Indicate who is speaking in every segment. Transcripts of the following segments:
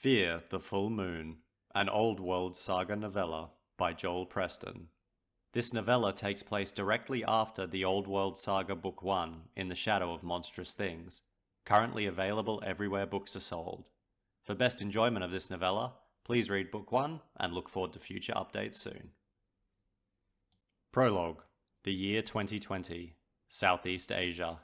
Speaker 1: Fear the Full Moon, an Old World Saga novella by Preston. This novella takes place directly after the Old World Saga Book 1 in the Shadow of Monstrous Things, currently available everywhere books are sold. For best enjoyment of this novella, please read Book 1 and look forward to future updates soon. Prologue. The year 2020. Southeast Asia.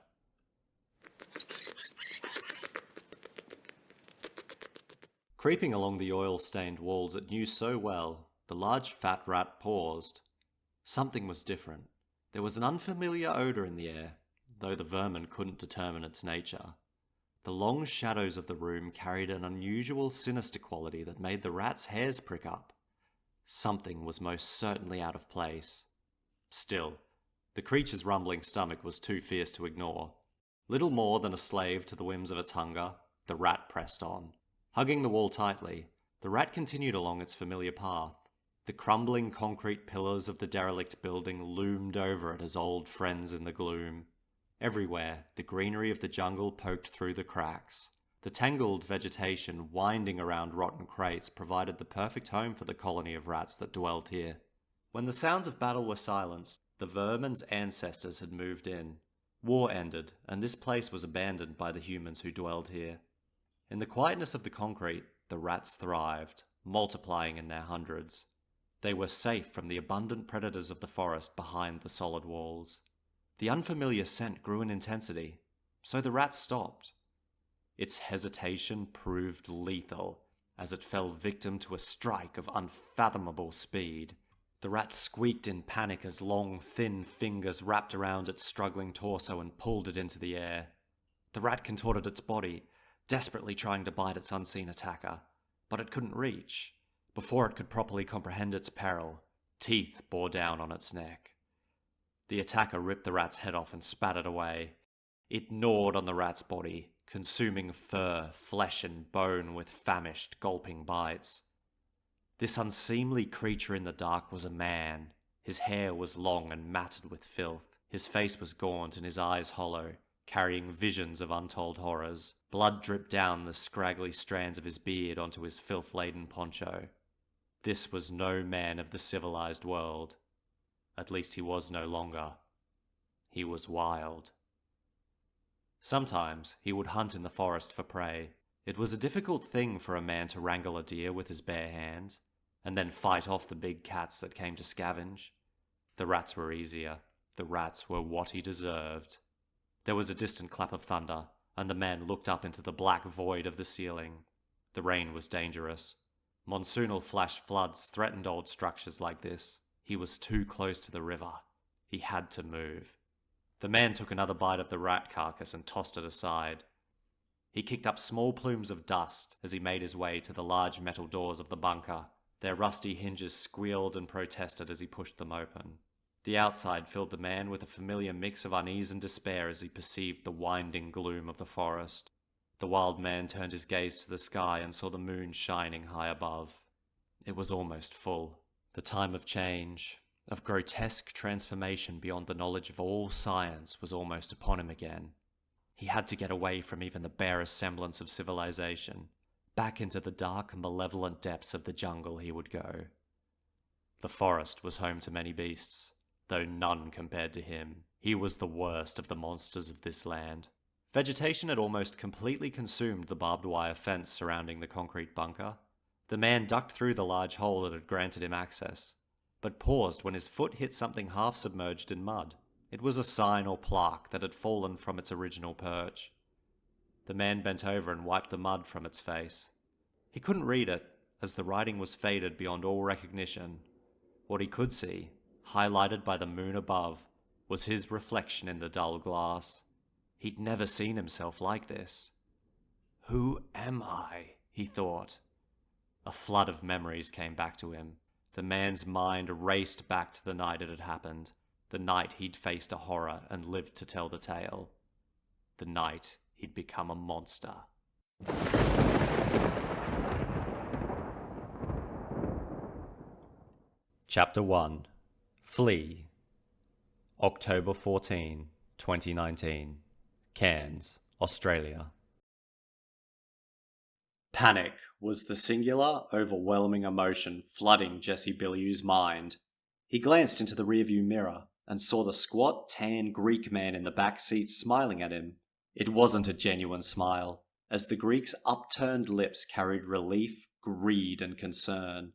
Speaker 1: Creeping along the oil-stained walls it knew so well, the large fat rat paused. Something was different. There was an unfamiliar odour in the air, though the vermin couldn't determine its nature. The long shadows of the room carried an unusual sinister quality that made the rat's hairs prick up. Something was most certainly out of place. Still, the creature's rumbling stomach was too fierce to ignore. Little more than a slave to the whims of its hunger, the rat pressed on. Hugging the wall tightly, the rat continued along its familiar path. The crumbling concrete pillars of the derelict building loomed over it as old friends in the gloom. Everywhere, the greenery of the jungle poked through the cracks. The tangled vegetation winding around rotten crates provided the perfect home for the colony of rats that dwelled here. When the sounds of battle were silenced, the vermin's ancestors had moved in. War ended, and this place was abandoned by the humans who dwelled here. In the quietness of the concrete, the rats thrived, multiplying in their hundreds. They were safe from the abundant predators of the forest behind the solid walls. The unfamiliar scent grew in intensity, so the rat stopped. Its hesitation proved lethal, as it fell victim to a strike of unfathomable speed. The rat squeaked in panic as long, thin fingers wrapped around its struggling torso and pulled it into the air. The rat contorted its body, desperately trying to bite its unseen attacker, but it couldn't reach. Before it could properly comprehend its peril, teeth bore down on its neck. The attacker ripped the rat's head off and spat it away. It gnawed on the rat's body, consuming fur, flesh and bone with famished, gulping bites. This unseemly creature in the dark was a man. His hair was long and matted with filth. His face was gaunt and his eyes hollow, carrying visions of untold horrors. Blood dripped down the scraggly strands of his beard onto his filth-laden poncho. This was no man of the civilized world. At least he was no longer. He was wild. Sometimes he would hunt in the forest for prey. It was a difficult thing for a man to wrangle a deer with his bare hands, and then fight off the big cats that came to scavenge. The rats were easier. The rats were what he deserved. There was a distant clap of thunder, and the man looked up into the black void of the ceiling. The rain was dangerous. Monsoonal flash floods threatened old structures like this. He was too close to the river. He had to move. The man took another bite of the rat carcass and tossed it aside. He kicked up small plumes of dust as he made his way to the large metal doors of the bunker. Their rusty hinges squealed and protested as he pushed them open. The outside filled the man with a familiar mix of unease and despair as he perceived the winding gloom of the forest. The wild man turned his gaze to the sky and saw the moon shining high above. It was almost full. The time of change, of grotesque transformation beyond the knowledge of all science, was almost upon him again. He had to get away from even the barest semblance of civilization. Back into the dark and malevolent depths of the jungle he would go. The forest was home to many beasts, though none compared to him. He was the worst of the monsters of this land. Vegetation had almost completely consumed the barbed wire fence surrounding the concrete bunker. The man ducked through the large hole that had granted him access, but paused when his foot hit something half submerged in mud. It was a sign or plaque that had fallen from its original perch. The man bent over and wiped the mud from its face. He couldn't read it, as the writing was faded beyond all recognition. What he could see, highlighted by the moon above, was his reflection in the dull glass. He'd never seen himself like this. Who am I? He thought. A flood of memories came back to him. The man's mind raced back to the night it had happened, the night he'd faced a horror and lived to tell the tale. The night he'd become a monster. Chapter 1. Flee. October 14, 2019. Cairns, Australia. Panic was the singular, overwhelming emotion flooding Jesse Billiau's mind. He glanced into the rearview mirror and saw the squat, tan Greek man in the back seat smiling at him. It wasn't a genuine smile, as the Greek's upturned lips carried relief, greed, and concern.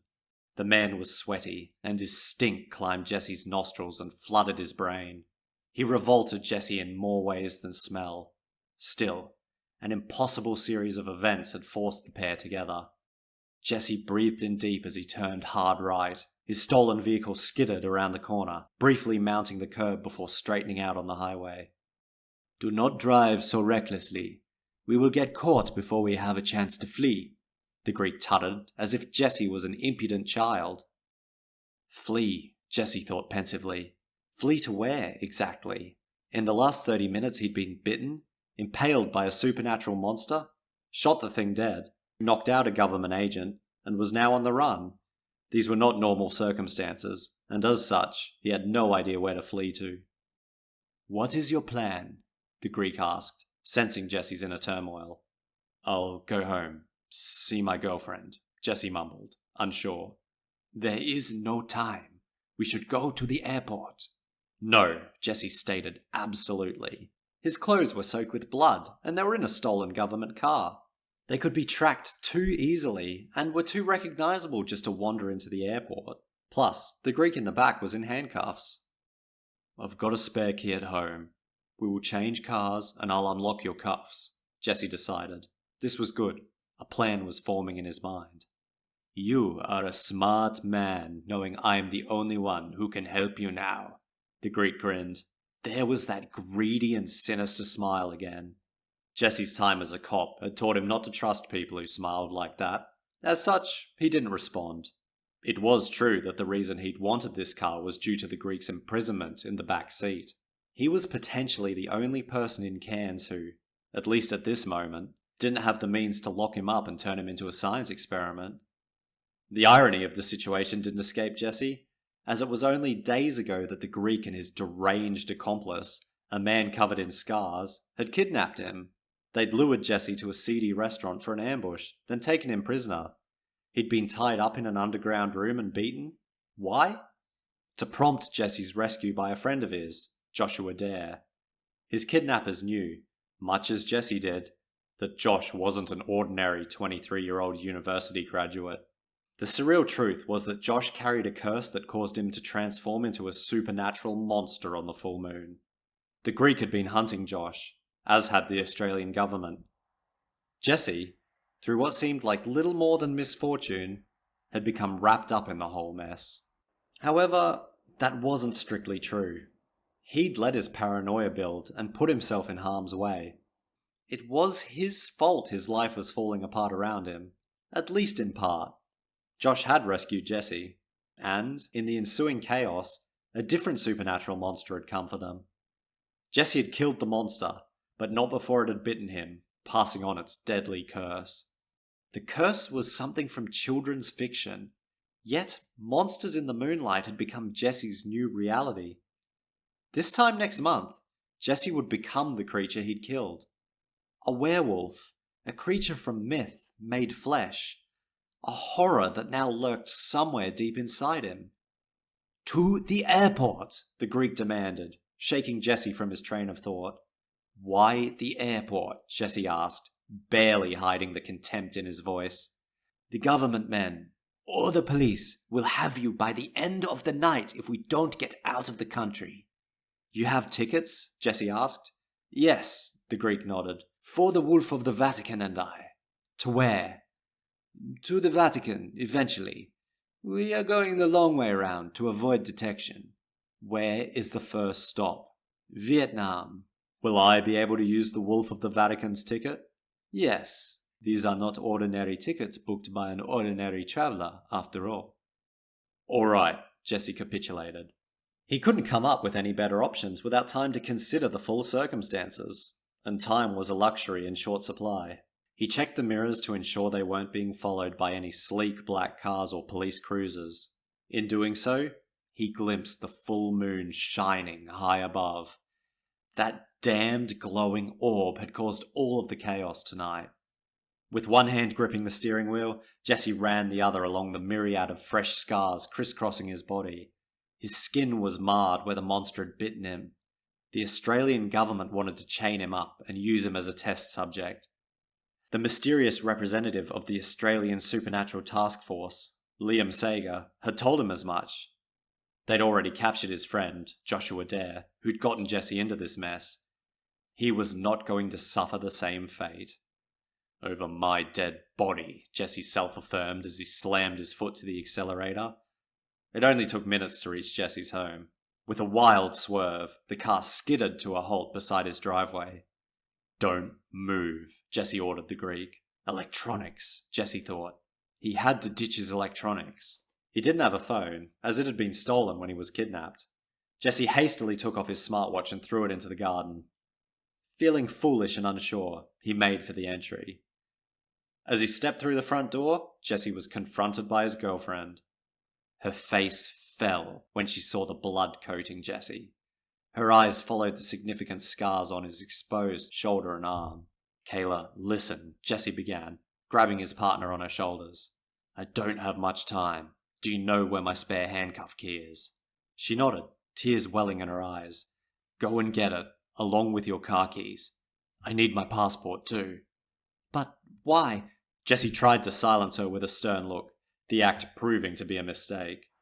Speaker 1: The man was sweaty, and his stink climbed Jesse's nostrils and flooded his brain. He revolted Jesse in more ways than smell. Still, an impossible series of events had forced the pair together. Jesse breathed in deep as he turned hard right. His stolen vehicle skidded around the corner, briefly mounting the curb before straightening out on the highway. "Do not drive so recklessly. We will get caught before we have a chance to flee," the Greek tutted, as if Jesse was an impudent child. Flee, Jesse thought pensively. Flee to where, exactly? In the last 30 minutes he'd been bitten, impaled by a supernatural monster, shot the thing dead, knocked out a government agent, and was now on the run. These were not normal circumstances, and as such, he had no idea where to flee to. "What is your plan?" the Greek asked, sensing Jesse's inner turmoil. "I'll go home, see my girlfriend," Jesse mumbled, unsure. "There is no time. We should go to the airport." "No," Jesse stated absolutely. His clothes were soaked with blood, and they were in a stolen government car. They could be tracked too easily, and were too recognizable just to wander into the airport. Plus, the Greek in the back was in handcuffs. "I've got a spare key at home. We will change cars, and I'll unlock your cuffs," Jesse decided. This was good. A plan was forming in his mind. "You are a smart man, knowing I'm the only one who can help you now," the Greek grinned. There was that greedy and sinister smile again. Jesse's time as a cop had taught him not to trust people who smiled like that. As such, he didn't respond. It was true that the reason he'd wanted this car was due to the Greek's imprisonment in the back seat. He was potentially the only person in Cairns who, at least at this moment, didn't have the means to lock him up and turn him into a science experiment. The irony of the situation didn't escape Jesse, as it was only days ago that the Greek and his deranged accomplice, a man covered in scars, had kidnapped him. They'd lured Jesse to a seedy restaurant for an ambush, then taken him prisoner. He'd been tied up in an underground room and beaten. Why? To prompt Jesse's rescue by a friend of his, Joshua Dare. His kidnappers knew, much as Jesse did, that Josh wasn't an ordinary 23-year-old university graduate. The surreal truth was that Josh carried a curse that caused him to transform into a supernatural monster on the full moon. The Greek had been hunting Josh, as had the Australian government. Jesse, through what seemed like little more than misfortune, had become wrapped up in the whole mess. However, that wasn't strictly true. He'd let his paranoia build and put himself in harm's way. It was his fault his life was falling apart around him, at least in part. Josh had rescued Jesse, and, in the ensuing chaos, a different supernatural monster had come for them. Jesse had killed the monster, but not before it had bitten him, passing on its deadly curse. The curse was something from children's fiction, yet monsters in the moonlight had become Jesse's new reality. This time next month, Jesse would become the creature he'd killed. A werewolf, a creature from myth made flesh, a horror that now lurked somewhere deep inside him. "To the airport," the Greek demanded, shaking Jesse from his train of thought. "Why the airport?" Jesse asked, barely hiding the contempt in his voice. "The government men, or the police, will have you by the end of the night if we don't get out of the country." "You have tickets?" Jesse asked. "Yes," the Greek nodded. "For the Wolf of the Vatican and I." "To where?" "To the Vatican, eventually. We are going the long way round to avoid detection." "Where is the first stop?" "Vietnam." "Will I be able to use the Wolf of the Vatican's ticket?" "Yes. These are not ordinary tickets booked by an ordinary traveller, after all." "All right," Jesse capitulated. He couldn't come up with any better options without time to consider the full circumstances, and time was a luxury in short supply. He checked the mirrors to ensure they weren't being followed by any sleek black cars or police cruisers. In doing so, he glimpsed the full moon shining high above. That damned glowing orb had caused all of the chaos tonight. With one hand gripping the steering wheel, Jesse ran the other along the myriad of fresh scars crisscrossing his body. His skin was marred where the monster had bitten him. The Australian government wanted to chain him up and use him as a test subject. The mysterious representative of the Australian Supernatural Task Force, Liam Sager, had told him as much. They'd already captured his friend, Joshua Dare, who'd gotten Jesse into this mess. He was not going to suffer the same fate. "Over my dead body," Jesse self-affirmed as he slammed his foot to the accelerator. It only took minutes to reach Jesse's home. With a wild swerve, the car skidded to a halt beside his driveway. "Don't move," Jesse ordered the Greek. Electronics, Jesse thought. He had to ditch his electronics. He didn't have a phone, as it had been stolen when he was kidnapped. Jesse hastily took off his smartwatch and threw it into the garden. Feeling foolish and unsure, he made for the entry. As he stepped through the front door, Jesse was confronted by his girlfriend. Her face fell when she saw the blood coating Jesse. Her eyes followed the significant scars on his exposed shoulder and arm. "Kayla, listen," Jesse began, grabbing his partner on her shoulders. "I don't have much time. Do you know where my spare handcuff key is?" She nodded, tears welling in her eyes. "Go and get it, along with your car keys. I need my passport too." "But why?" Jesse tried to silence her with a stern look, the act proving to be a mistake.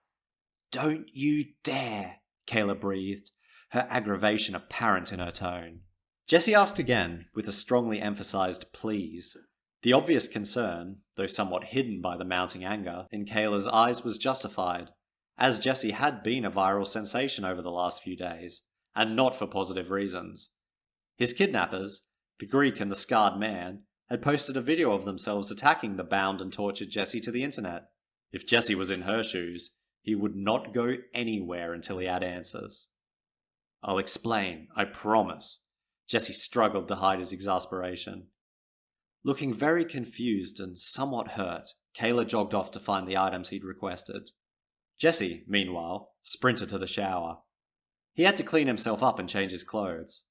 Speaker 1: "Don't you dare," Kayla breathed, her aggravation apparent in her tone. Jesse asked again, with a strongly emphasized please. The obvious concern, though somewhat hidden by the mounting anger, in Kayla's eyes was justified, as Jesse had been a viral sensation over the last few days, and not for positive reasons. His kidnappers, the Greek and the scarred man, had posted a video of themselves attacking the bound and tortured Jesse to the internet. If Jesse was in her shoes, he would not go anywhere until he had answers. "I'll explain, I promise." Jesse struggled to hide his exasperation. Looking very confused and somewhat hurt, Kayla jogged off to find the items he'd requested. Jesse, meanwhile, sprinted to the shower. He had to clean himself up and change his clothes.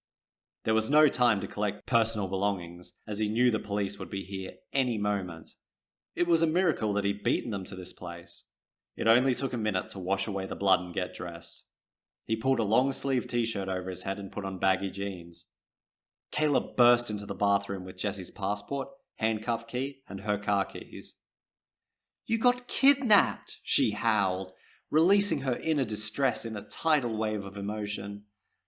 Speaker 1: There was no time to collect personal belongings, as he knew the police would be here any moment. It was a miracle that he'd beaten them to this place. It only took a minute to wash away the blood and get dressed. He pulled a long-sleeved t-shirt over his head and put on baggy jeans. Kayla burst into the bathroom with Jesse's passport, handcuff key, and her car keys. "You got kidnapped!" she howled, releasing her inner distress in a tidal wave of emotion.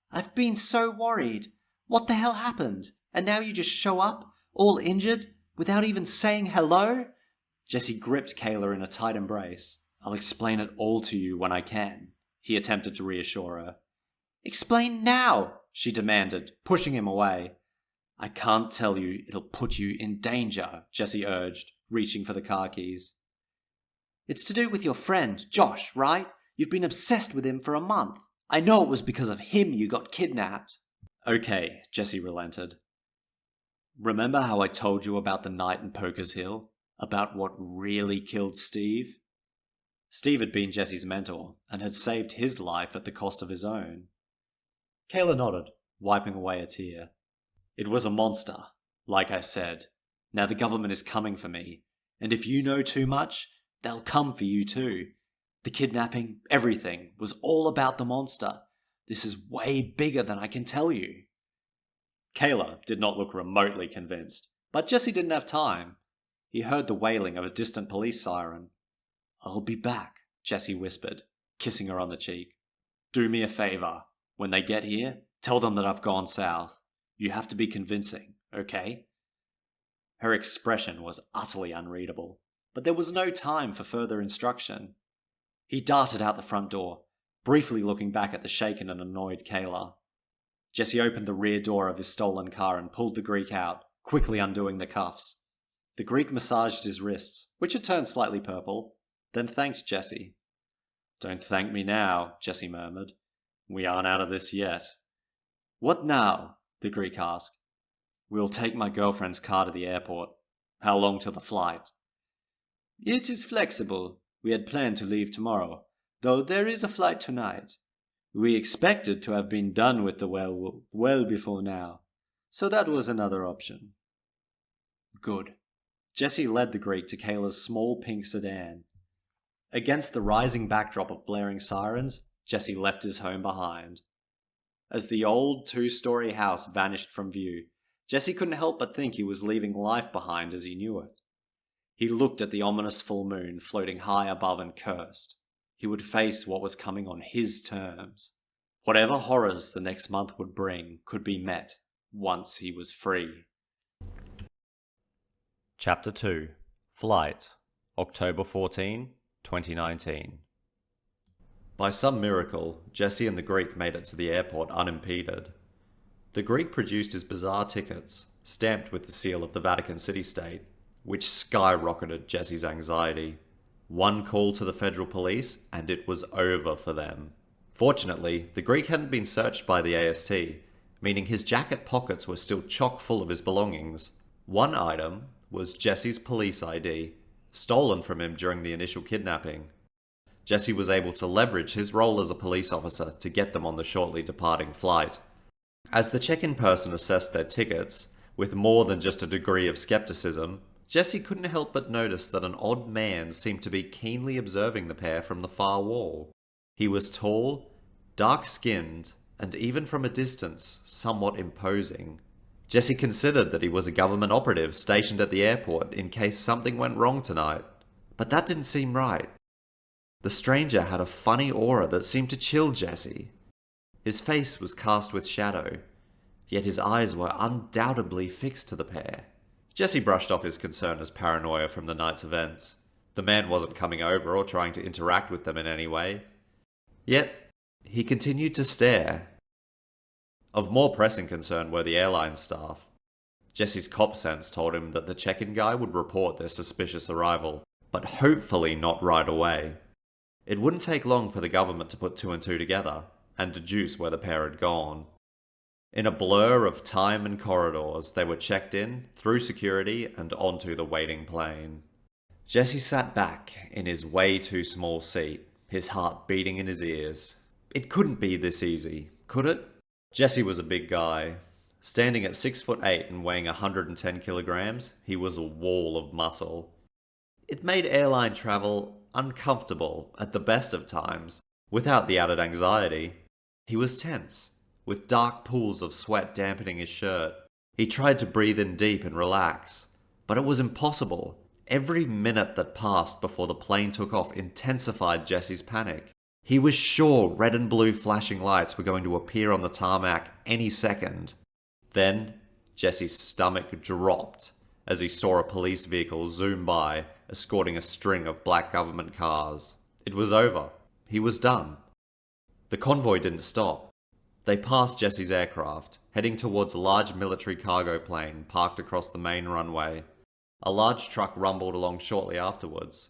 Speaker 1: "I've been so worried. What the hell happened? And now you just show up, all injured, without even saying hello?" Jesse gripped Kayla in a tight embrace. "I'll explain it all to you when I can," he attempted to reassure her. "Explain now," she demanded, pushing him away. "I can't tell you, it'll put you in danger," Jesse urged, reaching for the car keys. "It's to do with your friend, Josh, right? You've been obsessed with him for a month. I know it was because of him you got kidnapped." "Okay," Jesse relented. "Remember how I told you about the night in Poker's Hill? About what really killed Steve?" Steve had been Jesse's mentor, and had saved his life at the cost of his own. Kayla nodded, wiping away a tear. "It was a monster, like I said. Now the government is coming for me, and if you know too much, they'll come for you too. The kidnapping, everything, was all about the monster. This is way bigger than I can tell you." Kayla did not look remotely convinced, but Jesse didn't have time. He heard the wailing of a distant police siren. "I'll be back," Jesse whispered, kissing her on the cheek. "Do me a favor. When they get here, tell them that I've gone south. You have to be convincing, okay?" Her expression was utterly unreadable, but there was no time for further instruction. He darted out the front door, briefly looking back at the shaken and annoyed Kayla. Jesse opened the rear door of his stolen car and pulled the Greek out, quickly undoing the cuffs. The Greek massaged his wrists, which had turned slightly purple, then thanked Jesse. "Don't thank me now," Jesse murmured. "We aren't out of this yet." "What now?" the Greek asked. "We'll take my girlfriend's car to the airport. How long till the flight?" "It is flexible. We had planned to leave tomorrow, though there is a flight tonight. We expected to have been done with the well before now, so that was another option." "Good." Jesse led the Greek to Kayla's small pink sedan. Against the rising backdrop of blaring sirens, Jesse left his home behind. As the old two-story house vanished from view, Jesse couldn't help but think he was leaving life behind as he knew it. He looked at the ominous full moon floating high above and cursed. He would face what was coming on his terms. Whatever horrors the next month would bring could be met once he was free. Chapter 2. Flight, October 14, 2019. By some miracle, Jesse and the Greek made it to the airport unimpeded. The Greek produced his bizarre tickets, stamped with the seal of the Vatican City-State, which skyrocketed Jesse's anxiety. One call to the federal police, and it was over for them. Fortunately, the Greek hadn't been searched by the AST, meaning his jacket pockets were still chock full of his belongings. One item was Jesse's police ID, stolen from him during the initial kidnapping. Jesse was able to leverage his role as a police officer to get them on the shortly departing flight. As the check-in person assessed their tickets, with more than just a degree of skepticism, Jesse couldn't help but notice that an odd man seemed to be keenly observing the pair from the far wall. He was tall, dark-skinned, and even from a distance, somewhat imposing. Jesse considered that he was a government operative stationed at the airport in case something went wrong tonight. But that didn't seem right. The stranger had a funny aura that seemed to chill Jesse. His face was cast with shadow, yet his eyes were undoubtedly fixed to the pair. Jesse brushed off his concern as paranoia from the night's events. The man wasn't coming over or trying to interact with them in any way. Yet, he continued to stare. Of more pressing concern were the airline staff. Jesse's cop sense told him that the check-in guy would report their suspicious arrival, but hopefully not right away. It wouldn't take long for the government to put two and two together, and deduce where the pair had gone. In a blur of time and corridors, they were checked in, through security, and onto the waiting plane. Jesse sat back in his way too small seat, his heart beating in his ears. It couldn't be this easy, could it? Jesse was a big guy. Standing at 6'8" and weighing 110 kilograms, he was a wall of muscle. It made airline travel uncomfortable at the best of times, without the added anxiety. He was tense, with dark pools of sweat dampening his shirt. He tried to breathe in deep and relax, but it was impossible. Every minute that passed before the plane took off intensified Jesse's panic. He was sure red and blue flashing lights were going to appear on the tarmac any second. Then, Jesse's stomach dropped as he saw a police vehicle zoom by, escorting a string of black government cars. It was over. He was done. The convoy didn't stop. They passed Jesse's aircraft, heading towards a large military cargo plane parked across the main runway. A large truck rumbled along shortly afterwards.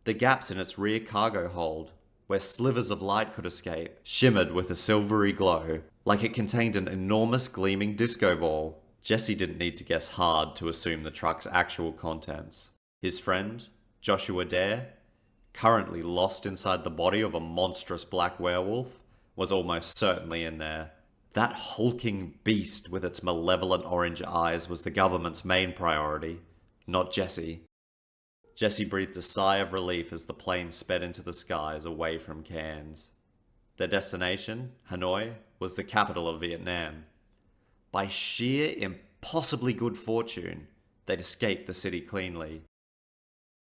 Speaker 1: The gaps in its rear cargo hold, where slivers of light could escape, shimmered with a silvery glow, like it contained an enormous gleaming disco ball. Jesse didn't need to guess hard to assume the truck's actual contents. His friend, Joshua Dare, currently lost inside the body of a monstrous black werewolf, was almost certainly in there. That hulking beast with its malevolent orange eyes was the government's main priority, not Jesse. Jesse breathed a sigh of relief as the plane sped into the skies away from Cairns. Their destination, Hanoi, was the capital of Vietnam. By sheer impossibly good fortune, they'd escaped the city cleanly.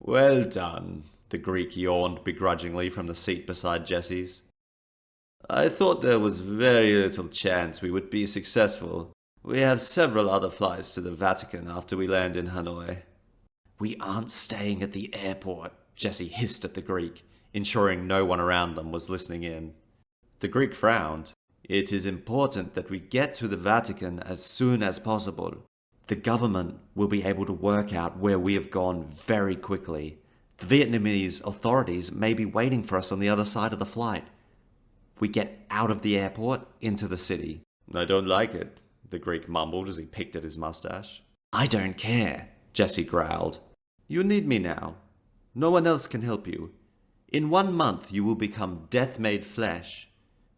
Speaker 1: "Well done," the Greek yawned begrudgingly from the seat beside Jesse's. "I thought there was very little chance we would be successful. We have several other flights to the Vatican after we land in Hanoi." "We aren't staying at the airport," Jesse hissed at the Greek, ensuring no one around them was listening in. The Greek frowned. "It is important that we get to the Vatican as soon as possible. The government will be able to work out where we have gone very quickly. The Vietnamese authorities may be waiting for us on the other side of the flight. We get out of the airport into the city." "I don't like it," the Greek mumbled as he picked at his mustache. "I don't care," Jesse growled. "You need me now. No one else can help you. In 1 month you will become death made flesh.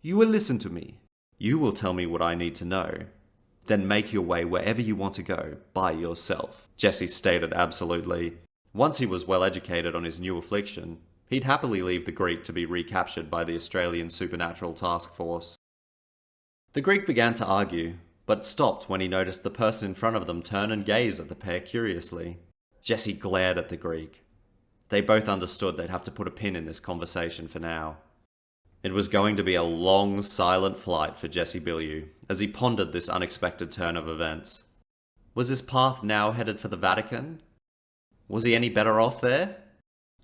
Speaker 1: You will listen to me. You will tell me what I need to know. Then make your way wherever you want to go, by yourself, Jesse stated absolutely. Once he was well educated on his new affliction, he'd happily leave the Greek to be recaptured by the Australian Supernatural Task Force. The Greek began to argue, but stopped when he noticed the person in front of them turn and gaze at the pair curiously. Jesse glared at the Greek. They both understood they'd have to put a pin in this conversation for now. It was going to be a long, silent flight for Jesse Billiau as he pondered this unexpected turn of events. Was his path now headed for the Vatican? Was he any better off there?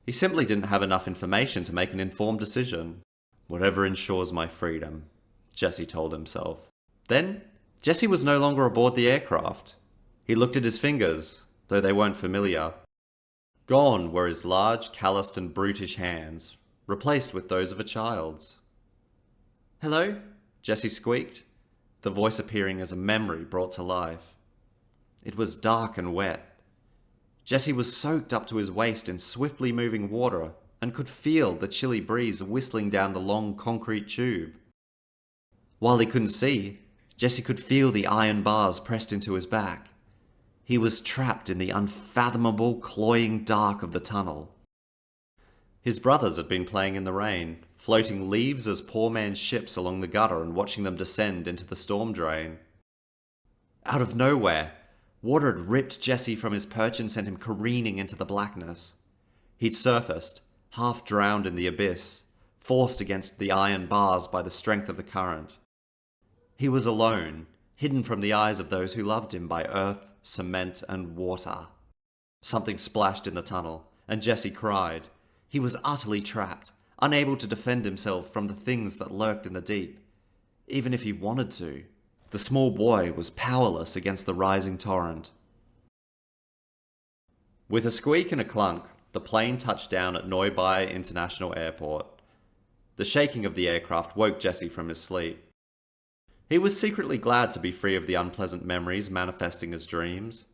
Speaker 1: He simply didn't have enough information to make an informed decision. Whatever ensures my freedom, Jesse told himself. Then, Jesse was no longer aboard the aircraft. He looked at his fingers, though they weren't familiar. Gone were his large, calloused and brutish hands, replaced with those of a child's. "Hello?" Jesse squeaked, the voice appearing as a memory brought to life. It was dark and wet. Jesse was soaked up to his waist in swiftly moving water and could feel the chilly breeze whistling down the long concrete tube. While he couldn't see, Jesse could feel the iron bars pressed into his back. He was trapped in the unfathomable, cloying dark of the tunnel. His brothers had been playing in the rain, floating leaves as poor man's ships along the gutter and watching them descend into the storm drain. Out of nowhere, water had ripped Jesse from his perch and sent him careening into the blackness. He'd surfaced, half drowned in the abyss, forced against the iron bars by the strength of the current. He was alone, hidden from the eyes of those who loved him by earth, cement, and water. Something splashed in the tunnel, and Jesse cried. He was utterly trapped, unable to defend himself from the things that lurked in the deep. Even if he wanted to, the small boy was powerless against the rising torrent. With a squeak and a clunk, the plane touched down at Neubai International Airport. The shaking of the aircraft woke Jesse from his sleep. He was secretly glad to be free of the unpleasant memories manifesting as dreams.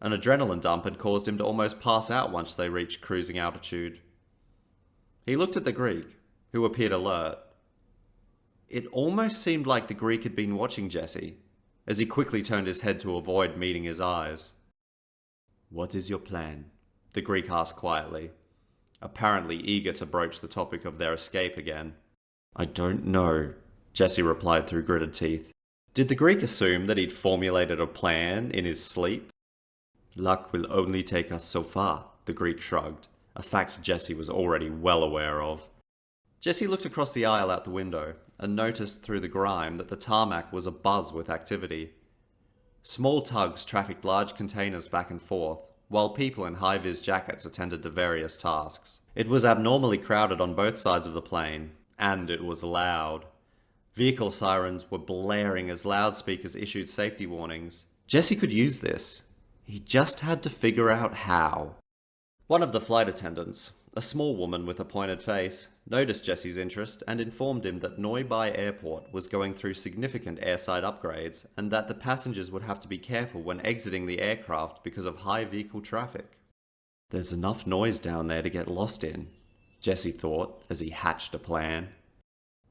Speaker 1: An adrenaline dump had caused him to almost pass out once they reached cruising altitude. He looked at the Greek, who appeared alert. It almost seemed like the Greek had been watching Jesse, as he quickly turned his head to avoid meeting his eyes. "What is your plan?" the Greek asked quietly, apparently eager to broach the topic of their escape again. "I don't know," Jesse replied through gritted teeth. Did the Greek assume that he'd formulated a plan in his sleep? "Luck will only take us so far," the Greek shrugged, a fact Jesse was already well aware of. Jesse looked across the aisle out the window and noticed through the grime that the tarmac was abuzz with activity. Small tugs trafficked large containers back and forth, while people in high-vis jackets attended to various tasks. It was abnormally crowded on both sides of the plane, and it was loud. Vehicle sirens were blaring as loudspeakers issued safety warnings. Jesse could use this. He just had to figure out how. One of the flight attendants, a small woman with a pointed face, noticed Jesse's interest and informed him that Neubai Airport was going through significant airside upgrades and that the passengers would have to be careful when exiting the aircraft because of high vehicle traffic. There's enough noise down there to get lost in, Jesse thought as he hatched a plan.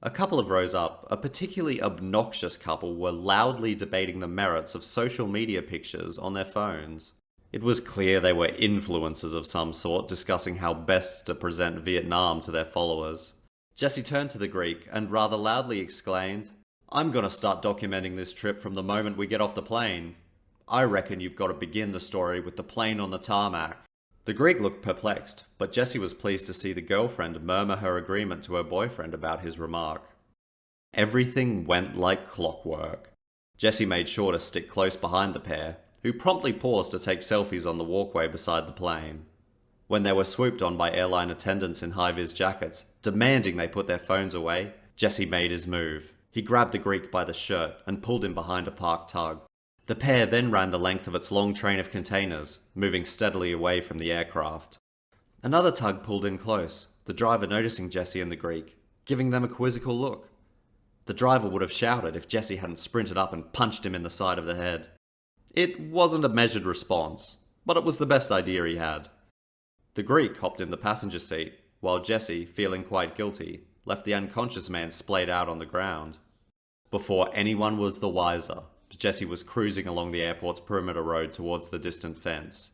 Speaker 1: A couple of rows up, a particularly obnoxious couple were loudly debating the merits of social media pictures on their phones. It was clear they were influencers of some sort discussing how best to present Vietnam to their followers. Jesse turned to the Greek and rather loudly exclaimed, "I'm gonna start documenting this trip from the moment we get off the plane. I reckon you've got to begin the story with the plane on the tarmac." The Greek looked perplexed, but Jesse was pleased to see the girlfriend murmur her agreement to her boyfriend about his remark. Everything went like clockwork. Jesse made sure to stick close behind the pair, who promptly paused to take selfies on the walkway beside the plane. When they were swooped on by airline attendants in high-vis jackets, demanding they put their phones away, Jesse made his move. He grabbed the Greek by the shirt and pulled him behind a parked tug. The pair then ran the length of its long train of containers, moving steadily away from the aircraft. Another tug pulled in close, the driver noticing Jesse and the Greek, giving them a quizzical look. The driver would have shouted if Jesse hadn't sprinted up and punched him in the side of the head. It wasn't a measured response, but it was the best idea he had. The Greek hopped in the passenger seat, while Jesse, feeling quite guilty, left the unconscious man splayed out on the ground. Before anyone was the wiser, Jesse was cruising along the airport's perimeter road towards the distant fence.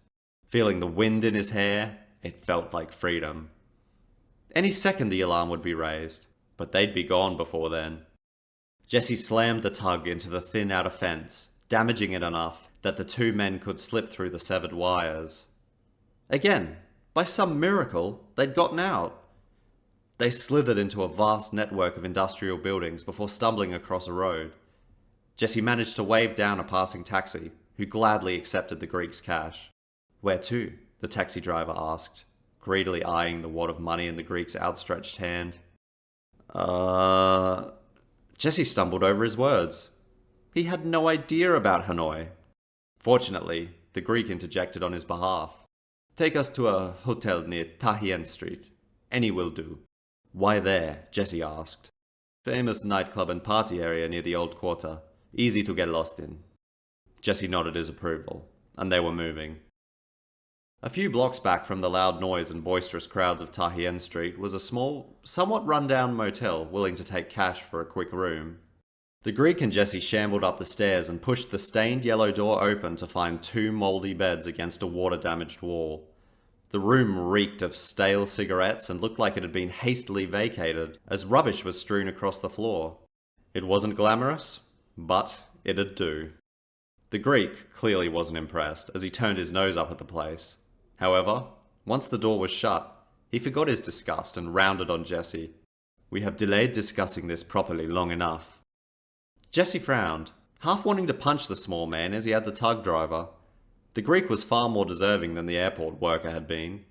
Speaker 1: Feeling the wind in his hair, it felt like freedom. Any second the alarm would be raised, but they'd be gone before then. Jesse slammed the tug into the thin outer fence, damaging it enough that the two men could slip through the severed wires. Again, by some miracle, they'd gotten out. They slithered into a vast network of industrial buildings before stumbling across a road. Jesse managed to wave down a passing taxi, who gladly accepted the Greek's cash. "Where to?" the taxi driver asked, greedily eyeing the wad of money in the Greek's outstretched hand. Jesse stumbled over his words. He had no idea about Hanoi. Fortunately, the Greek interjected on his behalf. "Take us to a hotel near Tahien Street. Any will do." "Why there?" Jesse asked. "Famous nightclub and party area near the old quarter. Easy to get lost in." Jesse nodded his approval, and they were moving. A few blocks back from the loud noise and boisterous crowds of Tahien Street was a small, somewhat run-down motel willing to take cash for a quick room. The Greek and Jesse shambled up the stairs and pushed the stained yellow door open to find two mouldy beds against a water-damaged wall. The room reeked of stale cigarettes and looked like it had been hastily vacated, as rubbish was strewn across the floor. It wasn't glamorous, but it'd do. The Greek clearly wasn't impressed, as he turned his nose up at the place. However, once the door was shut, he forgot his disgust and rounded on Jesse. "We have delayed discussing this properly long enough." Jesse frowned, half wanting to punch the small man as he had the tug driver. The Greek was far more deserving than the airport worker had been.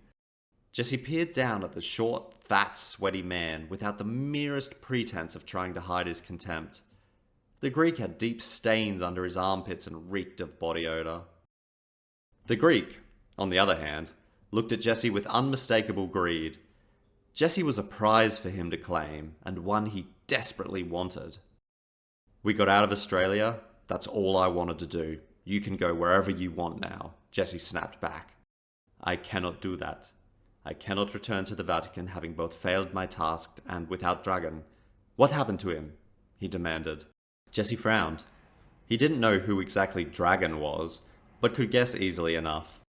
Speaker 1: Jesse peered down at the short, fat, sweaty man without the merest pretense of trying to hide his contempt. The Greek had deep stains under his armpits and reeked of body odor. The Greek, on the other hand, looked at Jesse with unmistakable greed. Jesse was a prize for him to claim, and one he desperately wanted. "We got out of Australia. That's all I wanted to do. You can go wherever you want now," Jesse snapped back. "I cannot do that. I cannot return to the Vatican having both failed my task and without Dragon." "What happened to him?" he demanded. Jesse frowned. He didn't know who exactly Dragon was, but could guess easily enough.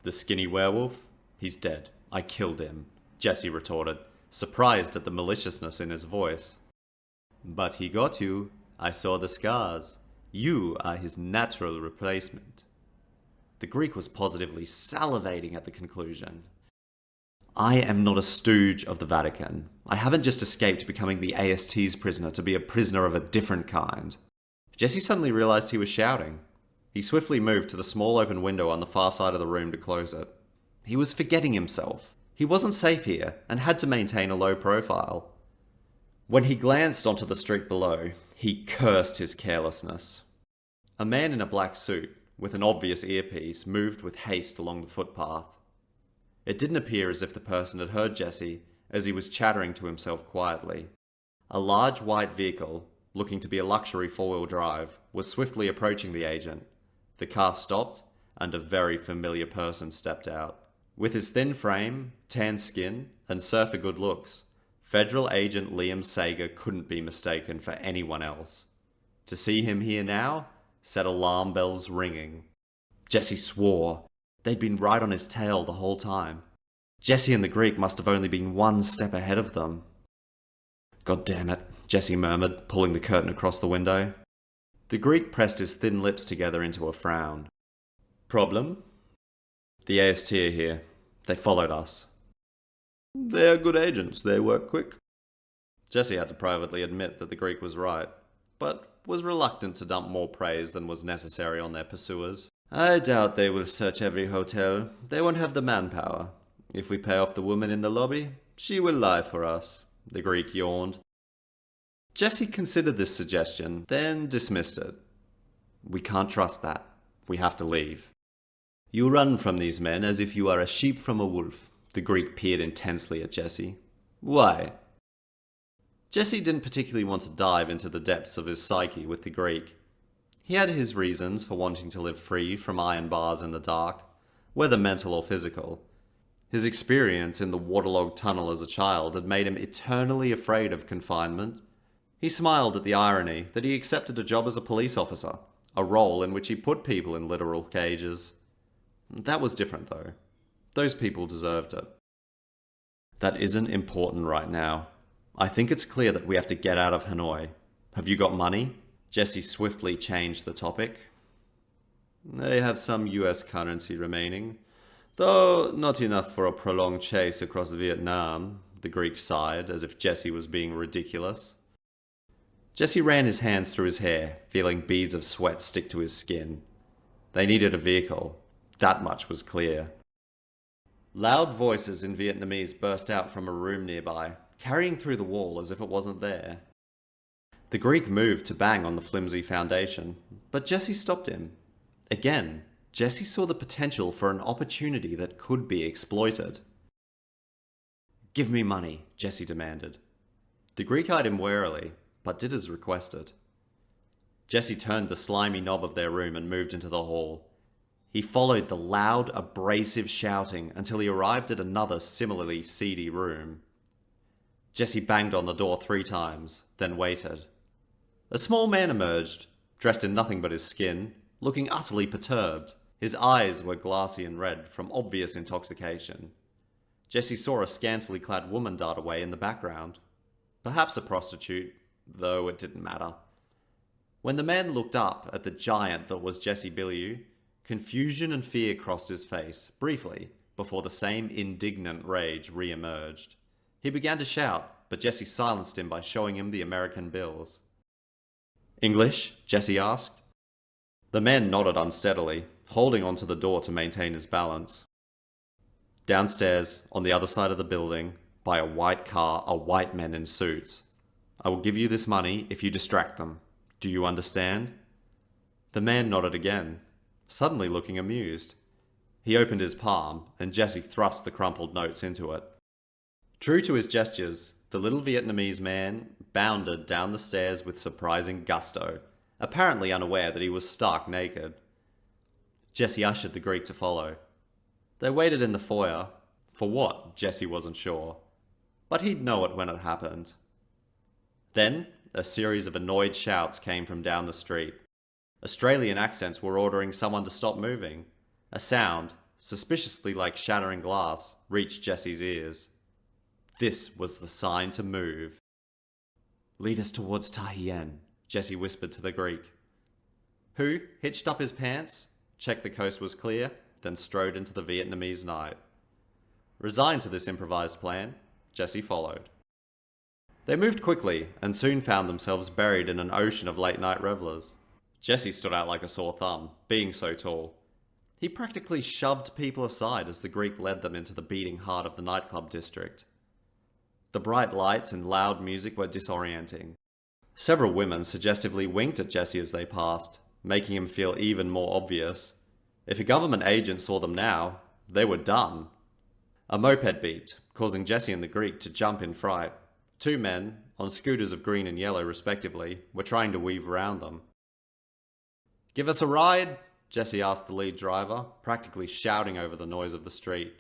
Speaker 1: "The skinny werewolf? He's dead. I killed him," Jesse retorted, surprised at the maliciousness in his voice. "But he got you. I saw the scars. You are his natural replacement." The Greek was positively salivating at the conclusion. "I am not a stooge of the Vatican. I haven't just escaped becoming the AST's prisoner to be a prisoner of a different kind." Jesse suddenly realized he was shouting. He swiftly moved to the small open window on the far side of the room to close it. He was forgetting himself. He wasn't safe here, and had to maintain a low profile. When he glanced onto the street below, he cursed his carelessness. A man in a black suit, with an obvious earpiece, moved with haste along the footpath. It didn't appear as if the person had heard Jesse, as he was chattering to himself quietly. A large white vehicle, looking to be a luxury four-wheel drive, was swiftly approaching the agent. The car stopped, and a very familiar person stepped out. With his thin frame, tan skin, and surfer good looks, Federal Agent Liam Sager couldn't be mistaken for anyone else. To see him here now set alarm bells ringing. Jesse swore. They'd been right on his tail the whole time. Jesse and the Greek must have only been one step ahead of them. "God damn it," Jesse murmured, pulling the curtain across the window. The Greek pressed his thin lips together into a frown. "Problem?" "The AST are here. They followed us." "They are good agents. They work quick." Jesse had to privately admit that the Greek was right, but was reluctant to dump more praise than was necessary on their pursuers. "I doubt they will search every hotel. They won't have the manpower. If we pay off the woman in the lobby, she will lie for us." The Greek yawned. Jesse considered this suggestion, then dismissed it. "We can't trust that. We have to leave." "You run from these men as if you are a sheep from a wolf." The Greek peered intensely at Jesse. "Why?" Jesse didn't particularly want to dive into the depths of his psyche with the Greek. He had his reasons for wanting to live free from iron bars in the dark, whether mental or physical. His experience in the waterlogged tunnel as a child had made him eternally afraid of confinement. He smiled at the irony that he accepted a job as a police officer, a role in which he put people in literal cages. That was different, though. Those people deserved it. That isn't important right now. I think it's clear that we have to get out of Hanoi. Have you got money? Jesse swiftly changed the topic. They have some US currency remaining, though not enough for a prolonged chase across Vietnam, the Greek sighed, as if Jesse was being ridiculous. Jesse ran his hands through his hair, feeling beads of sweat stick to his skin. They needed a vehicle. That much was clear. Loud voices in Vietnamese burst out from a room nearby, carrying through the wall as if it wasn't there. The Greek moved to bang on the flimsy foundation, but Jesse stopped him. Again, Jesse saw the potential for an opportunity that could be exploited. Give me money, Jesse demanded. The Greek eyed him warily, but did as requested. Jesse turned the slimy knob of their room and moved into the hall. He followed the loud, abrasive shouting until he arrived at another similarly seedy room. Jesse banged on the door 3 times, then waited. A small man emerged, dressed in nothing but his skin, looking utterly perturbed. His eyes were glassy and red from obvious intoxication. Jesse saw a scantily clad woman dart away in the background. Perhaps a prostitute, though it didn't matter. When the man looked up at the giant that was Jesse Billiau, confusion and fear crossed his face, briefly, before the same indignant rage re-emerged. He began to shout, but Jesse silenced him by showing him the American bills. English? Jesse asked. The man nodded unsteadily, holding onto the door to maintain his balance. Downstairs, on the other side of the building, by a white car, are white men in suits. I will give you this money if you distract them. Do you understand? The man nodded again, suddenly looking amused. He opened his palm, and Jesse thrust the crumpled notes into it. True to his gestures, the little Vietnamese man bounded down the stairs with surprising gusto, apparently unaware that he was stark naked. Jesse ushered the Greek to follow. They waited in the foyer. For what, Jesse wasn't sure. But he'd know it when it happened. Then, a series of annoyed shouts came from down the street. Australian accents were ordering someone to stop moving. A sound, suspiciously like shattering glass, reached Jesse's ears. This was the sign to move. Lead us towards Tahien, Jesse whispered to the Greek. Who hitched up his pants, checked the coast was clear, then strode into the Vietnamese night. Resigned to this improvised plan, Jesse followed. They moved quickly and soon found themselves buried in an ocean of late-night revelers. Jesse stood out like a sore thumb, being so tall. He practically shoved people aside as the Greek led them into the beating heart of the nightclub district. The bright lights and loud music were disorienting. Several women suggestively winked at Jesse as they passed, making him feel even more obvious. If a government agent saw them now, they were done. A moped beeped, causing Jesse and the Greek to jump in fright. 2 men, on scooters of green and yellow respectively, were trying to weave around them. Give us a ride? Jesse asked the lead driver, practically shouting over the noise of the street.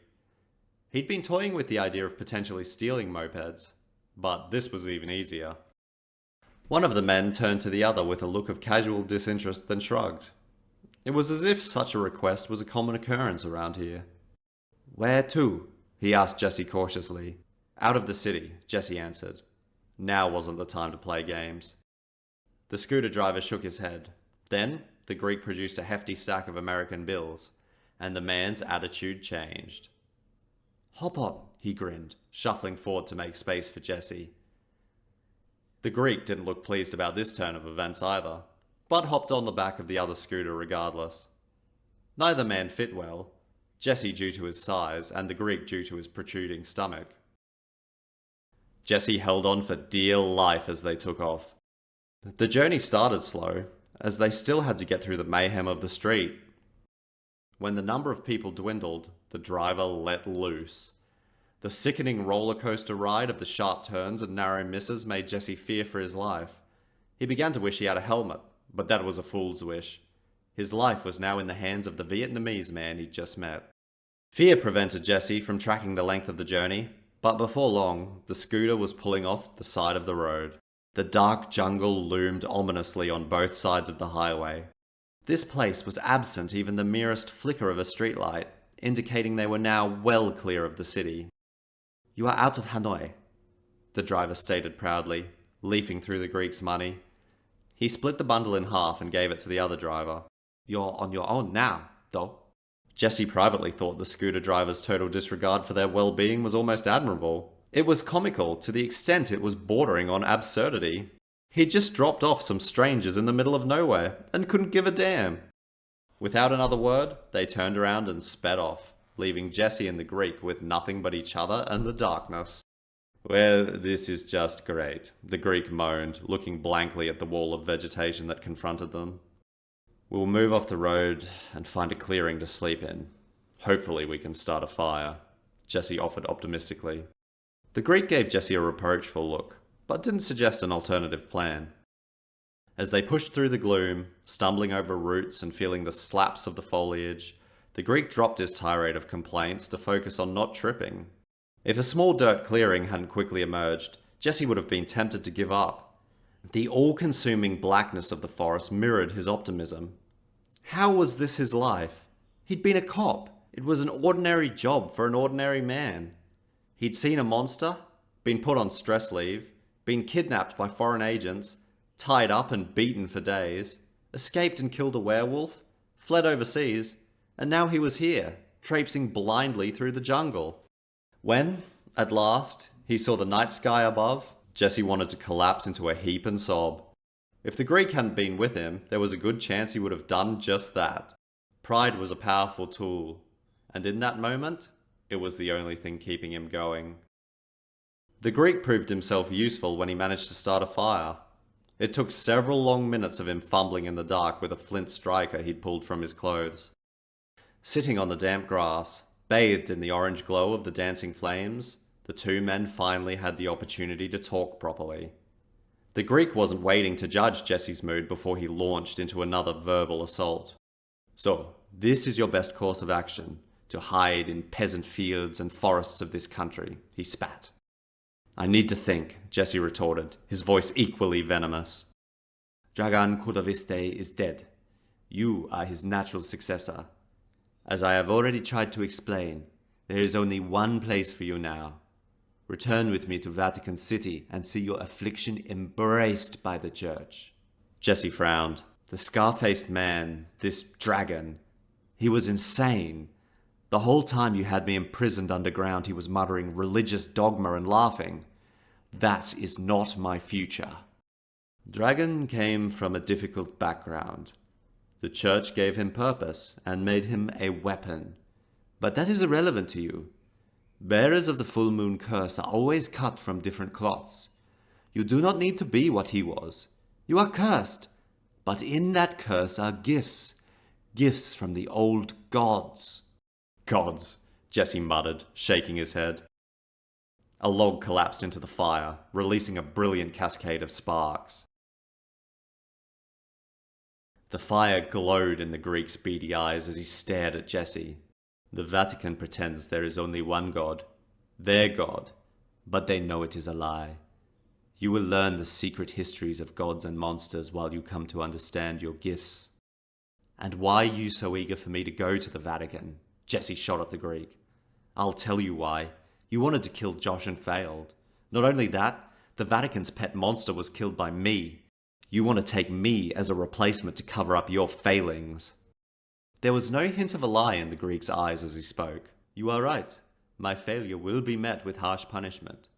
Speaker 1: He'd been toying with the idea of potentially stealing mopeds, but this was even easier. One of the men turned to the other with a look of casual disinterest, then shrugged. It was as if such a request was a common occurrence around here. Where to? He asked Jesse cautiously. Out of the city, Jesse answered. Now wasn't the time to play games. The scooter driver shook his head. Then, the Greek produced a hefty stack of American bills, and the man's attitude changed. Hop on, he grinned, shuffling forward to make space for Jesse. The Greek didn't look pleased about this turn of events either, but hopped on the back of the other scooter regardless. Neither man fit well, Jesse due to his size and the Greek due to his protruding stomach. Jesse held on for dear life as they took off. The journey started slow, as they still had to get through the mayhem of the street. When the number of people dwindled, the driver let loose. The sickening roller coaster ride of the sharp turns and narrow misses made Jesse fear for his life. He began to wish he had a helmet, but that was a fool's wish. His life was now in the hands of the Vietnamese man he'd just met. Fear prevented Jesse from tracking the length of the journey, but before long, the scooter was pulling off the side of the road. The dark jungle loomed ominously on both sides of the highway. This place was absent even the merest flicker of a streetlight, indicating they were now well clear of the city. "You are out of Hanoi," the driver stated proudly, leafing through the Greek's money. He split the bundle in half and gave it to the other driver. "You're on your own now, though." Jesse privately thought the scooter driver's total disregard for their well-being was almost admirable. It was comical to the extent it was bordering on absurdity. He'd just dropped off some strangers in the middle of nowhere and couldn't give a damn. Without another word, they turned around and sped off, leaving Jesse and the Greek with nothing but each other and the darkness. "Well, this is just great," the Greek moaned, looking blankly at the wall of vegetation that confronted them. "We'll move off the road and find a clearing to sleep in. Hopefully we can start a fire," Jesse offered optimistically. The Greek gave Jesse a reproachful look, but didn't suggest an alternative plan. As they pushed through the gloom, stumbling over roots and feeling the slaps of the foliage, the Greek dropped his tirade of complaints to focus on not tripping. If a small dirt clearing hadn't quickly emerged, Jesse would have been tempted to give up. The all-consuming blackness of the forest mirrored his optimism. How was this his life? He'd been a cop. It was an ordinary job for an ordinary man. He'd seen a monster, been put on stress leave, been kidnapped by foreign agents, tied up and beaten for days, escaped and killed a werewolf, fled overseas, and now he was here, traipsing blindly through the jungle. When, at last, he saw the night sky above, Jesse wanted to collapse into a heap and sob. If the Greek hadn't been with him, there was a good chance he would have done just that. Pride was a powerful tool, and in that moment, it was the only thing keeping him going. The Greek proved himself useful when he managed to start a fire. It took several long minutes of him fumbling in the dark with a flint striker he'd pulled from his clothes. Sitting on the damp grass, bathed in the orange glow of the dancing flames, the two men finally had the opportunity to talk properly. The Greek wasn't waiting to judge Jesse's mood before he launched into another verbal assault. "So, this is your best course of action, to hide in peasant fields and forests of this country," he spat. "I need to think," Jesse retorted, his voice equally venomous. "Dragan Kudaviste is dead. You are his natural successor. As I have already tried to explain, there is only one place for you now. Return with me to Vatican City and see your affliction embraced by the church." Jesse frowned. The scar-faced man, this dragon, he was insane. The whole time you had me imprisoned underground, he was muttering religious dogma and laughing. "That is not my future." Dragon came from a difficult background. The church gave him purpose and made him a weapon. But that is irrelevant to you. Bearers of the full moon curse are always cut from different cloths. You do not need to be what he was. You are cursed. But in that curse are gifts. Gifts from the old gods. "Gods," Jesse muttered, shaking his head. A log collapsed into the fire, releasing a brilliant cascade of sparks. The fire glowed in the Greek's beady eyes as he stared at Jesse. The Vatican pretends there is only one God, their God, but they know it is a lie. You will learn the secret histories of gods and monsters while you come to understand your gifts. And why are you so eager for me to go to the Vatican? Jesse shot at the Greek. I'll tell you why. You wanted to kill Josh and failed. Not only that, the Vatican's pet monster was killed by me. You want to take me as a replacement to cover up your failings. There was no hint of a lie in the Greek's eyes as he spoke. You are right. My failure will be met with harsh punishment.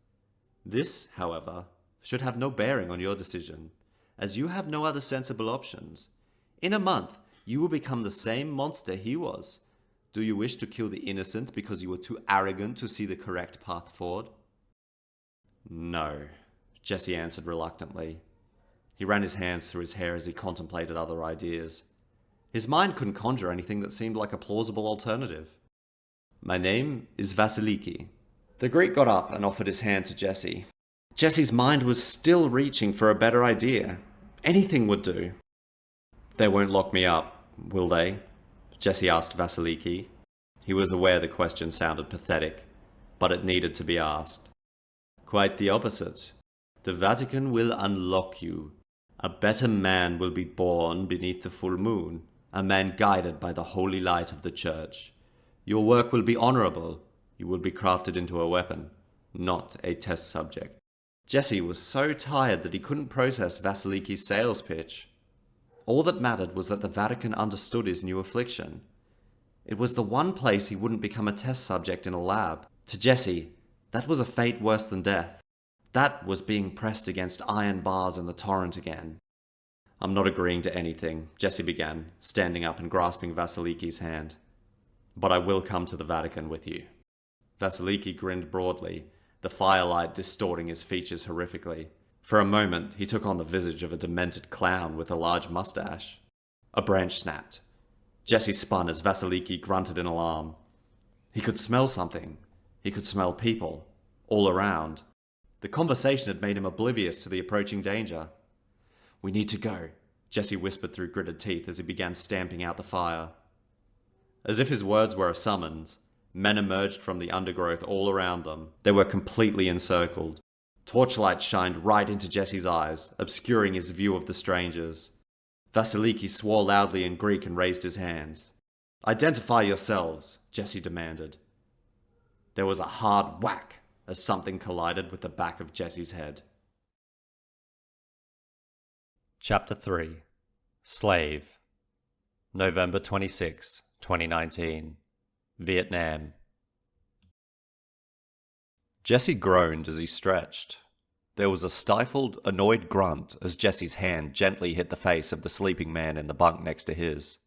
Speaker 1: This, however, should have no bearing on your decision, as you have no other sensible options. In a month, you will become the same monster he was. Do you wish to kill the innocent because you were too arrogant to see the correct path forward? No, Jesse answered reluctantly. He ran his hands through his hair as he contemplated other ideas. His mind couldn't conjure anything that seemed like a plausible alternative. My name is Vasiliki. The Greek got up and offered his hand to Jesse. Jesse's mind was still reaching for a better idea. Anything would do. They won't lock me up, will they? Jesse asked Vasiliki. He was aware the question sounded pathetic, but it needed to be asked. Quite the opposite. The Vatican will unlock you. A better man will be born beneath the full moon. a man guided by the holy light of the church. Your work will be honorable. You will be crafted into a weapon, not a test subject. Jesse was so tired that he couldn't process Vasiliki's sales pitch. All that mattered was that the Vatican understood his new affliction. It was the one place he wouldn't become a test subject in a lab. To Jesse, that was a fate worse than death. That was being pressed against iron bars in the torrent again. I'm not agreeing to anything, Jesse began, standing up and grasping Vasiliki's hand. But I will come to the Vatican with you. Vasiliki grinned broadly, the firelight distorting his features horrifically. For a moment, he took on the visage of a demented clown with a large mustache. A branch snapped. Jesse spun as Vasiliki grunted in alarm. He could smell something. He could smell people. All around. The conversation had made him oblivious to the approaching danger. "We need to go," Jesse whispered through gritted teeth as he began stamping out the fire. As if his words were a summons, men emerged from the undergrowth all around them. They were completely encircled. Torchlight shined right into Jesse's eyes, obscuring his view of the strangers. Vasiliki swore loudly in Greek and raised his hands. "Identify yourselves," Jesse demanded. There was a hard whack as something collided with the back of Jesse's head. Chapter 3 Slave November 26, 2019 Vietnam. Jesse groaned as he stretched. There was a stifled, annoyed grunt as Jesse's hand gently hit the face of the sleeping man in the bunk next to his.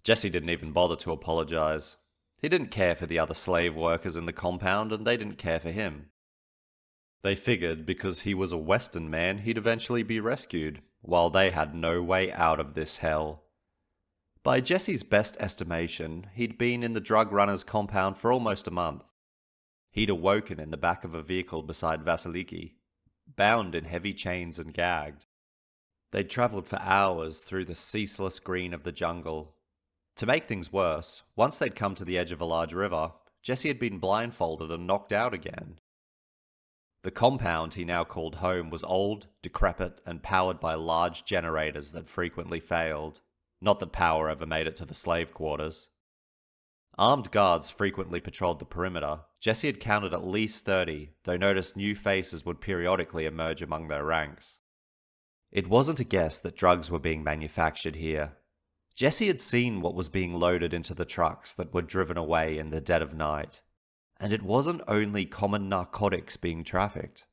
Speaker 1: Jesse didn't even bother to apologize. He didn't care for the other slave workers in the compound, and they didn't care for him. They figured because he was a Western man, he'd eventually be rescued, while they had no way out of this hell. By Jesse's best estimation, he'd been in the drug runner's compound for almost a month. He'd awoken in the back of a vehicle beside Vasiliki, bound in heavy chains and gagged. They'd travelled for hours through the ceaseless green of the jungle. To make things worse, once they'd come to the edge of a large river, Jesse had been blindfolded and knocked out again. The compound he now called home was old, decrepit, and powered by large generators that frequently failed. Not that power ever made it to the slave quarters. Armed guards frequently patrolled the perimeter. Jesse had counted at least 30, though noticed new faces would periodically emerge among their ranks. It wasn't a guess that drugs were being manufactured here. Jesse had seen what was being loaded into the trucks that were driven away in the dead of night. And it wasn't only common narcotics being trafficked.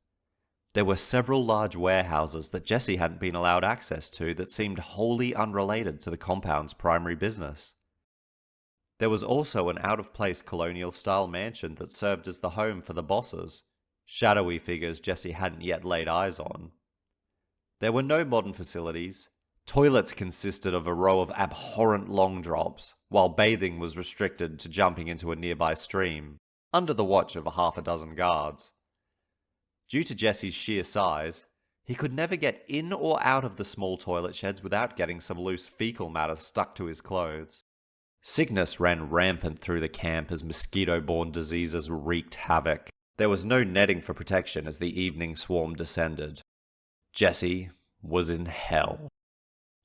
Speaker 1: There were several large warehouses that Jesse hadn't been allowed access to that seemed wholly unrelated to the compound's primary business. There was also an out-of-place colonial-style mansion that served as the home for the bosses, shadowy figures Jesse hadn't yet laid eyes on. There were no modern facilities. Toilets consisted of a row of abhorrent long drops, while bathing was restricted to jumping into a nearby stream, under the watch of half a dozen guards. Due to Jesse's sheer size, he could never get in or out of the small toilet sheds without getting some loose fecal matter stuck to his clothes. Sickness ran rampant through the camp as mosquito-borne diseases wreaked havoc. There was no netting for protection as the evening swarm descended. Jesse was in hell.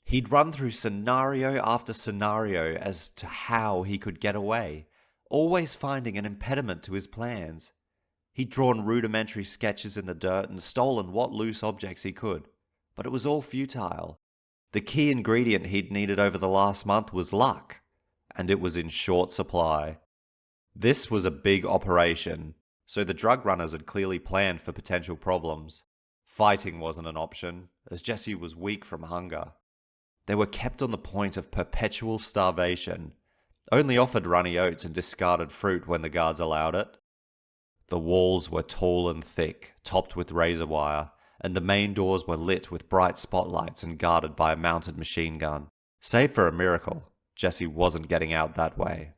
Speaker 1: He'd run through scenario after scenario as to how he could get away, always finding an impediment to his plans. He'd drawn rudimentary sketches in the dirt and stolen what loose objects he could, but it was all futile. The key ingredient he'd needed over the last month was luck, and it was in short supply. This was a big operation, so the drug runners had clearly planned for potential problems. Fighting wasn't an option, as Jesse was weak from hunger. They were kept on the point of perpetual starvation, only offered runny oats and discarded fruit when the guards allowed it. The walls were tall and thick, topped with razor wire, and the main doors were lit with bright spotlights and guarded by a mounted machine gun. Save for a miracle, Jesse wasn't getting out that way.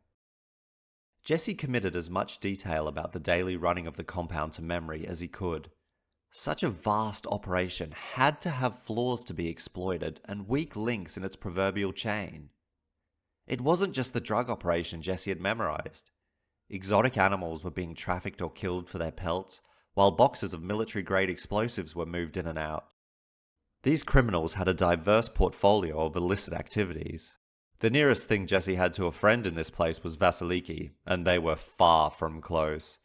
Speaker 1: Jesse committed as much detail about the daily running of the compound to memory as he could. Such a vast operation had to have flaws to be exploited and weak links in its proverbial chain. It wasn't just the drug operation Jesse had memorized. Exotic animals were being trafficked or killed for their pelts, while boxes of military-grade explosives were moved in and out. These criminals had a diverse portfolio of illicit activities. The nearest thing Jesse had to a friend in this place was Vasiliki, and they were far from close.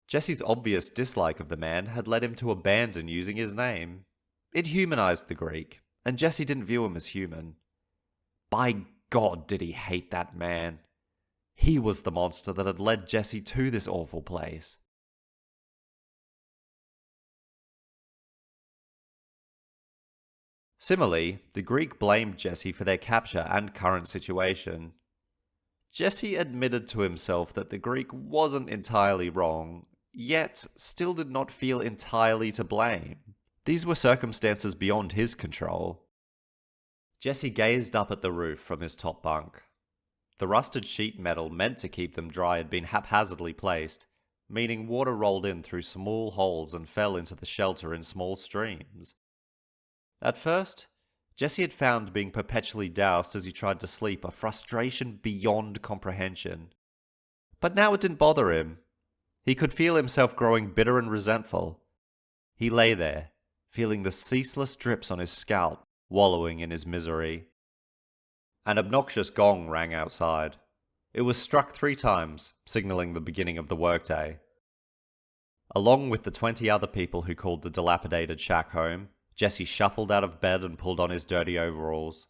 Speaker 1: Jesse's obvious dislike of the man had led him to abandon using his name. It humanized the Greek, and Jesse didn't view him as human. By God, did he hate that man. He was the monster that had led Jesse to this awful place. Similarly, the Greek blamed Jesse for their capture and current situation. Jesse admitted to himself that the Greek wasn't entirely wrong, yet still did not feel entirely to blame. These were circumstances beyond his control. Jesse gazed up at the roof from his top bunk. The rusted sheet metal meant to keep them dry had been haphazardly placed, meaning water rolled in through small holes and fell into the shelter in small streams. At first, Jesse had found being perpetually doused as he tried to sleep a frustration beyond comprehension. But now it didn't bother him. He could feel himself growing bitter and resentful. He lay there, feeling the ceaseless drips on his scalp, wallowing in his misery. An obnoxious gong rang outside. It was struck 3 times, signaling the beginning of the workday. Along with the 20 other people who called the dilapidated shack home, Jesse shuffled out of bed and pulled on his dirty overalls.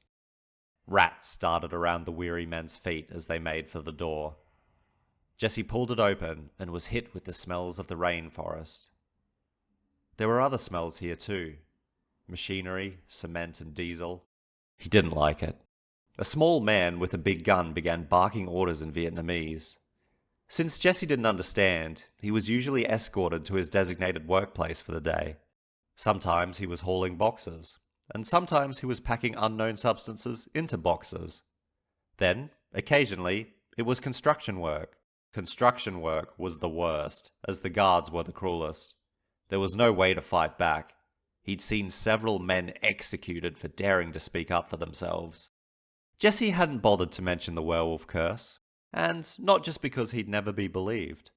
Speaker 1: Rats darted around the weary men's feet as they made for the door. Jesse pulled it open and was hit with the smells of the rainforest. There were other smells here too. Machinery, cement and diesel. He didn't like it. A small man with a big gun began barking orders in Vietnamese. Since Jesse didn't understand, he was usually escorted to his designated workplace for the day. Sometimes he was hauling boxes, and sometimes he was packing unknown substances into boxes. Then, occasionally, it was construction work. Construction work was the worst, as the guards were the cruelest. There was no way to fight back. He'd seen several men executed for daring to speak up for themselves. Jesse hadn't bothered to mention the werewolf curse, and not just because he'd never be believed.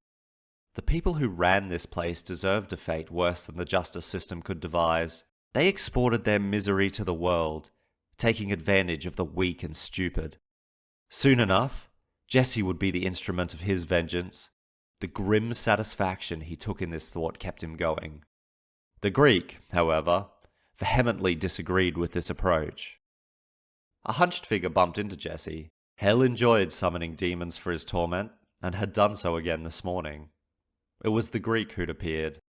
Speaker 1: The people who ran this place deserved a fate worse than the justice system could devise. They exported their misery to the world, taking advantage of the weak and stupid. Soon enough, Jesse would be the instrument of his vengeance. The grim satisfaction he took in this thought kept him going. The Greek, however, vehemently disagreed with this approach. A hunched figure bumped into Jesse. Hell enjoyed summoning demons for his torment, and had done so again this morning. It was the Greek who'd appeared.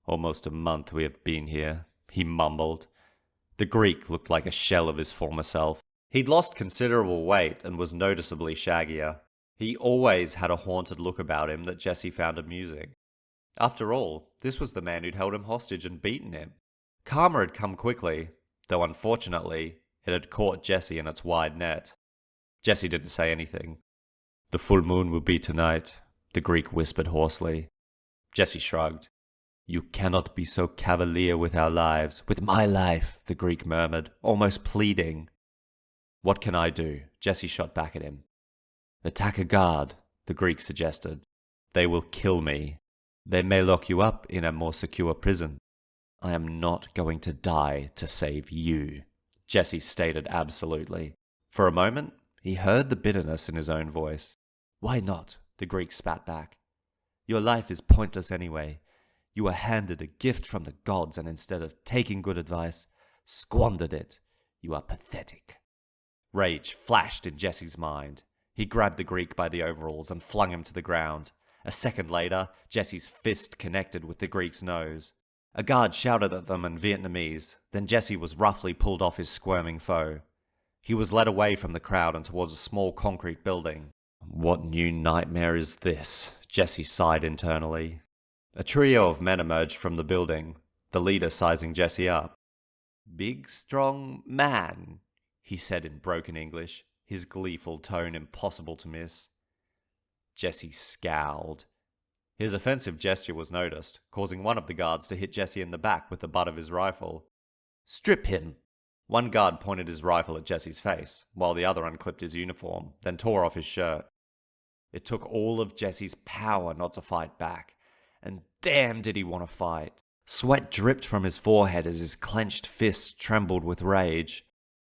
Speaker 1: "Almost a month we have been here," he mumbled. The Greek looked like a shell of his former self. He'd lost considerable weight and was noticeably shaggier. He always had a haunted look about him that Jesse found amusing. After all, this was the man who'd held him hostage and beaten him. Karma had come quickly, though unfortunately, it had caught Jesse in its wide net. Jesse didn't say anything. "The full moon will be tonight," the Greek whispered hoarsely. Jesse shrugged. "You cannot be so cavalier with our lives, with my life," the Greek murmured, almost pleading. "What can I do?" Jesse shot back at him. "Attack a guard," the Greek suggested. "They will kill me. They may lock you up in a more secure prison. I am not going to die to save you," Jesse stated absolutely. For a moment, he heard the bitterness in his own voice. "Why not?" the Greek spat back. "Your life is pointless anyway. You were handed a gift from the gods, and instead of taking good advice, squandered it. You are pathetic." Rage flashed in Jesse's mind. He grabbed the Greek by the overalls and flung him to the ground. A second later, Jesse's fist connected with the Greek's nose. A guard shouted at them in Vietnamese, then Jesse was roughly pulled off his squirming foe. He was led away from the crowd and towards a small concrete building. "What new nightmare is this?" Jesse sighed internally. A trio of men emerged from the building, the leader sizing Jesse up. "Big, strong man," he said in broken English, his gleeful tone impossible to miss. Jesse scowled. His offensive gesture was noticed, causing one of the guards to hit Jesse in the back with the butt of his rifle. "Strip him!" One guard pointed his rifle at Jesse's face, while the other unclipped his uniform, then tore off his shirt. It took all of Jesse's power not to fight back, and damn did he want to fight. Sweat dripped from his forehead as his clenched fists trembled with rage.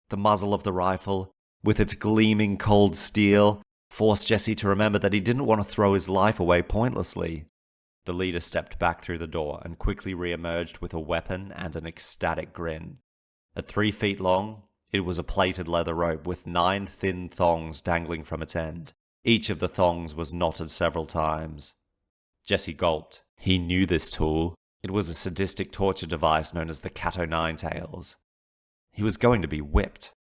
Speaker 1: The muzzle of the rifle, with its gleaming cold steel, forced Jesse to remember that he didn't want to throw his life away pointlessly. The leader stepped back through the door and quickly re-emerged with a weapon and an ecstatic grin. At 3 feet long, it was a plaited leather rope with 9 thin thongs dangling from its end. Each of the thongs was knotted several times. Jesse gulped. He knew this tool. It was a sadistic torture device known as the cat-o'-nine-tails. He was going to be whipped.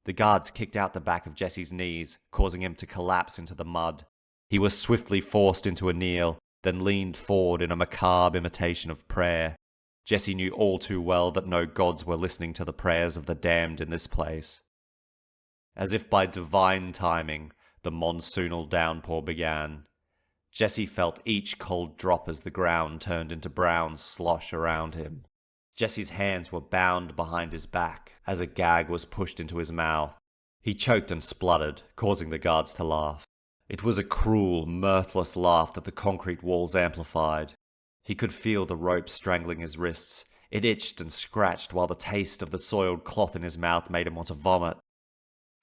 Speaker 1: The guards kicked out the back of Jesse's knees, causing him to collapse into the mud. He was swiftly forced into a kneel, then leaned forward in a macabre imitation of prayer. Jesse knew all too well that no gods were listening to the prayers of the damned in this place. As if by divine timing, the monsoonal downpour began. Jesse felt each cold drop as the ground turned into brown slosh around him. Jesse's hands were bound behind his back as a gag was pushed into his mouth. He choked and spluttered, causing the guards to laugh. It was a cruel, mirthless laugh that the concrete walls amplified. He could feel the rope strangling his wrists. It itched and scratched while the taste of the soiled cloth in his mouth made him want to vomit.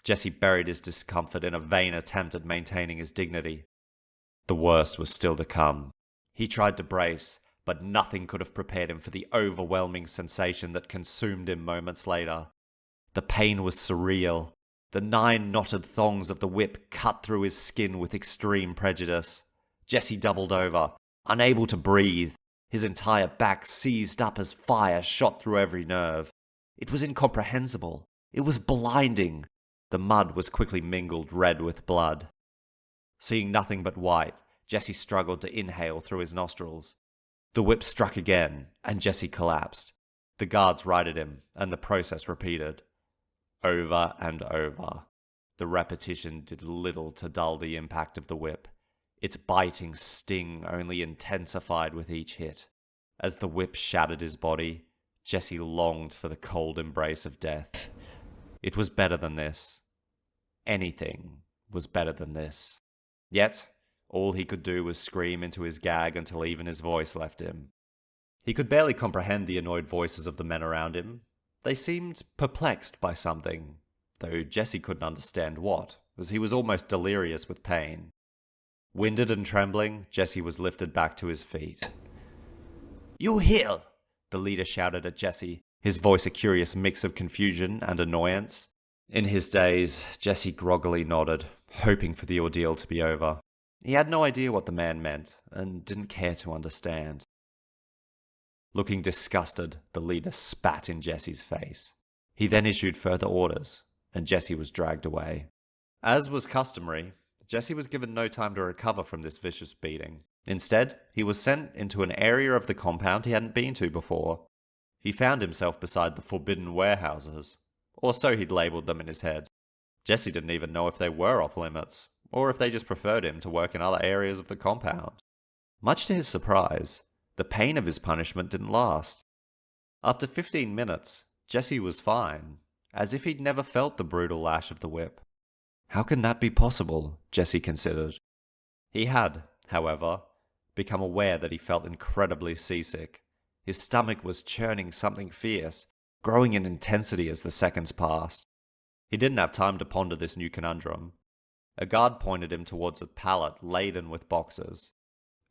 Speaker 1: Jesse buried his discomfort in a vain attempt at maintaining his dignity. The worst was still to come. He tried to brace, but nothing could have prepared him for the overwhelming sensation that consumed him moments later. The pain was surreal. The 9 knotted thongs of the whip cut through his skin with extreme prejudice. Jesse doubled over, unable to breathe. His entire back seized up as fire shot through every nerve. It was incomprehensible. It was blinding. The mud was quickly mingled red with blood. Seeing nothing but white, Jesse struggled to inhale through his nostrils. The whip struck again, and Jesse collapsed. The guards righted him, and the process repeated. Over and over. The repetition did little to dull the impact of the whip. Its biting sting only intensified with each hit. As the whip shattered his body, Jesse longed for the cold embrace of death. It was better than this. Anything was better than this. Yet, all he could do was scream into his gag until even his voice left him. He could barely comprehend the annoyed voices of the men around him. They seemed perplexed by something, though Jesse couldn't understand what, as he was almost delirious with pain. Winded and trembling, Jesse was lifted back to his feet. "You heal!" the leader shouted at Jesse, his voice a curious mix of confusion and annoyance. In his daze, Jesse groggily nodded, hoping for the ordeal to be over. He had no idea what the man meant, and didn't care to understand. Looking disgusted, the leader spat in Jesse's face. He then issued further orders, and Jesse was dragged away. As was customary, Jesse was given no time to recover from this vicious beating. Instead, he was sent into an area of the compound he hadn't been to before. He found himself beside the forbidden warehouses, or so he'd labelled them in his head. Jesse didn't even know if they were off limits, or if they just preferred him to work in other areas of the compound. Much to his surprise, the pain of his punishment didn't last. After 15 minutes, Jesse was fine, as if he'd never felt the brutal lash of the whip. How can that be possible? Jesse considered. He had, however, become aware that he felt incredibly seasick. His stomach was churning something fierce, growing in intensity as the seconds passed. He didn't have time to ponder this new conundrum. A guard pointed him towards a pallet laden with boxes.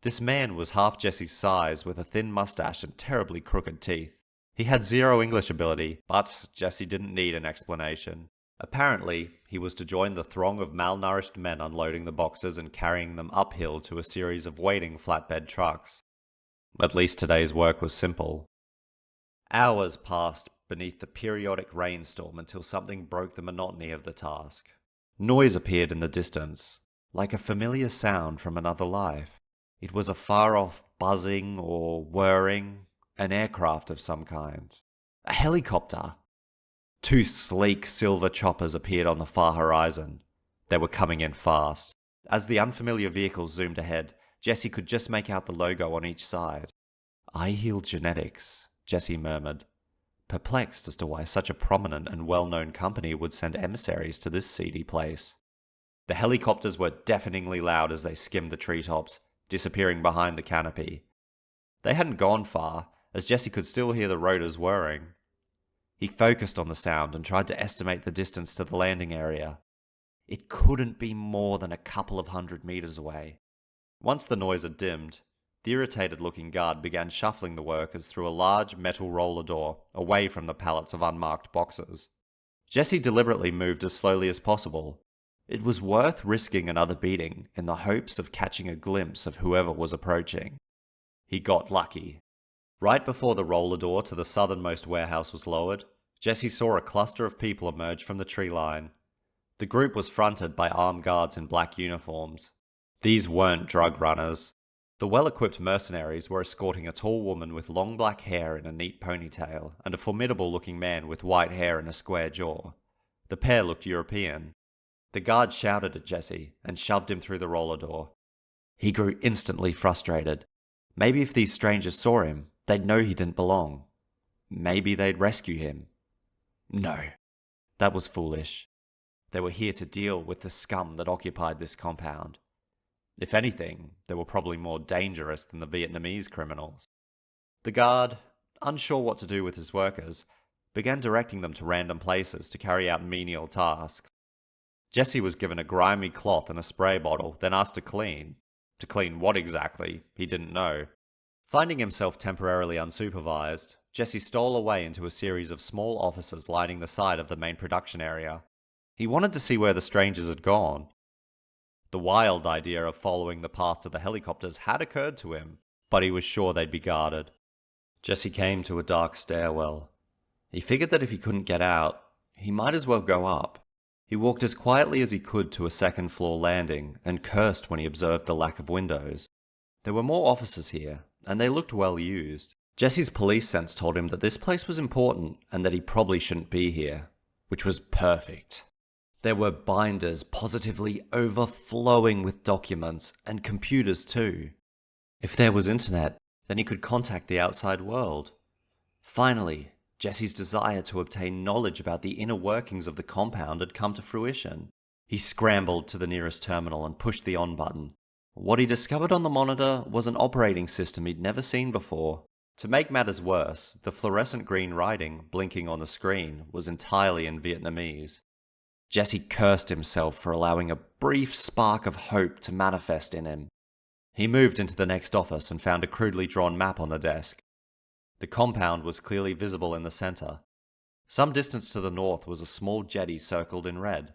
Speaker 1: This man was half Jesse's size, with a thin mustache and terribly crooked teeth. He had 0 English ability, but Jesse didn't need an explanation. Apparently, he was to join the throng of malnourished men unloading the boxes and carrying them uphill to a series of waiting flatbed trucks. At least today's work was simple. Hours passed beneath the periodic rainstorm until something broke the monotony of the task. Noise appeared in the distance, like a familiar sound from another life. It was a far-off buzzing or whirring, an aircraft of some kind. A helicopter! 2 sleek silver choppers appeared on the far horizon. They were coming in fast. As the unfamiliar vehicles zoomed ahead, Jesse could just make out the logo on each side. "I heal genetics," Jesse murmured, perplexed as to why such a prominent and well-known company would send emissaries to this seedy place. The helicopters were deafeningly loud as they skimmed the treetops, disappearing behind the canopy. They hadn't gone far, as Jesse could still hear the rotors whirring. He focused on the sound and tried to estimate the distance to the landing area. It couldn't be more than a couple of 100 meters away. Once the noise had dimmed, the irritated-looking guard began shuffling the workers through a large metal roller door away from the pallets of unmarked boxes. Jesse deliberately moved as slowly as possible. It was worth risking another beating in the hopes of catching a glimpse of whoever was approaching. He got lucky. Right before the roller door to the southernmost warehouse was lowered, Jesse saw a cluster of people emerge from the tree line. The group was fronted by armed guards in black uniforms. These weren't drug runners. The well-equipped mercenaries were escorting a tall woman with long black hair in a neat ponytail and a formidable-looking man with white hair and a square jaw. The pair looked European. The guard shouted at Jesse and shoved him through the roller door. He grew instantly frustrated. Maybe if these strangers saw him, they'd know he didn't belong. Maybe they'd rescue him. No, that was foolish. They were here to deal with the scum that occupied this compound. If anything, they were probably more dangerous than the Vietnamese criminals. The guard, unsure what to do with his workers, began directing them to random places to carry out menial tasks. Jesse was given a grimy cloth and a spray bottle, then asked to clean. To clean what exactly, he didn't know. Finding himself temporarily unsupervised, Jesse stole away into a series of small offices lining the side of the main production area. He wanted to see where the strangers had gone. The wild idea of following the path to the helicopters had occurred to him, but he was sure they'd be guarded. Jesse came to a dark stairwell. He figured that if he couldn't get out, he might as well go up. He walked as quietly as he could to a second-floor landing and cursed when he observed the lack of windows. There were more offices here, and they looked well used. Jesse's police sense told him that this place was important and that he probably shouldn't be here, which was perfect. There were binders positively overflowing with documents, and computers too. If there was internet, then he could contact the outside world. Finally, Jesse's desire to obtain knowledge about the inner workings of the compound had come to fruition. He scrambled to the nearest terminal and pushed the on button. What he discovered on the monitor was an operating system he'd never seen before. To make matters worse, the fluorescent green writing blinking on the screen was entirely in Vietnamese. Jesse cursed himself for allowing a brief spark of hope to manifest in him. He moved into the next office and found a crudely drawn map on the desk. The compound was clearly visible in the center. Some distance to the north was a small jetty circled in red.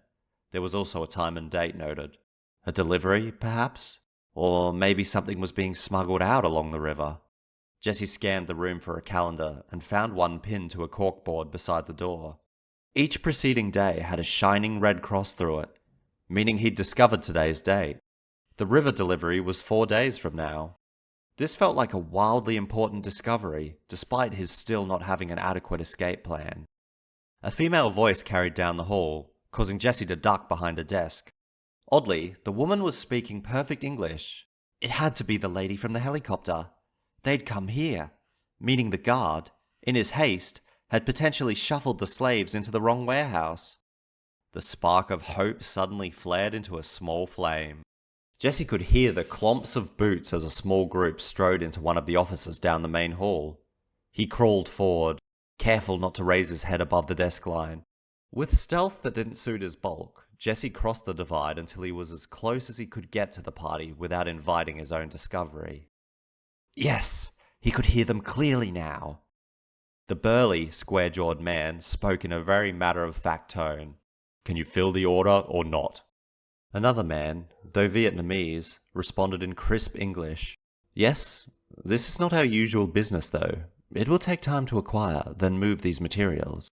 Speaker 1: There was also a time and date noted. A delivery, perhaps? Or maybe something was being smuggled out along the river. Jesse scanned the room for a calendar and found one pinned to a corkboard beside the door. Each preceding day had a shining red cross through it, meaning he'd discovered today's date. The river delivery was 4 days from now. This felt like a wildly important discovery, despite his still not having an adequate escape plan. A female voice carried down the hall, causing Jesse to duck behind a desk. Oddly, the woman was speaking perfect English. It had to be the lady from the helicopter. They'd come here, meaning the guard, in his haste, had potentially shuffled the slaves into the wrong warehouse. The spark of hope suddenly flared into a small flame. Jesse could hear the clomps of boots as a small group strode into one of the offices down the main hall. He crawled forward, careful not to raise his head above the desk line. With stealth that didn't suit his bulk, Jesse crossed the divide until he was as close as he could get to the party without inviting his own discovery. Yes, he could hear them clearly now. The burly, square-jawed man spoke in a very matter-of-fact tone. "Can you fill the order or not?" Another man, though Vietnamese, responded in crisp English. "Yes, this is not our usual business though. It will take time to acquire, then move these materials."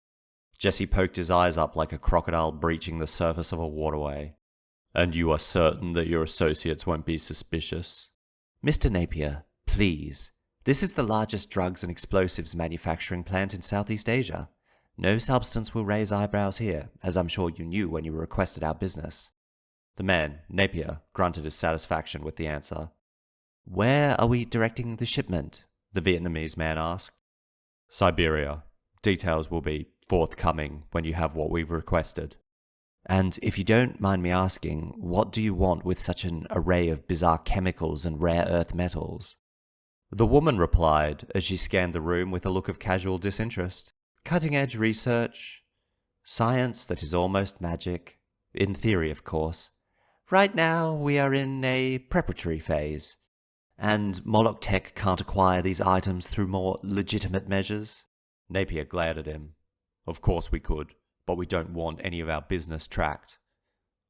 Speaker 1: Jesse poked his eyes up like a crocodile breaching the surface of a waterway. "And you are certain that your associates won't be suspicious?" "Mr. Napier, please. This is the largest drugs and explosives manufacturing plant in Southeast Asia. No substance will raise eyebrows here, as I'm sure you knew when you requested our business." The man, Napier, grunted his satisfaction with the answer. "Where are we directing the shipment?" the Vietnamese man asked. "Siberia. Details will be forthcoming when you have what we've requested." "And if you don't mind me asking, what do you want with such an array of bizarre chemicals and rare earth metals?" The woman replied as she scanned the room with a look of casual disinterest. Cutting-edge research. Science that is almost magic. In theory, of course. Right now, we are in a preparatory phase. And Moloch Tech can't acquire these items through more legitimate measures? Napier glared at him. Of course we could, but we don't want any of our business tracked.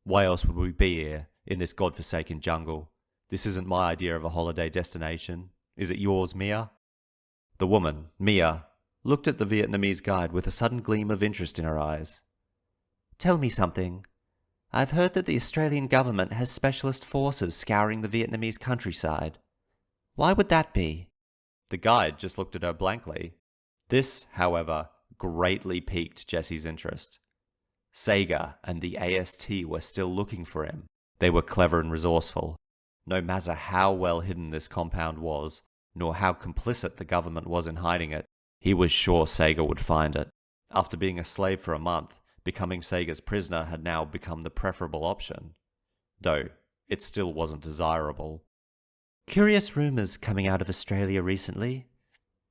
Speaker 1: Why else would we be here, in this godforsaken jungle? This isn't my idea of a holiday destination. Is it yours, Mia? The woman, Mia, looked at the Vietnamese guide with a sudden gleam of interest in her eyes. Tell me something. I've heard that the Australian government has specialist forces scouring the Vietnamese countryside. Why would that be? The guide just looked at her blankly. This, however, greatly piqued Jesse's interest. Saga and the AST were still looking for him. They were clever and resourceful. No matter how well hidden this compound was, nor how complicit the government was in hiding it, he was sure Saga would find it. After being a slave for a month, becoming Saga's prisoner had now become the preferable option. Though, it still wasn't desirable. Curious rumours coming out of Australia recently.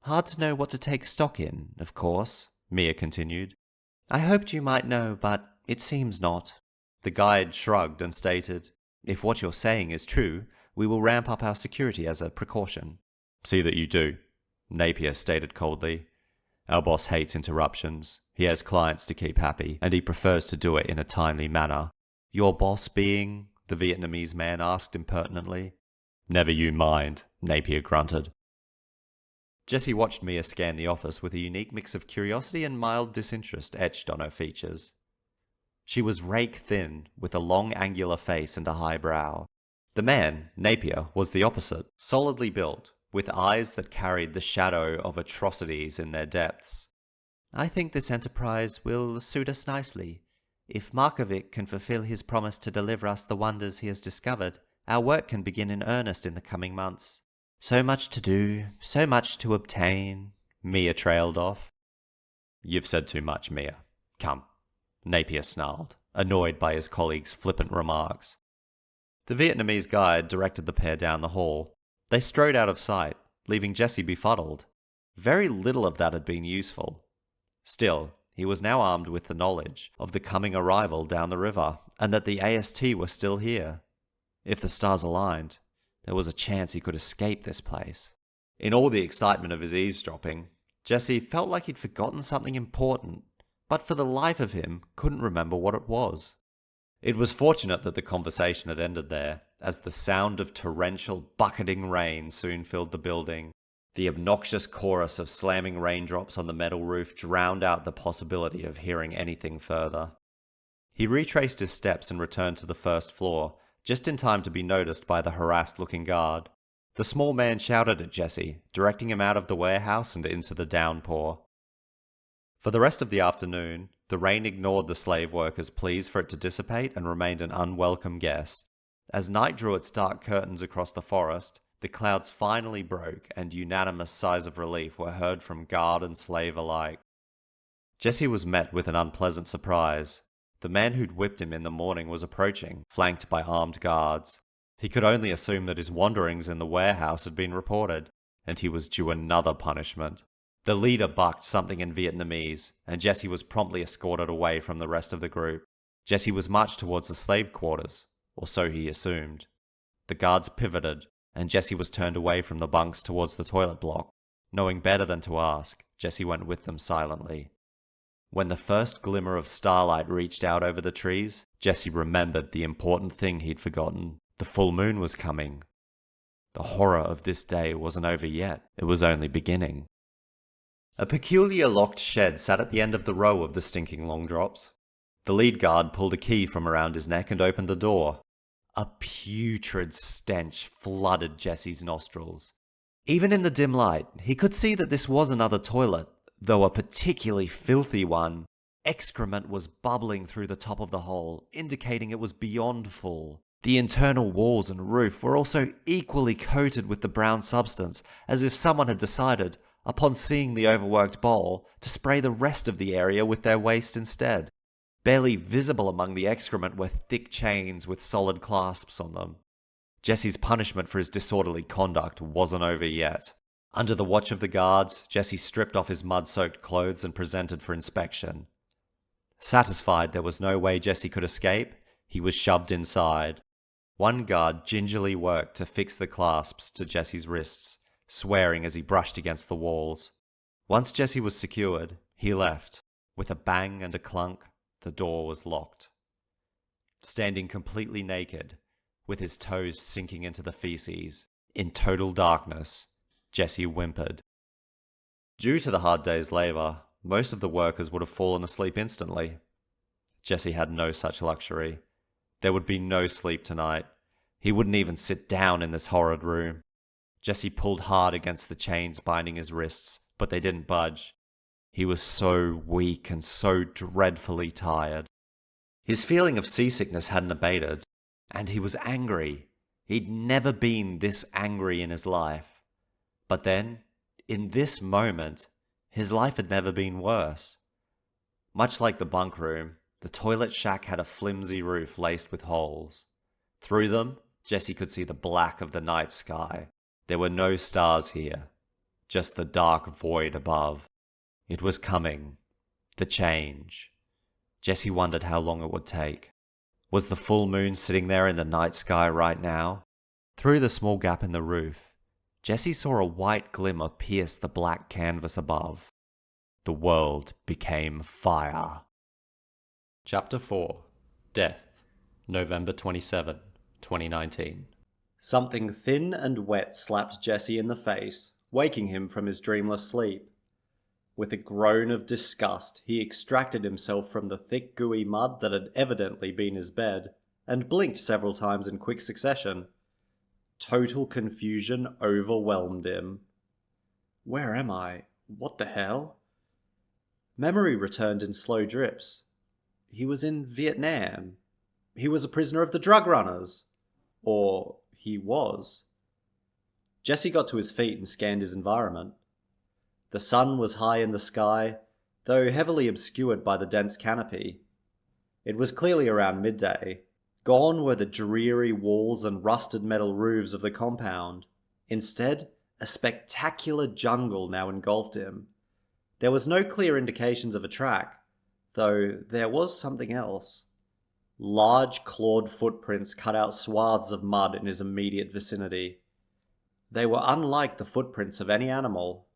Speaker 1: Hard to know what to take stock in, of course, Mia continued. I hoped you might know, but it seems not. The guide shrugged and stated, If what you're saying is true, we will ramp up our security as a precaution. See that you do, Napier stated coldly. Our boss hates interruptions. He has clients to keep happy, and he prefers to do it in a timely manner. Your boss being? The Vietnamese man asked impertinently. Never you mind, Napier grunted. Jesse watched Mia scan the office with a unique mix of curiosity and mild disinterest etched on her features. She was rake-thin, with a long angular face and a high brow. The man, Napier, was the opposite, solidly built, with eyes that carried the shadow of atrocities in their depths. I think this enterprise will suit us nicely. If Markovic can fulfill his promise to deliver us the wonders he has discovered, our work can begin in earnest in the coming months. So much to do, so much to obtain, Mia trailed off. You've said too much, Mia. Come. Napier snarled, annoyed by his colleague's flippant remarks. The Vietnamese guide directed the pair down the hall. They strode out of sight, leaving Jesse befuddled. Very little of that had been useful. Still, he was now armed with the knowledge of the coming arrival down the river, and that the AST were still here. If the stars aligned, there was a chance he could escape this place. In all the excitement of his eavesdropping, Jesse felt like he'd forgotten something important, but for the life of him couldn't remember what it was. It was fortunate that the conversation had ended there, as the sound of torrential, bucketing rain soon filled the building. The obnoxious chorus of slamming raindrops on the metal roof drowned out the possibility of hearing anything further. He retraced his steps and returned to the first floor, just in time to be noticed by the harassed-looking guard. The small man shouted at Jesse, directing him out of the warehouse and into the downpour. For the rest of the afternoon, the rain ignored the slave workers' pleas for it to dissipate and remained an unwelcome guest. As night drew its dark curtains across the forest, the clouds finally broke and unanimous sighs of relief were heard from guard and slave alike. Jesse was met with an unpleasant surprise. The man who'd whipped him in the morning was approaching, flanked by armed guards. He could only assume that his wanderings in the warehouse had been reported, and he was due another punishment. The leader bucked something in Vietnamese, and Jesse was promptly escorted away from the rest of the group. Jesse was marched towards the slave quarters, or so he assumed. The guards pivoted, and Jesse was turned away from the bunks towards the toilet block. Knowing better than to ask, Jesse went with them silently. When the first glimmer of starlight reached out over the trees, Jesse remembered the important thing he'd forgotten. The full moon was coming. The horror of this day wasn't over yet. It was only beginning. A peculiar locked shed sat at the end of the row of the stinking long drops. The lead guard pulled a key from around his neck and opened the door. A putrid stench flooded Jesse's nostrils. Even in the dim light, he could see that this was another toilet, though a particularly filthy one. Excrement was bubbling through the top of the hole, indicating it was beyond full. The internal walls and roof were also equally coated with the brown substance, as if someone had decided, upon seeing the overworked bowl, to spray the rest of the area with their waste instead. Barely visible among the excrement were thick chains with solid clasps on them. Jesse's punishment for his disorderly conduct wasn't over yet. Under the watch of the guards, Jesse stripped off his mud-soaked clothes and presented for inspection. Satisfied there was no way Jesse could escape, he was shoved inside. One guard gingerly worked to fix the clasps to Jesse's wrists, swearing as he brushed against the walls. Once Jesse was secured, he left. With a bang and a clunk, the door was locked. Standing completely naked, with his toes sinking into the feces, in total darkness, Jesse whimpered. Due to the hard day's labor, most of the workers would have fallen asleep instantly. Jesse had no such luxury. There would be no sleep tonight. He wouldn't even sit down in this horrid room. Jesse pulled hard against the chains binding his wrists, but they didn't budge. He was so weak and so dreadfully tired. His feeling of seasickness hadn't abated, and he was angry. He'd never been this angry in his life. But then, in this moment, his life had never been worse. Much like the bunk room, the toilet shack had a flimsy roof laced with holes. Through them, Jesse could see the black of the night sky. There were no stars here, just the dark void above. It was coming. The change. Jesse wondered how long it would take. Was the full moon sitting there in the night sky right now? Through the small gap in the roof, Jesse saw a white glimmer pierce the black canvas above. The world became fire. Chapter 4. Death. November 27, 2019. Something thin and wet slapped Jesse in the face, waking him from his dreamless sleep. With a groan of disgust, he extracted himself from the thick gooey mud that had evidently been his bed, and blinked several times in quick succession. Total confusion overwhelmed him. Where am I? What the hell? Memory returned in slow drips. He was in Vietnam. He was a prisoner of the drug runners. Or he was. Jesse got to his feet and scanned his environment. The sun was high in the sky, though heavily obscured by the dense canopy. It was clearly around midday. Gone were the dreary walls and rusted metal roofs of the compound. Instead, a spectacular jungle now engulfed him. There was no clear indications of a track, though there was something else. Large clawed footprints cut out swaths of mud in his immediate vicinity. They were unlike the footprints of any animal.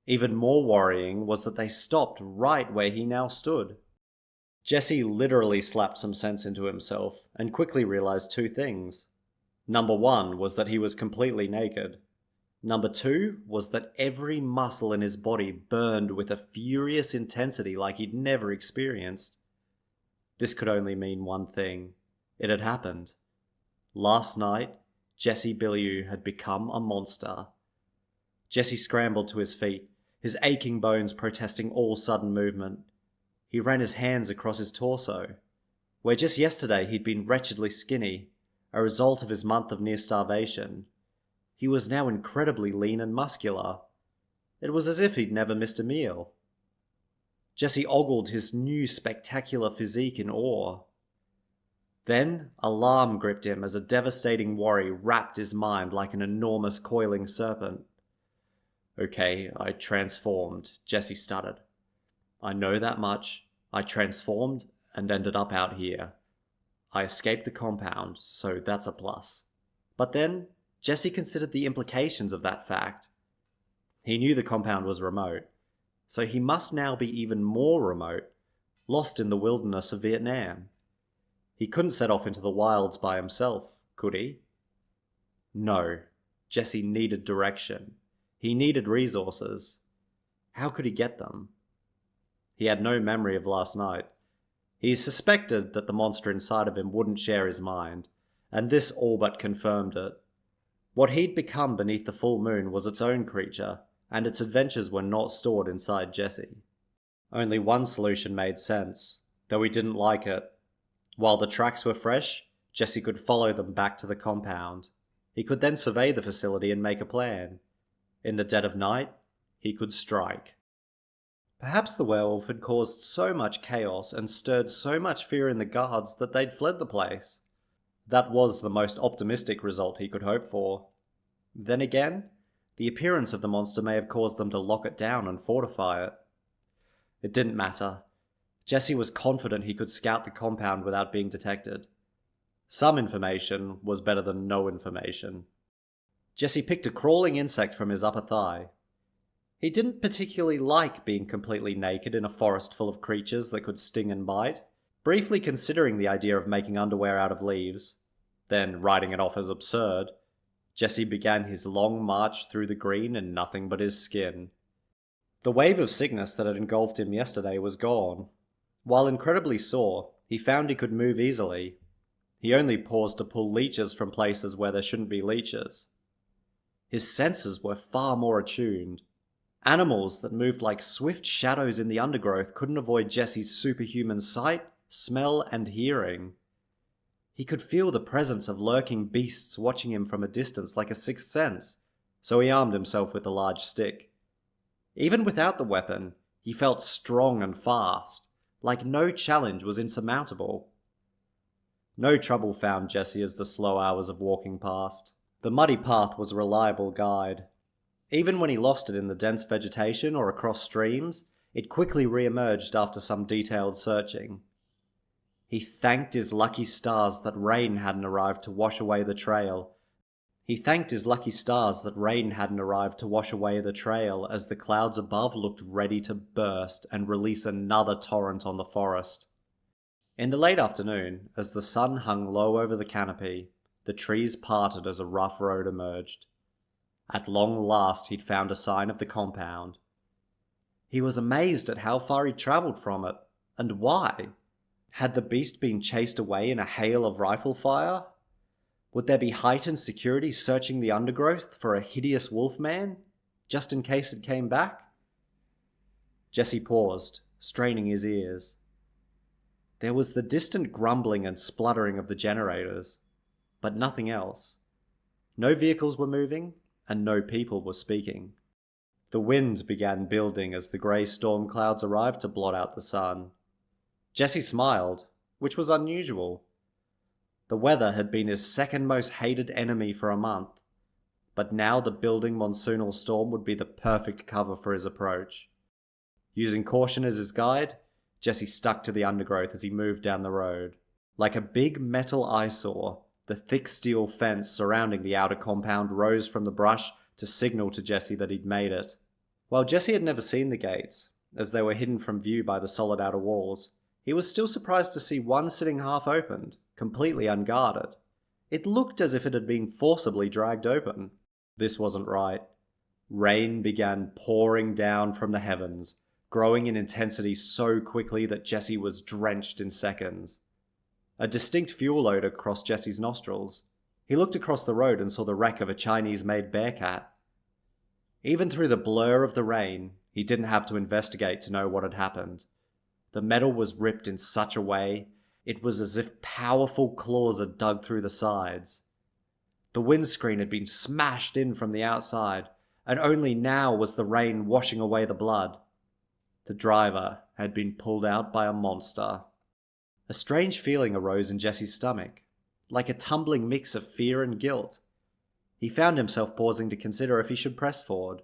Speaker 1: Even more worrying was that they stopped right where he now stood. Jesse literally slapped some sense into himself and quickly realized two things. Number one was that he was completely naked. Number two was that every muscle in his body burned with a furious intensity like he'd never experienced. This could only mean one thing. It had happened. Last night, Jesse Billiau had become a monster. Jesse scrambled to his feet, his aching bones protesting all sudden movement. He ran his hands across his torso, where just yesterday he'd been wretchedly skinny, a result of his month of near starvation. He was now incredibly lean and muscular. It was as if he'd never missed a meal. Jesse ogled his new spectacular physique in awe. Then alarm gripped him as a devastating worry wrapped his mind like an enormous coiling serpent. Okay, I transformed, Jesse stuttered. I know that much. I transformed and ended up out here. I escaped the compound, so that's a plus. But then, Jesse considered the implications of that fact. He knew the compound was remote, so he must now be even more remote, lost in the wilderness of Vietnam. He couldn't set off into the wilds by himself, could he? No, Jesse needed direction. He needed resources. How could he get them? He had no memory of last night. He suspected that the monster inside of him wouldn't share his mind, and this all but confirmed it. What he'd become beneath the full moon was its own creature, and its adventures were not stored inside Jesse. Only one solution made sense, though he didn't like it. While the tracks were fresh, Jesse could follow them back to the compound. He could then survey the facility and make a plan. In the dead of night, he could strike. Perhaps the werewolf had caused so much chaos and stirred so much fear in the guards that they'd fled the place. That was the most optimistic result he could hope for. Then again, The appearance of the monster may have caused them to lock it down and fortify it. It didn't matter. Jesse was confident he could scout the compound without being detected. Some information was better than no information. Jesse picked a crawling insect from his upper thigh. He didn't particularly like being completely naked in a forest full of creatures that could sting and bite, briefly considering the idea of making underwear out of leaves, then writing it off as absurd. Jesse began his long march through the green in nothing but his skin. The wave of sickness that had engulfed him yesterday was gone. While incredibly sore, he found he could move easily. He only paused to pull leeches from places where there shouldn't be leeches. His senses were far more attuned. Animals that moved like swift shadows in the undergrowth couldn't avoid Jesse's superhuman sight, smell, and hearing. He could feel the presence of lurking beasts watching him from a distance like a sixth sense, so he armed himself with a large stick. Even without the weapon, he felt strong and fast, like no challenge was insurmountable. No trouble found Jesse as the slow hours of walking passed. The muddy path was a reliable guide. Even when he lost it in the dense vegetation or across streams, it quickly re-emerged after some detailed searching. He thanked his lucky stars that rain hadn't arrived to wash away the trail. As the clouds above looked ready to burst and release another torrent on the forest. In the late afternoon, as the sun hung low over the canopy, the trees parted as a rough road emerged. At long last he'd found a sign of the compound. He was amazed at how far he'd travelled from it, and why. Had the beast been chased away in a hail of rifle fire? Would there be heightened security searching the undergrowth for a hideous wolfman, just in case it came back? Jesse paused, straining his ears. There was the distant grumbling and spluttering of the generators, but nothing else. No vehicles were moving, and no people were speaking. The wind began building as the grey storm clouds arrived to blot out the sun. Jesse smiled, which was unusual. The weather had been his second most hated enemy for a month, but now the building monsoonal storm would be the perfect cover for his approach. Using caution as his guide, Jesse stuck to the undergrowth as he moved down the road. Like a big metal eyesore, the thick steel fence surrounding the outer compound rose from the brush to signal to Jesse that he'd made it. While Jesse had never seen the gates, as they were hidden from view by the solid outer walls, he was still surprised to see one sitting half opened, completely unguarded. It looked as if it had been forcibly dragged open. This wasn't right. Rain began pouring down from the heavens, growing in intensity so quickly that Jesse was drenched in seconds. A distinct fuel odor crossed Jesse's nostrils. He looked across the road and saw the wreck of a Chinese-made bearcat. Even through the blur of the rain, he didn't have to investigate to know what had happened. The metal was ripped in such a way, it was as if powerful claws had dug through the sides. The windscreen had been smashed in from the outside, and only now was the rain washing away the blood. The driver had been pulled out by a monster. A strange feeling arose in Jesse's stomach, like a tumbling mix of fear and guilt. He found himself pausing to consider if he should press forward.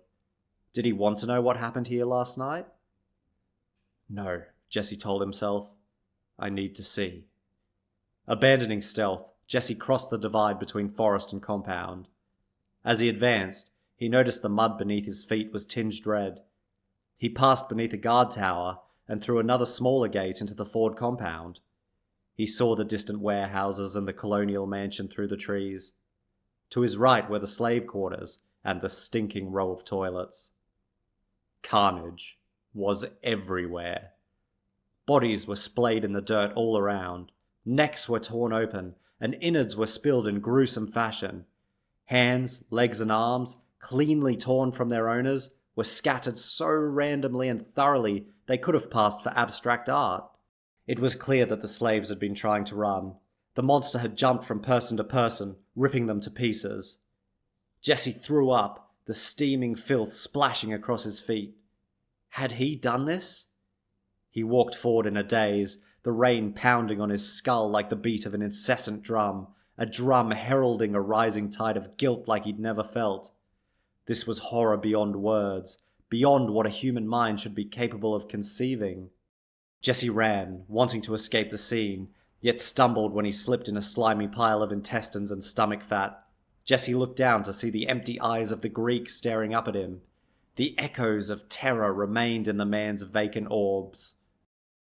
Speaker 1: Did he want to know what happened here last night? No, Jesse told himself. I need to see. Abandoning stealth, Jesse crossed the divide between forest and compound. As he advanced, he noticed the mud beneath his feet was tinged red. He passed beneath a guard tower and through another smaller gate into the Ford compound. He saw the distant warehouses and the colonial mansion through the trees. To his right were the slave quarters and the stinking row of toilets. Carnage was everywhere. Bodies were splayed in the dirt all around. Necks were torn open, and innards were spilled in gruesome fashion. Hands, legs, and arms, cleanly torn from their owners, were scattered so randomly and thoroughly they could have passed for abstract art. It was clear that the slaves had been trying to run. The monster had jumped from person to person, ripping them to pieces. Jesse threw up, the steaming filth splashing across his feet. Had he done this? He walked forward in a daze, the rain pounding on his skull like the beat of an incessant drum, a drum heralding a rising tide of guilt like he'd never felt. This was horror beyond words, beyond what a human mind should be capable of conceiving. Jesse ran, wanting to escape the scene, yet stumbled when he slipped in a slimy pile of intestines and stomach fat. Jesse looked down to see the empty eyes of the Greek staring up at him. The echoes of terror remained in the man's vacant orbs.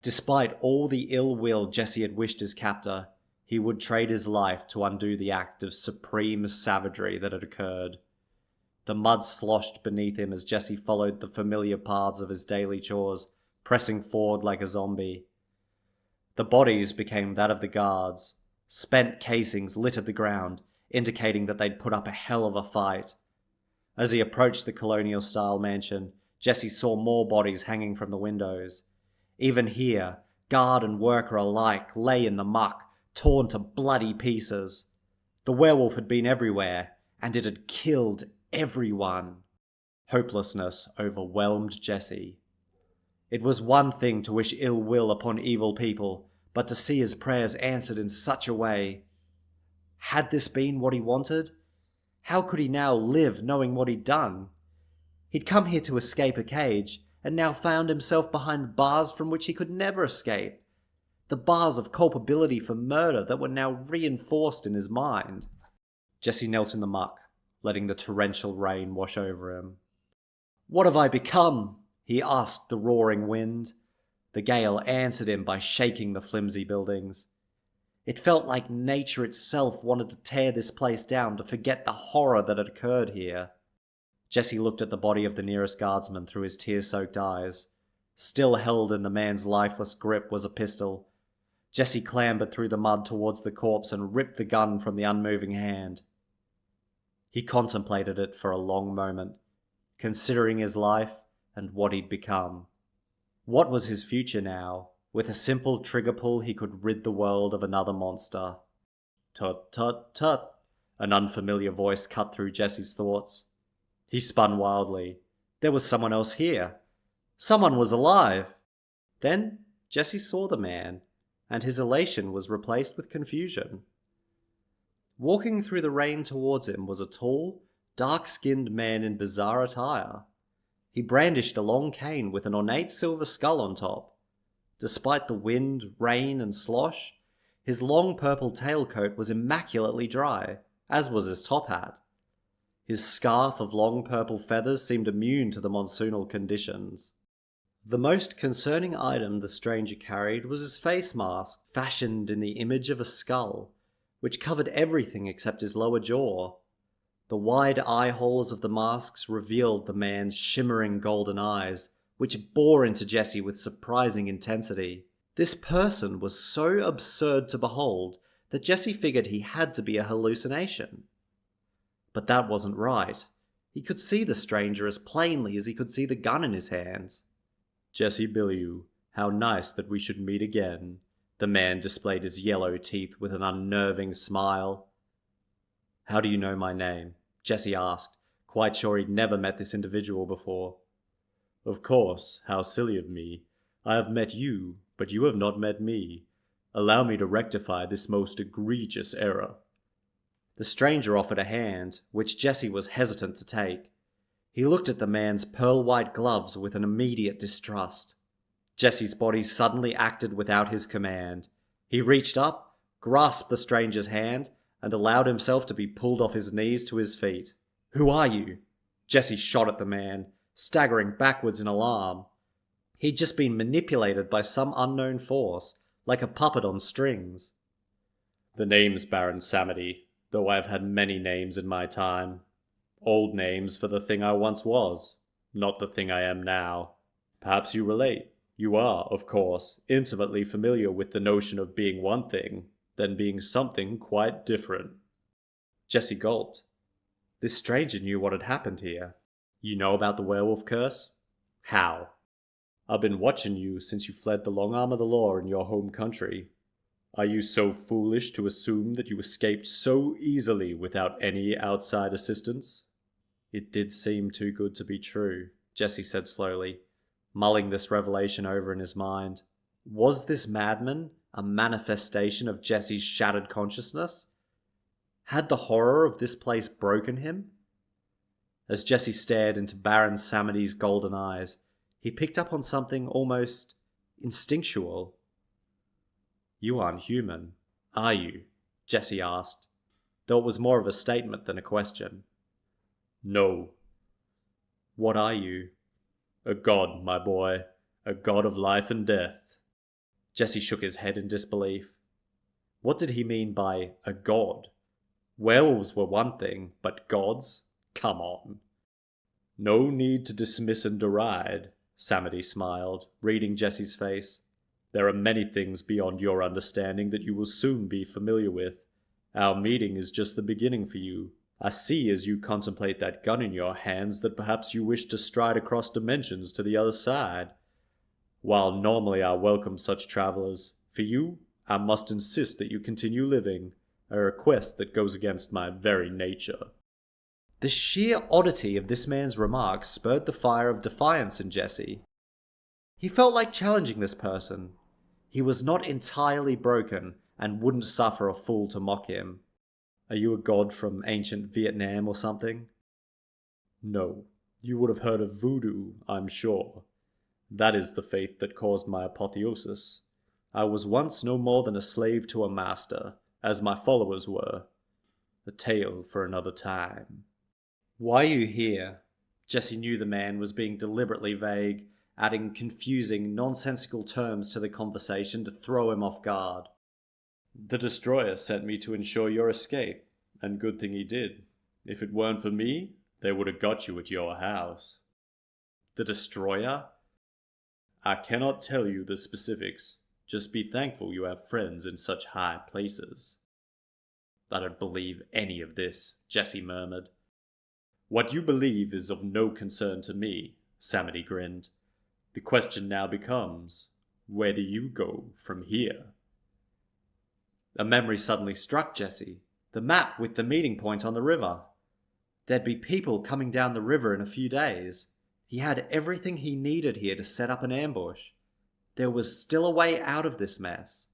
Speaker 1: Despite all the ill will Jesse had wished his captor, he would trade his life to undo the act of supreme savagery that had occurred. The mud sloshed beneath him as Jesse followed the familiar paths of his daily chores, pressing forward like a zombie. The bodies became that of the guards. Spent casings littered the ground, indicating that they'd put up a hell of a fight. As he approached the colonial-style mansion, Jesse saw more bodies hanging from the windows. Even here, guard and worker alike lay in the muck, torn to bloody pieces. The werewolf had been everywhere, and it had killed everyone. Hopelessness overwhelmed Jesse. It was one thing to wish ill will upon evil people, but to see his prayers answered in such a way. Had this been what he wanted? How could he now live knowing what he'd done? He'd come here to escape a cage, and now found himself behind bars from which he could never escape. The bars of culpability for murder that were now reinforced in his mind. Jesse knelt in the muck, letting the torrential rain wash over him. "What have I become?" he asked the roaring wind. The gale answered him by shaking the flimsy buildings. It felt like nature itself wanted to tear this place down to forget the horror that had occurred here. Jesse looked at the body of the nearest guardsman through his tear-soaked eyes. Still held in the man's lifeless grip was a pistol. Jesse clambered through the mud towards the corpse and ripped the gun from the unmoving hand. He contemplated it for a long moment, considering his life and what he'd become. What was his future now? With a simple trigger pull he could rid the world of another monster. Tut, tut, tut, an unfamiliar voice cut through Jesse's thoughts. He spun wildly. There was someone else here. Someone was alive. Then Jesse saw the man, and his elation was replaced with confusion. Walking through the rain towards him was a tall, dark-skinned man in bizarre attire. He brandished a long cane with an ornate silver skull on top. Despite the wind, rain, and slosh, his long purple tailcoat was immaculately dry, as was his top hat. His scarf of long purple feathers seemed immune to the monsoonal conditions. The most concerning item the stranger carried was his face mask, fashioned in the image of a skull, which covered everything except his lower jaw. The wide eye holes of the masks revealed the man's shimmering golden eyes, which bore into Jesse with surprising intensity. This person was so absurd to behold that Jesse figured he had to be a hallucination. But that wasn't right. He could see the stranger as plainly as he could see the gun in his hands. "Jesse Billiau, how nice that we should meet again." The man displayed his yellow teeth with an unnerving smile. "How do you know my name?" Jesse asked, quite sure he'd never met this individual before. "Of course, how silly of me. I have met you, but you have not met me. Allow me to rectify this most egregious error." The stranger offered a hand, which Jesse was hesitant to take. He looked at the man's pearl-white gloves with an immediate distrust. Jesse's body suddenly acted without his command. He reached up, grasped the stranger's hand, and allowed himself to be pulled off his knees to his feet. "Who are you?" Jesse shot at the man, staggering backwards in alarm. He'd just been manipulated by some unknown force, like a puppet on strings. "The name's Baron Samedi, though I've had many names in my time. Old names for the thing I once was, not the thing I am now. Perhaps you relate. You are, of course, intimately familiar with the notion of being one thing, then being something quite different." Jesse gulped. This stranger knew what had happened here. "You know about the werewolf curse?" "How?" "I've been watching you since you fled the long arm of the law in your home country. Are you so foolish to assume that you escaped so easily without any outside assistance?" It did seem too good to be true, Jesse said slowly, mulling this revelation over in his mind. Was this madman a manifestation of Jesse's shattered consciousness? Had the horror of this place broken him? As Jesse stared into Baron Samity's golden eyes, he picked up on something almost instinctual. "You aren't human, are you?" Jesse asked, though it was more of a statement than a question. "No." "What are you?" "A god, my boy. A god of life and death." Jesse shook his head in disbelief. What did he mean by a god? Werewolves were one thing, but gods? Come on. "No need to dismiss and deride," Samity smiled, reading Jesse's face. "There are many things beyond your understanding that you will soon be familiar with. Our meeting is just the beginning for you. I see as you contemplate that gun in your hands that perhaps you wish to stride across dimensions to the other side. While normally I welcome such travelers, for you, I must insist that you continue living, a request that goes against my very nature." The sheer oddity of this man's remarks spurred the fire of defiance in Jesse. He felt like challenging this person. He was not entirely broken and wouldn't suffer a fool to mock him. "Are you a god from ancient Vietnam or something?" "No. You would have heard of voodoo, I'm sure. That is the faith that caused my apotheosis. I was once no more than a slave to a master, as my followers were. A tale for another time." "Why are you here?" Jesse knew the man was being deliberately vague, adding confusing, nonsensical terms to the conversation to throw him off guard. "The destroyer sent me to ensure your escape, and good thing he did. If it weren't for me, they would have got you at your house." "The destroyer?" "I cannot tell you the specifics. Just be thankful you have friends in such high places." "I don't believe any of this," Jesse murmured. "What you believe is of no concern to me," Samity grinned. "The question now becomes, where do you go from here?" A memory suddenly struck Jesse. The map with the meeting point on the river. There'd be people coming down the river in a few days. He had everything he needed here to set up an ambush. There was still a way out of this mess.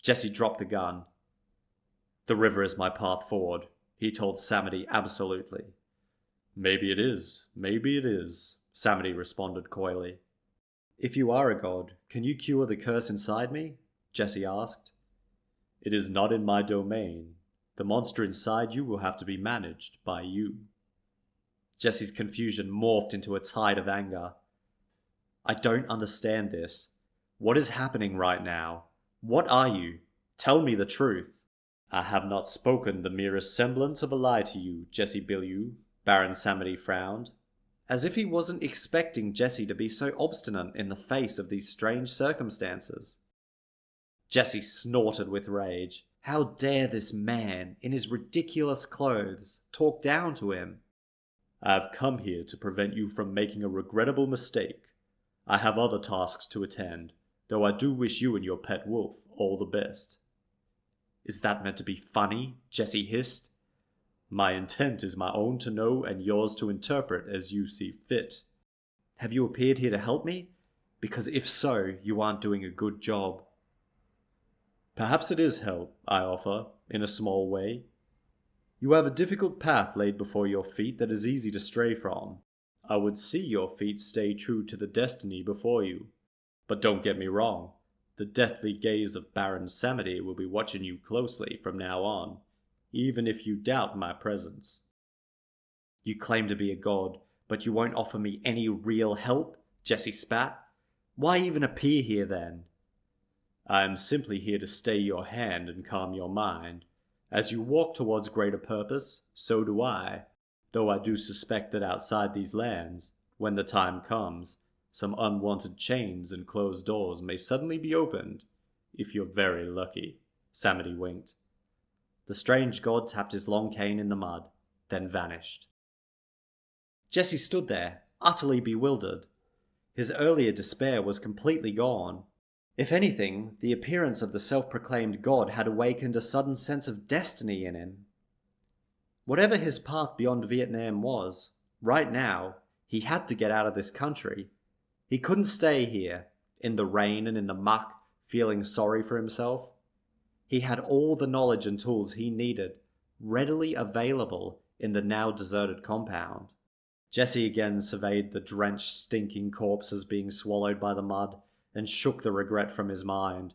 Speaker 1: Jesse dropped the gun. "The river is my path forward," he told Samity absolutely. "Maybe it is, Samity responded coyly. "If you are a god, can you cure the curse inside me?" Jesse asked. "It is not in my domain. The monster inside you will have to be managed by you." Jesse's confusion morphed into a tide of anger. "I don't understand this. What is happening right now? What are you? Tell me the truth." "I have not spoken the merest semblance of a lie to you, Jesse Billiau," Baron Samity frowned, as if he wasn't expecting Jesse to be so obstinate in the face of these strange circumstances. Jesse snorted with rage. How dare this man, in his ridiculous clothes, talk down to him? "I have come here to prevent you from making a regrettable mistake. I have other tasks to attend, though I do wish you and your pet wolf all the best." "Is that meant to be funny?" Jesse hissed. "My intent is my own to know and yours to interpret as you see fit." "Have you appeared here to help me? Because if so, you aren't doing a good job." "Perhaps it is help I offer, in a small way. You have a difficult path laid before your feet that is easy to stray from. I would see your feet stay true to the destiny before you. But don't get me wrong, the deathly gaze of Baron Samity will be watching you closely from now on, even if you doubt my presence." "You claim to be a god, but you won't offer me any real help?" Jesse spat. "Why even appear here then?" "I am simply here to stay your hand and calm your mind. As you walk towards greater purpose, so do I, though I do suspect that outside these lands, when the time comes, some unwanted chains and closed doors may suddenly be opened, if you're very lucky." Samity winked. The strange god tapped his long cane in the mud, then vanished. Jesse stood there, utterly bewildered. His earlier despair was completely gone. If anything, the appearance of the self-proclaimed god had awakened a sudden sense of destiny in him. Whatever his path beyond Vietnam was, right now, he had to get out of this country. He couldn't stay here, in the rain and in the muck, feeling sorry for himself. He had all the knowledge and tools he needed, readily available, in the now deserted compound. Jesse again surveyed the drenched, stinking corpses being swallowed by the mud and shook the regret from his mind.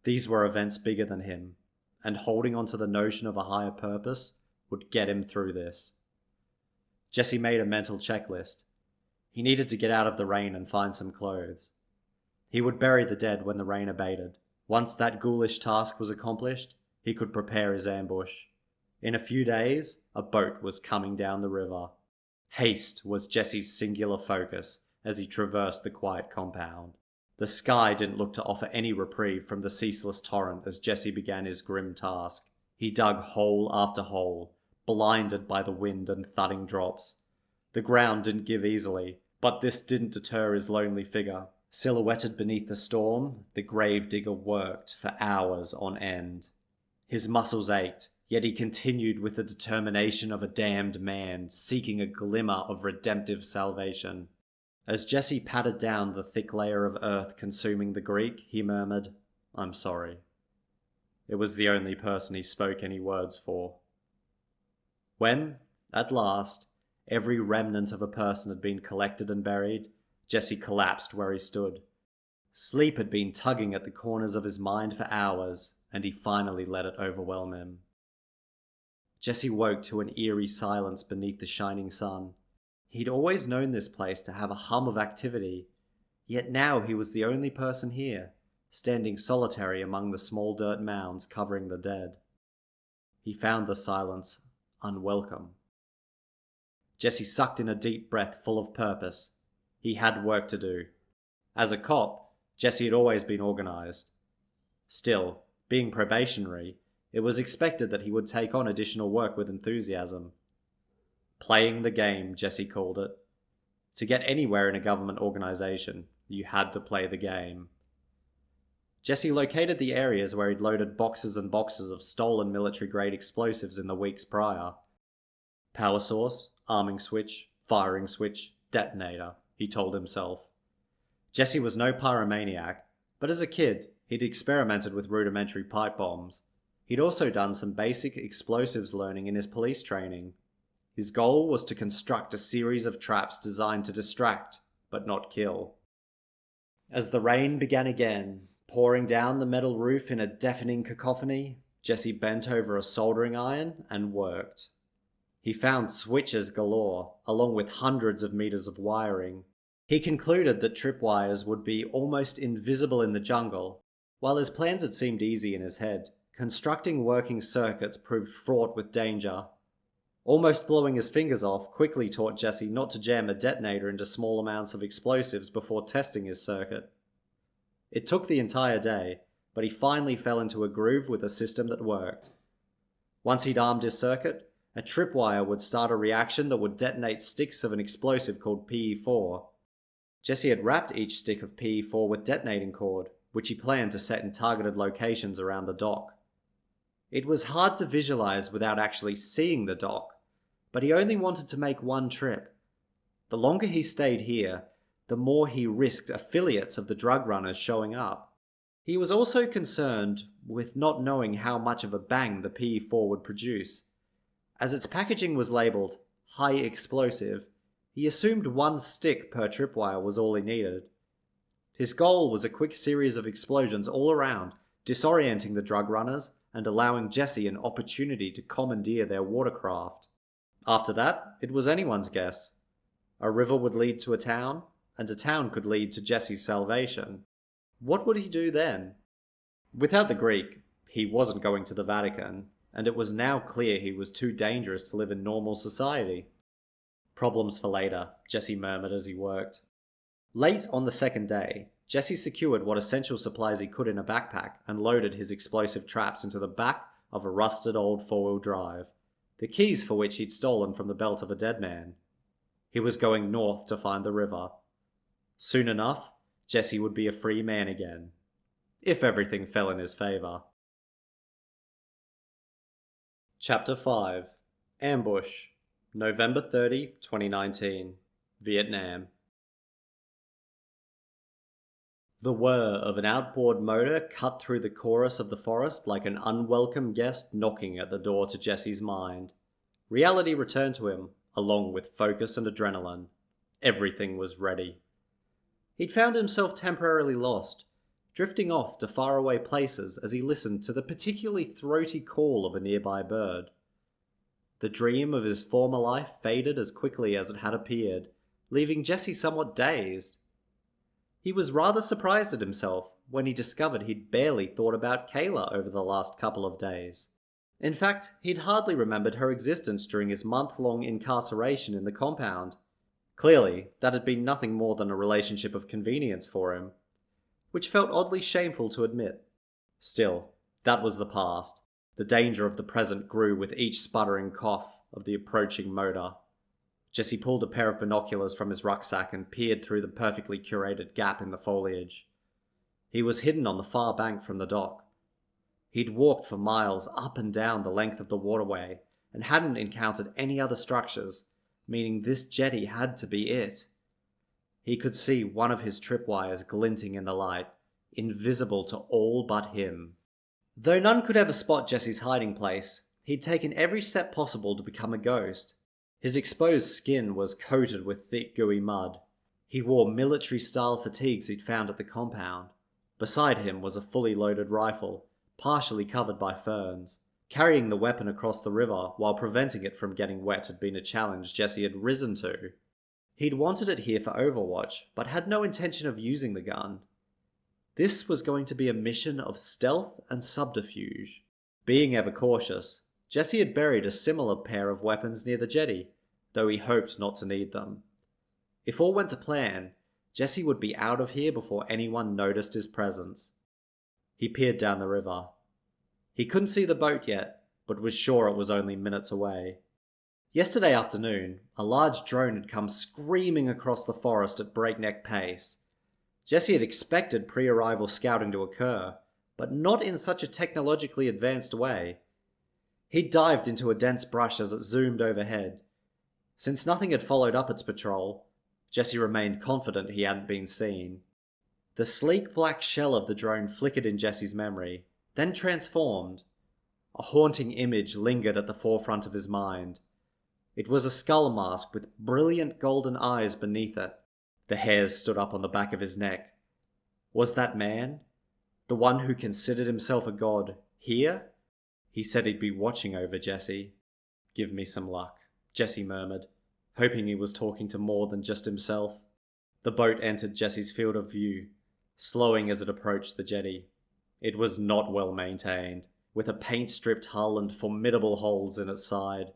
Speaker 1: These were events bigger than him, and holding on to the notion of a higher purpose would get him through this. Jesse made a mental checklist. He needed to get out of the rain and find some clothes. He would bury the dead when the rain abated. Once that ghoulish task was accomplished, he could prepare his ambush. In a few days, a boat was coming down the river. Haste was Jesse's singular focus as he traversed the quiet compound. The sky didn't look to offer any reprieve from the ceaseless torrent as Jesse began his grim task. He dug hole after hole, blinded by the wind and thudding drops. The ground didn't give easily, but this didn't deter his lonely figure. Silhouetted beneath the storm, the grave digger worked for hours on end. His muscles ached, yet he continued with the determination of a damned man, seeking a glimmer of redemptive salvation. As Jesse patted down the thick layer of earth consuming the Greek, he murmured, "I'm sorry." It was the only person he spoke any words for. When, at last, every remnant of a person had been collected and buried, Jesse collapsed where he stood. Sleep had been tugging at the corners of his mind for hours, and he finally let it overwhelm him. Jesse woke to an eerie silence beneath the shining sun. He'd always known this place to have a hum of activity, yet now he was the only person here, standing solitary among the small dirt mounds covering the dead. He found the silence unwelcome. Jesse sucked in a deep breath full of purpose. He had work to do. As a cop, Jesse had always been organized. Still, being probationary, it was expected that he would take on additional work with enthusiasm. Playing the game, Jesse called it. To get anywhere in a government organization, you had to play the game. Jesse located the areas where he'd loaded boxes and boxes of stolen military-grade explosives in the weeks prior. Power source, arming switch, firing switch, detonator, he told himself. Jesse was no pyromaniac, but as a kid, he'd experimented with rudimentary pipe bombs. He'd also done some basic explosives learning in his police training. His goal was to construct a series of traps designed to distract, but not kill. As the rain began again, pouring down the metal roof in a deafening cacophony, Jesse bent over a soldering iron and worked. He found switches galore, along with hundreds of meters of wiring. He concluded that tripwires would be almost invisible in the jungle. While his plans had seemed easy in his head, constructing working circuits proved fraught with danger. Almost blowing his fingers off quickly taught Jesse not to jam a detonator into small amounts of explosives before testing his circuit. It took the entire day, but he finally fell into a groove with a system that worked. Once he'd armed his circuit, a tripwire would start a reaction that would detonate sticks of an explosive called PE4. Jesse had wrapped each stick of PE4 with detonating cord, which he planned to set in targeted locations around the dock. It was hard to visualize without actually seeing the dock, but he only wanted to make one trip. The longer he stayed here, the more he risked affiliates of the drug runners showing up. He was also concerned with not knowing how much of a bang the PE4 would produce. As its packaging was labeled high explosive, he assumed one stick per tripwire was all he needed. His goal was a quick series of explosions all around, disorienting the drug runners and allowing Jesse an opportunity to commandeer their watercraft. After that, it was anyone's guess. A river would lead to a town, and a town could lead to Jesse's salvation. What would he do then? Without the Greek, he wasn't going to the Vatican, and it was now clear he was too dangerous to live in normal society. Problems for later, Jesse murmured as he worked. Late on the second day, Jesse secured what essential supplies he could in a backpack and loaded his explosive traps into the back of a rusted old four-wheel drive, the keys for which he'd stolen from the belt of a dead man. He was going north to find the river. Soon enough, Jesse would be a free man again, if everything fell in his favor. Chapter 5. Ambush. November 30, 2019. Vietnam. The whir of an outboard motor cut through the chorus of the forest like an unwelcome guest knocking at the door to Jesse's mind. Reality returned to him, along with focus and adrenaline. Everything was ready. He'd found himself temporarily lost, drifting off to faraway places as he listened to the particularly throaty call of a nearby bird. The dream of his former life faded as quickly as it had appeared, leaving Jesse somewhat dazed. He was rather surprised at himself when he discovered he'd barely thought about Kayla over the last couple of days. In fact, he'd hardly remembered her existence during his month-long incarceration in the compound. Clearly, that had been nothing more than a relationship of convenience for him, which felt oddly shameful to admit. Still, that was the past. The danger of the present grew with each sputtering cough of the approaching motor. Jesse pulled a pair of binoculars from his rucksack and peered through the perfectly curated gap in the foliage. He was hidden on the far bank from the dock. He'd walked for miles up and down the length of the waterway and hadn't encountered any other structures, meaning this jetty had to be it. He could see one of his tripwires glinting in the light, invisible to all but him. Though none could ever spot Jesse's hiding place, he'd taken every step possible to become a ghost. His exposed skin was coated with thick, gooey mud. He wore military-style fatigues he'd found at the compound. Beside him was a fully loaded rifle, partially covered by ferns. Carrying the weapon across the river while preventing it from getting wet had been a challenge Jesse had risen to. He'd wanted it here for Overwatch, but had no intention of using the gun. This was going to be a mission of stealth and subterfuge. Being ever cautious, Jesse had buried a similar pair of weapons near the jetty, though he hoped not to need them. If all went to plan, Jesse would be out of here before anyone noticed his presence. He peered down the river. He couldn't see the boat yet, but was sure it was only minutes away. Yesterday afternoon, a large drone had come screaming across the forest at breakneck pace. Jesse had expected pre-arrival scouting to occur, but not in such a technologically advanced way. He dived into a dense brush as it zoomed overhead. Since nothing had followed up its patrol, Jesse remained confident he hadn't been seen. The sleek black shell of the drone flickered in Jesse's memory, then transformed. A haunting image lingered at the forefront of his mind. It was a skull mask with brilliant golden eyes beneath it. The hairs stood up on the back of his neck. Was that man, the one who considered himself a god, here? He said he'd be watching over Jesse. "Give me some luck," Jesse murmured, hoping he was talking to more than just himself. The boat entered Jesse's field of view, slowing as it approached the jetty. It was not well maintained, with a paint-stripped hull and formidable holes in its side.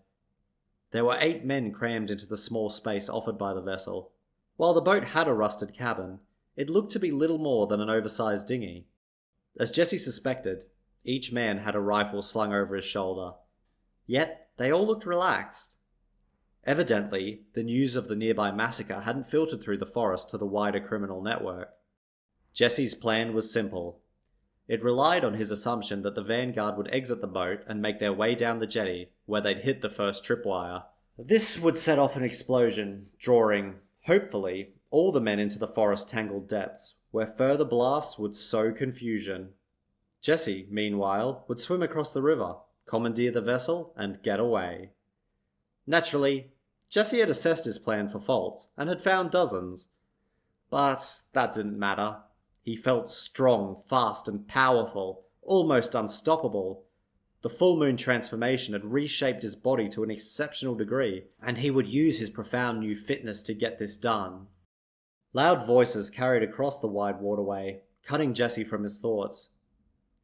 Speaker 1: There were 8 men crammed into the small space offered by the vessel. While the boat had a rusted cabin, it looked to be little more than an oversized dinghy. As Jesse suspected, each man had a rifle slung over his shoulder. Yet, they all looked relaxed. Evidently, the news of the nearby massacre hadn't filtered through the forest to the wider criminal network. Jesse's plan was simple. It relied on his assumption that the vanguard would exit the boat and make their way down the jetty, where they'd hit the first tripwire. This would set off an explosion, drawing, hopefully, all the men into the forest's tangled depths, where further blasts would sow confusion. Jesse, meanwhile, would swim across the river, commandeer the vessel, and get away. Naturally, Jesse had assessed his plan for faults, and had found dozens. But that didn't matter. He felt strong, fast, and powerful, almost unstoppable. The full moon transformation had reshaped his body to an exceptional degree, and he would use his profound new fitness to get this done. Loud voices carried across the wide waterway, cutting Jesse from his thoughts.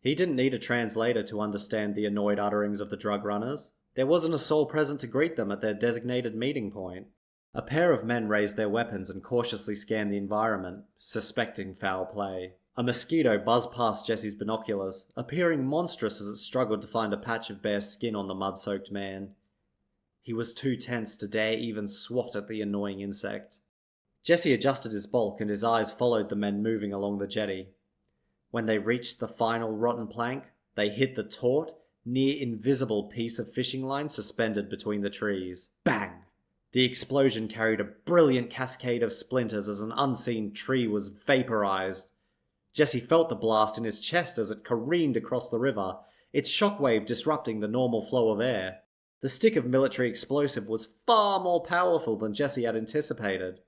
Speaker 1: He didn't need a translator to understand the annoyed utterings of the drug runners. There wasn't a soul present to greet them at their designated meeting point. A pair of men raised their weapons and cautiously scanned the environment, suspecting foul play. A mosquito buzzed past Jesse's binoculars, appearing monstrous as it struggled to find a patch of bare skin on the mud-soaked man. He was too tense to dare even swat at the annoying insect. Jesse adjusted his bulk and his eyes followed the men moving along the jetty. When they reached the final rotten plank, they hit the taut, near-invisible piece of fishing line suspended between the trees. Bang! The explosion carried a brilliant cascade of splinters as an unseen tree was vaporized. Jesse felt the blast in his chest as it careened across the river, its shockwave disrupting the normal flow of air.
Speaker 2: The stick of military explosive was far more powerful than Jesse had anticipated.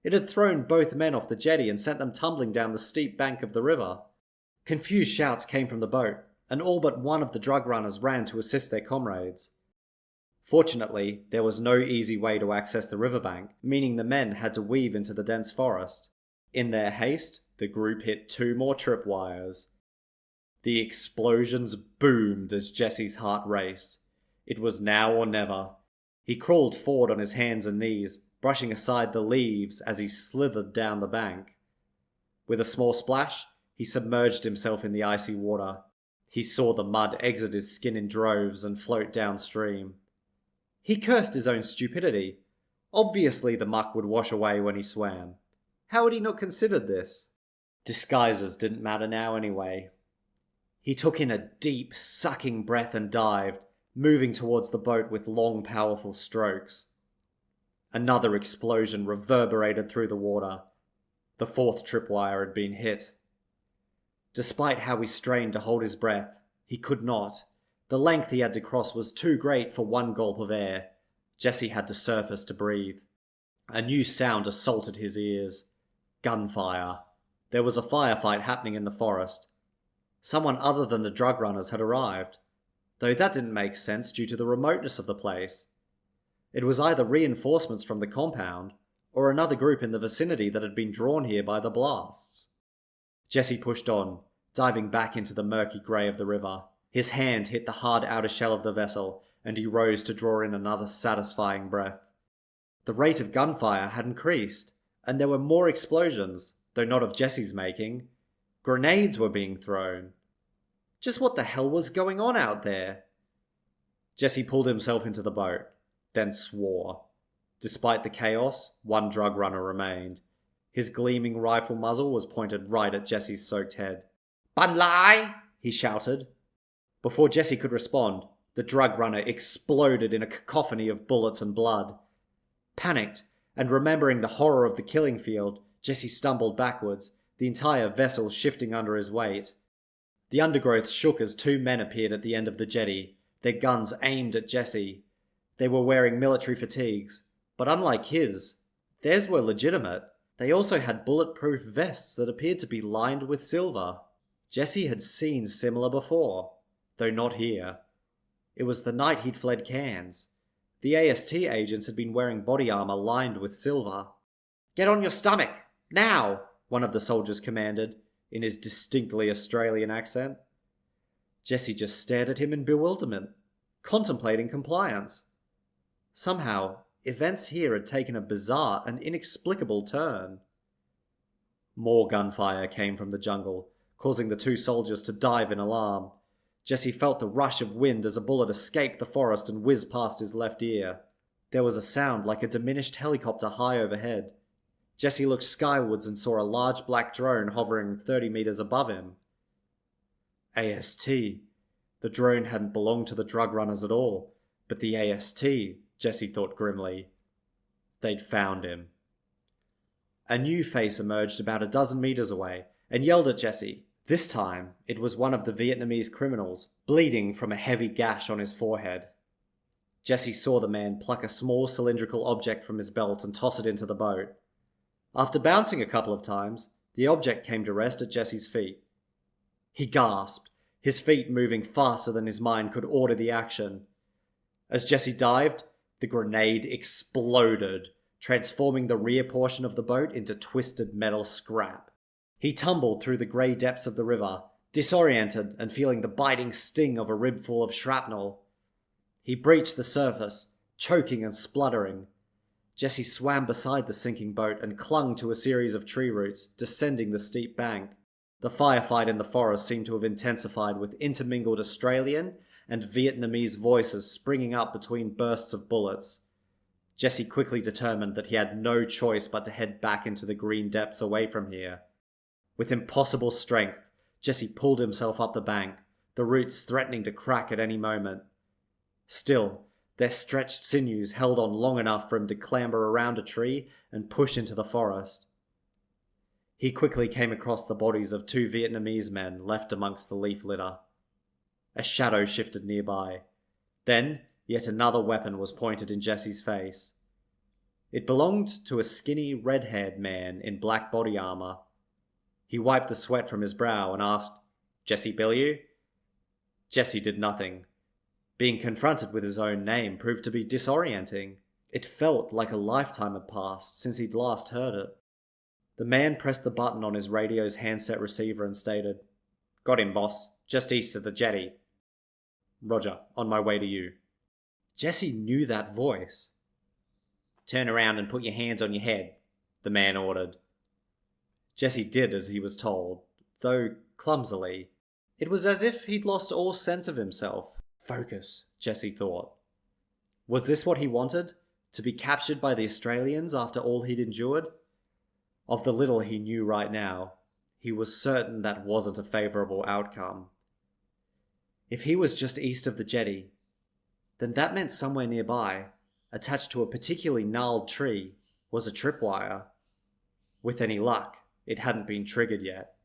Speaker 2: It had thrown both men off the jetty and sent them tumbling down the steep bank of the river. Confused shouts came from the boat, and all but one of the drug runners ran to assist their comrades. Fortunately, there was no easy way to access the riverbank, meaning the men had to weave into the dense forest. In their haste, the group hit 2 more tripwires. The explosions boomed as Jesse's heart raced. It was now or never. He crawled forward on his hands and knees, brushing aside the leaves as he slithered down the bank. With a small splash, he submerged himself in the icy water. He saw the mud exit his skin in droves and float downstream. He cursed his own stupidity. Obviously the muck would wash away when he swam. How had he not considered this? Disguises didn't matter now anyway. He took in a deep, sucking breath and dived, moving towards the boat with long, powerful strokes. Another explosion reverberated through the water. The 4th tripwire had been hit. Despite how he strained to hold his breath, he could not. The length he had to cross was too great for one gulp of air. Jesse had to surface to breathe. A new sound assaulted his ears. Gunfire. There was a firefight happening in the forest. Someone other than the drug runners had arrived, though that didn't make sense due to the remoteness of the place. It was either reinforcements from the compound, or another group in the vicinity that had been drawn here by the blasts. Jesse pushed on, diving back into the murky grey of the river. His hand hit the hard outer shell of the vessel, and he rose to draw in another satisfying breath. The rate of gunfire had increased, and there were more explosions, though not of Jesse's making. Grenades were being thrown. Just what the hell was going on out there? Jesse pulled himself into the boat, then swore. Despite the chaos, one drug runner remained. His gleaming rifle muzzle was pointed right at Jesse's soaked head. "Bunlai!" he shouted. Before Jesse could respond, the drug runner exploded in a cacophony of bullets and blood. Panicked, and remembering the horror of the killing field, Jesse stumbled backwards, the entire vessel shifting under his weight. The undergrowth shook as 2 men appeared at the end of the jetty, their guns aimed at Jesse. They were wearing military fatigues, but unlike his, theirs were legitimate. They also had bulletproof vests that appeared to be lined with silver. Jesse had seen similar before, though not here. It was the night he'd fled Cairns. The AST agents had been wearing body armor lined with silver. "Get on your stomach! Now!" one of the soldiers commanded, in his distinctly Australian accent. Jesse just stared at him in bewilderment, contemplating compliance. Somehow, events here had taken a bizarre and inexplicable turn. More gunfire came from the jungle, causing the 2 soldiers to dive in alarm. Jesse felt the rush of wind as a bullet escaped the forest and whizzed past his left ear. There was a sound like a diminished helicopter high overhead. Jesse looked skywards and saw a large black drone hovering 30 meters above him. AST. The drone hadn't belonged to the drug runners at all, but the AST, Jesse thought grimly. They'd found him. A new face emerged about a dozen meters away and yelled at Jesse. This time, it was one of the Vietnamese criminals, bleeding from a heavy gash on his forehead. Jesse saw the man pluck a small cylindrical object from his belt and toss it into the boat. After bouncing a couple of times, the object came to rest at Jesse's feet. He gasped, his feet moving faster than his mind could order the action. As Jesse dived, the grenade exploded, transforming the rear portion of the boat into twisted metal scrap. He tumbled through the grey depths of the river, disoriented and feeling the biting sting of a ribful of shrapnel. He breached the surface, choking and spluttering. Jesse swam beside the sinking boat and clung to a series of tree roots, descending the steep bank. The firefight in the forest seemed to have intensified, with intermingled Australian and Vietnamese voices springing up between bursts of bullets. Jesse quickly determined that he had no choice but to head back into the green depths away from here. With impossible strength, Jesse pulled himself up the bank, the roots threatening to crack at any moment. Still, their stretched sinews held on long enough for him to clamber around a tree and push into the forest. He quickly came across the bodies of 2 Vietnamese men left amongst the leaf litter. A shadow shifted nearby. Then, Yet another weapon was pointed in Jesse's face. It belonged to a skinny, red-haired man in black body armor. He wiped the sweat from his brow and asked, "Jesse Billiau?" Jesse did nothing. Being confronted with his own name proved to be disorienting. It felt like a lifetime had passed since he'd last heard it. The man pressed the button on his radio's handset receiver and stated, "Got him, boss. Just east of the jetty." "Roger. On my way to you." Jesse knew that voice. "Turn around and put your hands on your head," the man ordered. Jesse did as he was told, though clumsily. It was as if he'd lost all sense of himself. Focus, Jesse thought. Was this what he wanted? To be captured by the Australians after all he'd endured? Of the little he knew right now, he was certain that wasn't a favourable outcome. If he was just east of the jetty, then that meant somewhere nearby, attached to a particularly gnarled tree, was a tripwire. With any luck, it hadn't been triggered yet.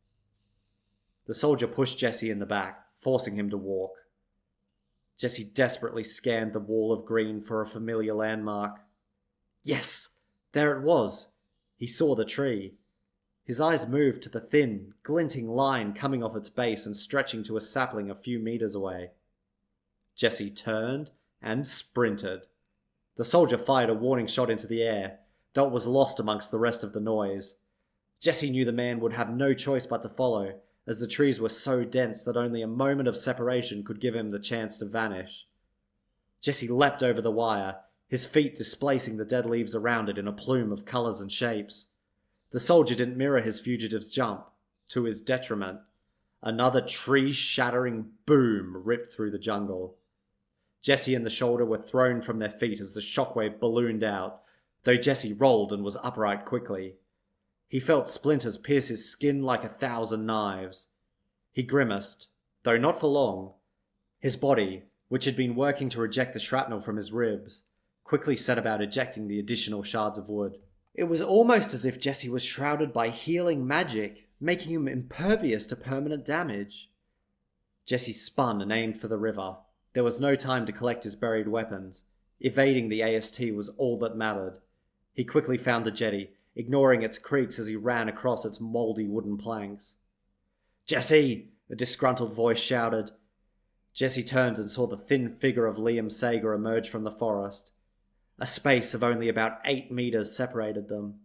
Speaker 2: The soldier pushed Jesse in the back, forcing him to walk. Jesse desperately scanned the wall of green for a familiar landmark. Yes! There it was! He saw the tree. His eyes moved to the thin, glinting line coming off its base and stretching to a sapling a few meters away. Jesse turned and sprinted. The soldier fired a warning shot into the air, though it was lost amongst the rest of the noise. Jesse knew the man would have no choice but to follow, as the trees were so dense that only a moment of separation could give him the chance to vanish. Jesse leapt over the wire, his feet displacing the dead leaves around it in a plume of colours and shapes. The soldier didn't mirror his fugitive's jump, to his detriment. Another tree-shattering boom ripped through the jungle. Jesse and the soldier were thrown from their feet as the shockwave ballooned out, though Jesse rolled and was upright quickly. He felt splinters pierce his skin like 1,000 knives. He grimaced, though not for long. His body, which had been working to reject the shrapnel from his ribs, quickly set about ejecting the additional shards of wood. It was almost as if Jesse was shrouded by healing magic, making him impervious to permanent damage. Jesse spun and aimed for the river. There was no time to collect his buried weapons. Evading the AST was all that mattered. He quickly found the jetty, ignoring its creaks as he ran across its mouldy wooden planks. "Jesse!" a disgruntled voice shouted. Jesse turned and saw the thin figure of Liam Sager emerge from the forest. A space of only about 8 meters separated them.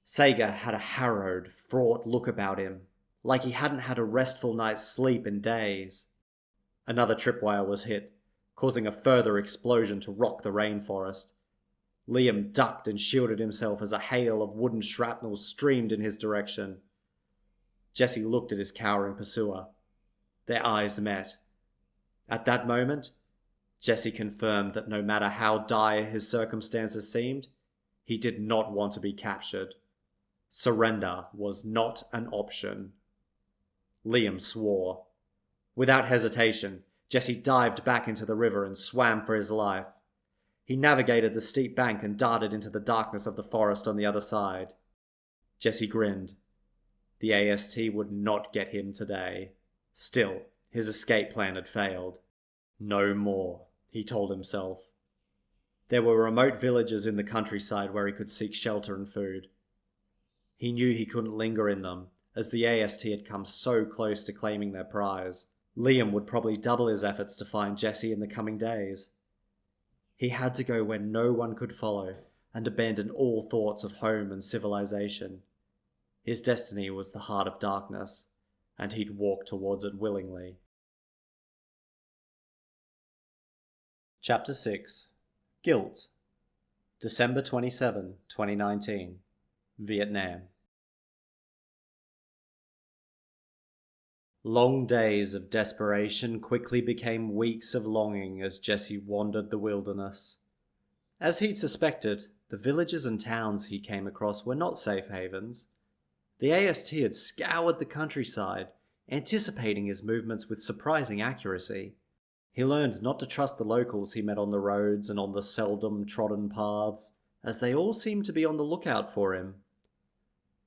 Speaker 2: Sager had a harrowed, fraught look about him, like he hadn't had a restful night's sleep in days. Another tripwire was hit, causing a further explosion to rock the rainforest. Liam ducked and shielded himself as a hail of wooden shrapnel streamed in his direction. Jesse looked at his cowering pursuer. Their eyes met. At that moment, Jesse confirmed that no matter how dire his circumstances seemed, he did not want to be captured. Surrender was not an option. Liam swore. Without hesitation, Jesse dived back into the river and swam for his life. He navigated the steep bank and darted into the darkness of the forest on the other side. Jesse grinned. The AST would not get him today. Still, his escape plan had failed. No more, he told himself. There were remote villages in the countryside where he could seek shelter and food. He knew he couldn't linger in them, as the AST had come so close to claiming their prize. Liam would probably double his efforts to find Jesse in the coming days. He had to go where no one could follow, and abandon all thoughts of home and civilization. His destiny was the heart of darkness, and he'd walk towards it willingly. Chapter 6. Guilt. December 27, 2019. Vietnam. Long days of desperation quickly became weeks of longing as Jesse wandered the wilderness. As he'd suspected, the villages and towns he came across were not safe havens. The AST had scoured the countryside, anticipating his movements with surprising accuracy. He learned not to trust the locals he met on the roads and on the seldom trodden paths, as they all seemed to be on the lookout for him.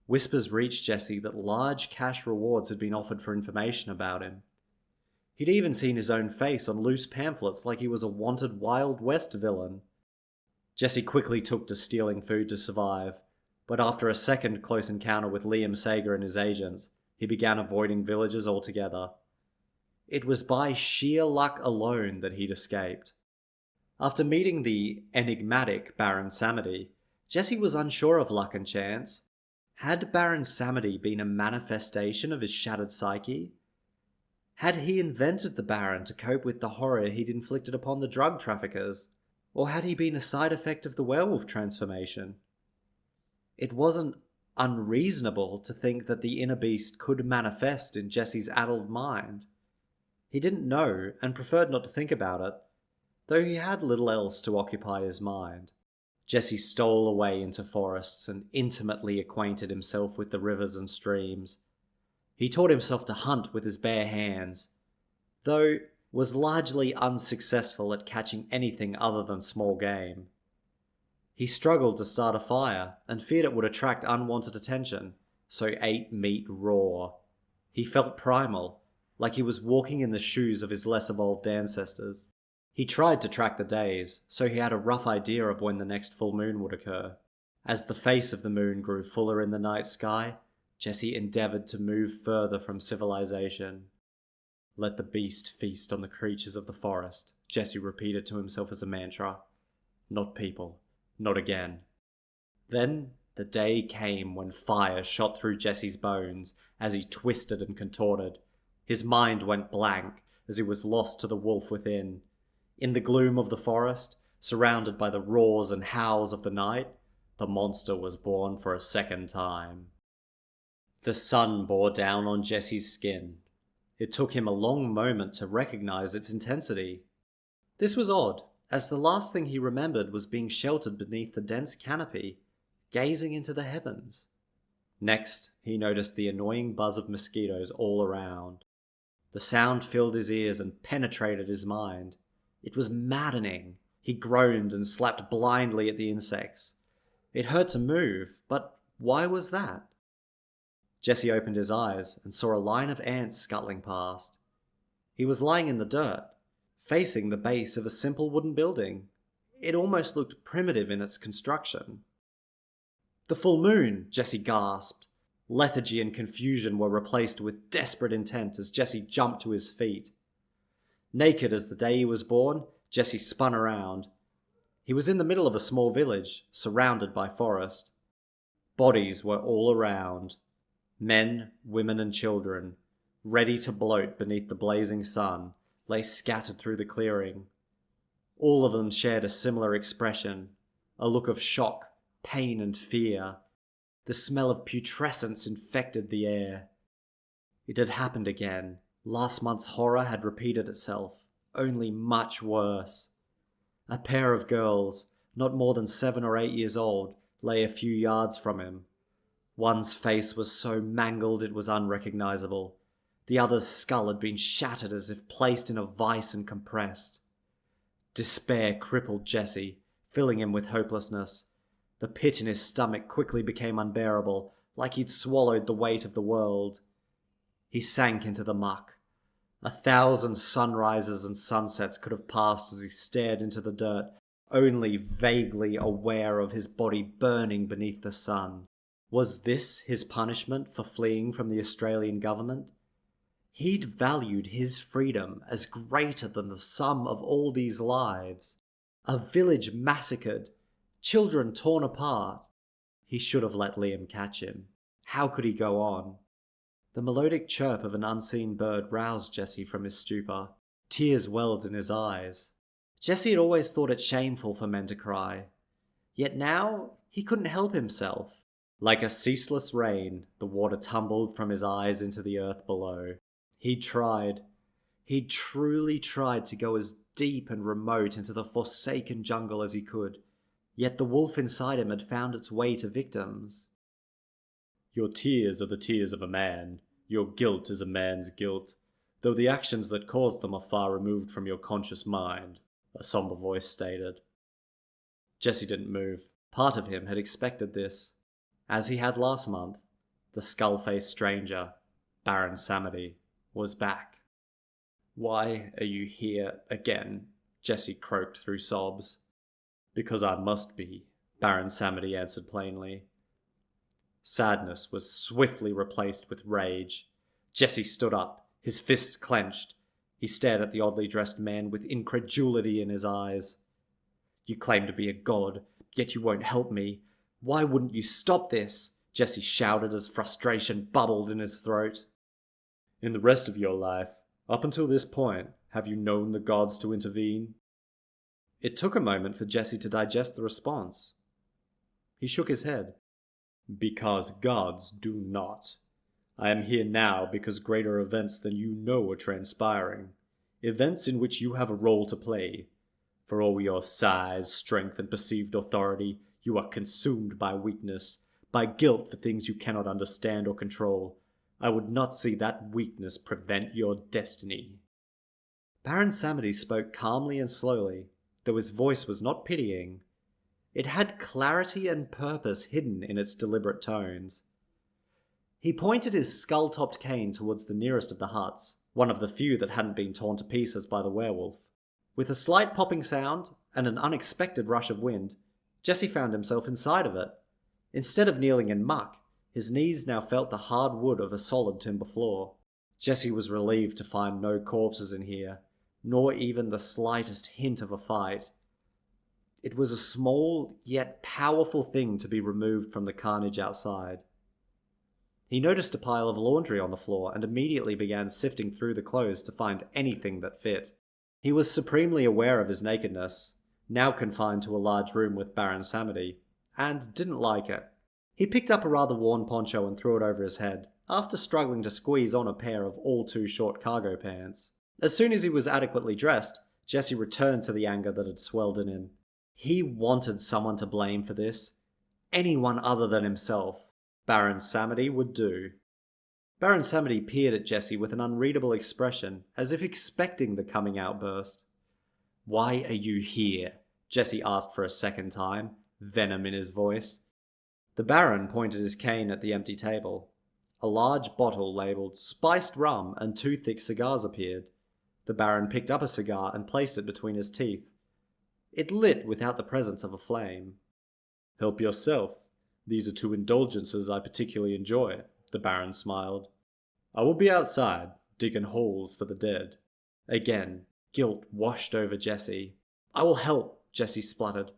Speaker 2: Whispers reached Jesse that large cash rewards had been offered for information about him. He'd even seen his own face on loose pamphlets like he was a wanted Wild West villain. Jesse quickly took to stealing food to survive, but after a second close encounter with Liam Sager and his agents, he began avoiding villages altogether. It was by sheer luck alone that he'd escaped. After meeting the enigmatic Baron Samedi, Jesse was unsure of luck and chance. Had Baron Samedi been a manifestation of his shattered psyche? Had he invented the Baron to cope with the horror he'd inflicted upon the drug traffickers? Or had he been a side effect of the werewolf transformation? It wasn't unreasonable to think that the inner beast could manifest in Jesse's addled mind. He didn't know and preferred not to think about it, though he had little else to occupy his mind. Jesse stole away into forests and intimately acquainted himself with the rivers and streams. He taught himself to hunt with his bare hands, though was largely unsuccessful at catching anything other than small game. He struggled to start a fire and feared it would attract unwanted attention, so ate meat raw. He felt primal, like he was walking in the shoes of his less evolved ancestors. He tried to track the days, so he had a rough idea of when the next full moon would occur. As the face of the moon grew fuller in the night sky, Jesse endeavored to move further from civilization. "Let the beast feast on the creatures of the forest," Jesse repeated to himself as a mantra. "Not people. Not again." Then the day came when fire shot through Jesse's bones as he twisted and contorted. His mind went blank as he was lost to the wolf within. In the gloom of the forest, surrounded by the roars and howls of the night, the monster was born for a second time. The sun bore down on Jesse's skin. It took him a long moment to recognize its intensity. This was odd, as the last thing he remembered was being sheltered beneath the dense canopy, gazing into the heavens. Next, he noticed the annoying buzz of mosquitoes all around. The sound filled his ears and penetrated his mind. It was maddening. He groaned and slapped blindly at the insects. It hurt to move, but why was that? Jesse opened his eyes and saw a line of ants scuttling past. He was lying in the dirt, facing the base of a simple wooden building. It almost looked primitive in its construction. "The full moon!" Jesse gasped. Lethargy and confusion were replaced with desperate intent as Jesse jumped to his feet. Naked as the day he was born, Jesse spun around. He was in the middle of a small village, surrounded by forest. Bodies were all around. Men, women, and children, ready to bloat beneath the blazing sun, lay scattered through the clearing. All of them shared a similar expression, a look of shock, pain, and fear. The smell of putrescence infected the air. It had happened again. Last month's horror had repeated itself, only much worse. A pair of girls, not more than 7 or 8 years old, lay a few yards from him. One's face was so mangled it was unrecognizable. The other's skull had been shattered as if placed in a vice and compressed. Despair crippled Jesse, filling him with hopelessness. The pit in his stomach quickly became unbearable, like he'd swallowed the weight of the world. He sank into the muck. 1,000 sunrises and sunsets could have passed as he stared into the dirt, only vaguely aware of his body burning beneath the sun. Was this his punishment for fleeing from the Australian government? He'd valued his freedom as greater than the sum of all these lives. A village massacred, children torn apart. He should have let Liam catch him. How could he go on? The melodic chirp of an unseen bird roused Jesse from his stupor. Tears welled in his eyes. Jesse had always thought it shameful for men to cry. Yet now he couldn't help himself. Like a ceaseless rain, the water tumbled from his eyes into the earth below. He'd truly tried to go as deep and remote into the forsaken jungle as he could, yet the wolf inside him had found its way to victims. "Your tears are the tears of a man. Your guilt is a man's guilt, though the actions that caused them are far removed from your conscious mind," a somber voice stated. Jesse didn't move. Part of him had expected this. As he had last month, the skull-faced stranger, Baron Samedi, was back. "Why are you here again?" Jesse croaked through sobs. "Because I must be," Baron Samedi answered plainly. Sadness was swiftly replaced with rage. Jesse stood up, his fists clenched. He stared at the oddly dressed man with incredulity in his eyes. "You claim to be a god, yet you won't help me. Why wouldn't you stop this?" Jesse shouted as frustration bubbled in his throat. "In the rest of your life, up until this point, have you known the gods to intervene?" It took a moment for Jesse to digest the response. He shook his head. "Because gods do not. I am here now because greater events than you know are transpiring. Events in which you have a role to play. For all your size, strength, and perceived authority, you are consumed by weakness, by guilt for things you cannot understand or control. I would not see that weakness prevent your destiny." Baron Samedi spoke calmly and slowly, though his voice was not pitying. It had clarity and purpose hidden in its deliberate tones. He pointed his skull-topped cane towards the nearest of the huts, one of the few that hadn't been torn to pieces by the werewolf. With a slight popping sound and an unexpected rush of wind, Jesse found himself inside of it. Instead of kneeling in muck, his knees now felt the hard wood of a solid timber floor. Jesse was relieved to find no corpses in here, nor even the slightest hint of a fight. It was a small, yet powerful thing to be removed from the carnage outside. He noticed a pile of laundry on the floor and immediately began sifting through the clothes to find anything that fit. He was supremely aware of his nakedness, now confined to a large room with Baron Samedi, and didn't like it. He picked up a rather worn poncho and threw it over his head, after struggling to squeeze on a pair of all-too-short cargo pants. As soon as he was adequately dressed, Jesse returned to the anger that had swelled in him. He wanted someone to blame for this. Anyone other than himself. Baron Samedi would do. Baron Samedi peered at Jesse with an unreadable expression, as if expecting the coming outburst. "Why are you here?" Jesse asked for a second time, venom in his voice. The Baron pointed his cane at the empty table. A large bottle labelled spiced rum and 2 thick cigars appeared. The Baron picked up a cigar and placed it between his teeth. It lit without the presence of a flame. "Help yourself. These are 2 indulgences I particularly enjoy," the Baron smiled. "I will be outside, digging holes for the dead." Again, guilt washed over Jesse. "I will help," Jesse spluttered.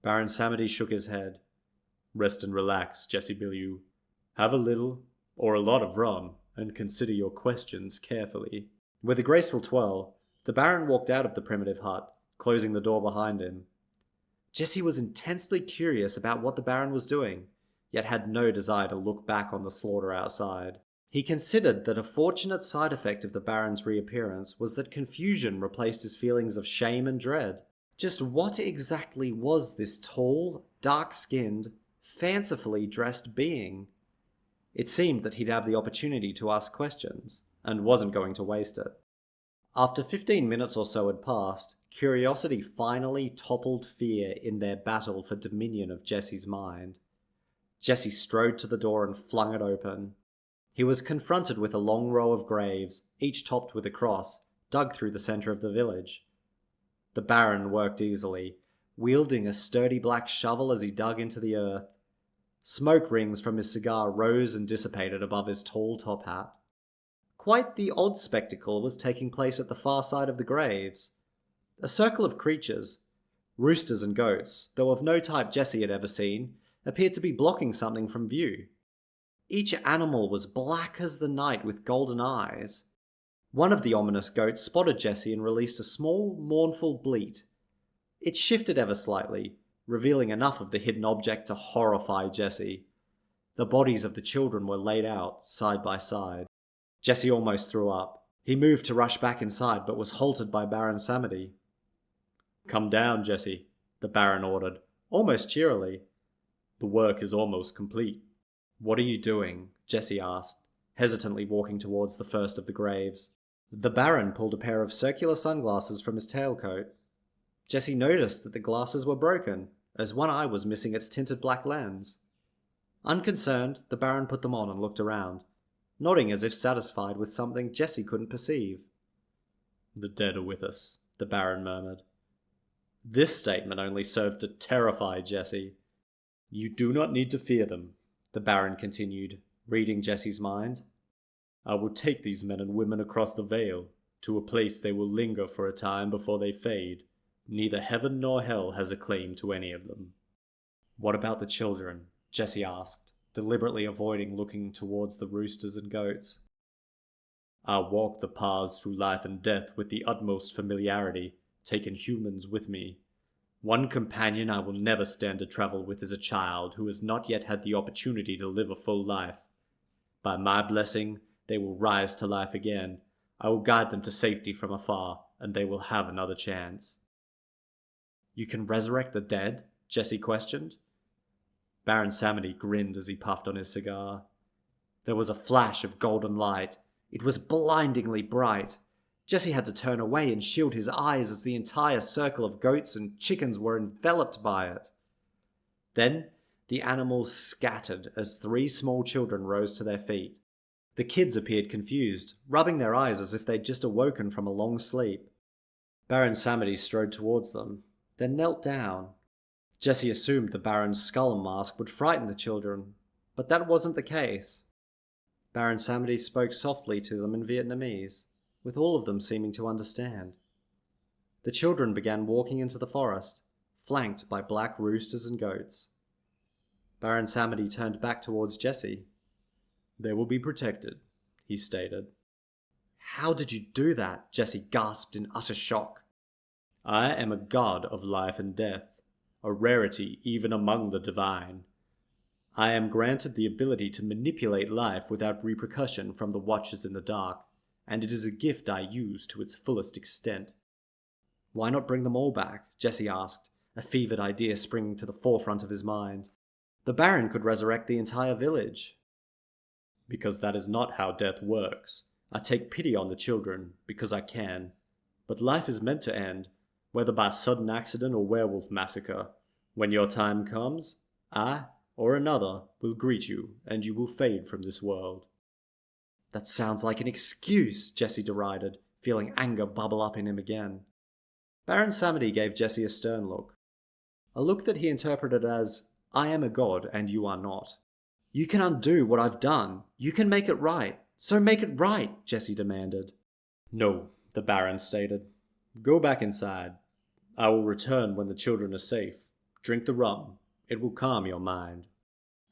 Speaker 2: Baron Samedi shook his head. "Rest and relax, Jesse Billiau. Have a little, or a lot of rum, and consider your questions carefully." With a graceful twirl, the Baron walked out of the primitive hut, closing the door behind him. Jesse was intensely curious about what the Baron was doing, yet had no desire to look back on the slaughter outside. He considered that a fortunate side effect of the Baron's reappearance was that confusion replaced his feelings of shame and dread. Just what exactly was this tall, dark-skinned, fancifully dressed being? It seemed that he'd have the opportunity to ask questions, and wasn't going to waste it. After 15 minutes or so had passed, curiosity finally toppled fear in their battle for dominion of Jesse's mind. Jesse strode to the door and flung it open. He was confronted with a long row of graves, each topped with a cross, dug through the center of the village. The Baron worked easily, wielding a sturdy black shovel as he dug into the earth. Smoke rings from his cigar rose and dissipated above his tall top hat. Quite the odd spectacle was taking place at the far side of the graves. A circle of creatures, roosters and goats, though of no type Jesse had ever seen, appeared to be blocking something from view. Each animal was black as the night with golden eyes. One of the ominous goats spotted Jesse and released a small, mournful bleat. It shifted ever slightly, revealing enough of the hidden object to horrify Jesse. The bodies of the children were laid out, side by side. Jesse almost threw up. He moved to rush back inside, but was halted by Baron Samedi. "Come down, Jesse," the Baron ordered, almost cheerily. "The work is almost complete." "What are you doing?" Jesse asked, hesitantly walking towards the first of the graves. The Baron pulled a pair of circular sunglasses from his tailcoat. Jesse noticed that the glasses were broken, as one eye was missing its tinted black lens. Unconcerned, the Baron put them on and looked around, nodding as if satisfied with something Jesse couldn't perceive. The dead are with us, the Baron murmured. This statement only served to terrify Jesse. You do not need to fear them, the Baron continued, reading Jesse's mind. I will take these men and women across the Vale, to a place they will linger for a time before they fade. Neither heaven nor hell has a claim to any of them. What about the children? Jesse asked, deliberately avoiding looking towards the roosters and goats. I walk the paths through life and death with the utmost familiarity, taking humans with me. One companion I will never stand to travel with is a child who has not yet had the opportunity to live a full life. By my blessing, they will rise to life again. I will guide them to safety from afar, and they will have another chance. You can resurrect the dead? Jesse questioned. Baron Samedi grinned as he puffed on his cigar. There was a flash of golden light. It was blindingly bright. Jesse had to turn away and shield his eyes as the entire circle of goats and chickens were enveloped by it. Then the animals scattered as 3 small children rose to their feet. The kids appeared confused, rubbing their eyes as if they'd just awoken from a long sleep. Baron Samedi strode towards them, then knelt down. Jesse assumed the Baron's skull mask would frighten the children, but that wasn't the case. Baron Samedi spoke softly to them in Vietnamese, with all of them seeming to understand. The children began walking into the forest, flanked by black roosters and goats. Baron Samedi turned back towards Jesse. They will be protected, he stated. How did you do that? Jesse gasped in utter shock. I am a god of life and death, a rarity even among the divine. I am granted the ability to manipulate life without repercussion from the watchers in the dark, and it is a gift I use to its fullest extent. Why not bring them all back? Jesse asked, a fevered idea springing to the forefront of his mind. The Baron could resurrect the entire village. Because that is not how death works. I take pity on the children, because I can. But life is meant to end, whether by sudden accident or werewolf massacre. When your time comes, I, or another, will greet you, and you will fade from this world. That sounds like an excuse, Jesse derided, feeling anger bubble up in him again. Baron Samedi gave Jesse a stern look. A look that he interpreted as, I am a god and you are not. You can undo what I've done. You can make it right. So make it right, Jesse demanded. No, the Baron stated. Go back inside. I will return when the children are safe. Drink the rum. It will calm your mind.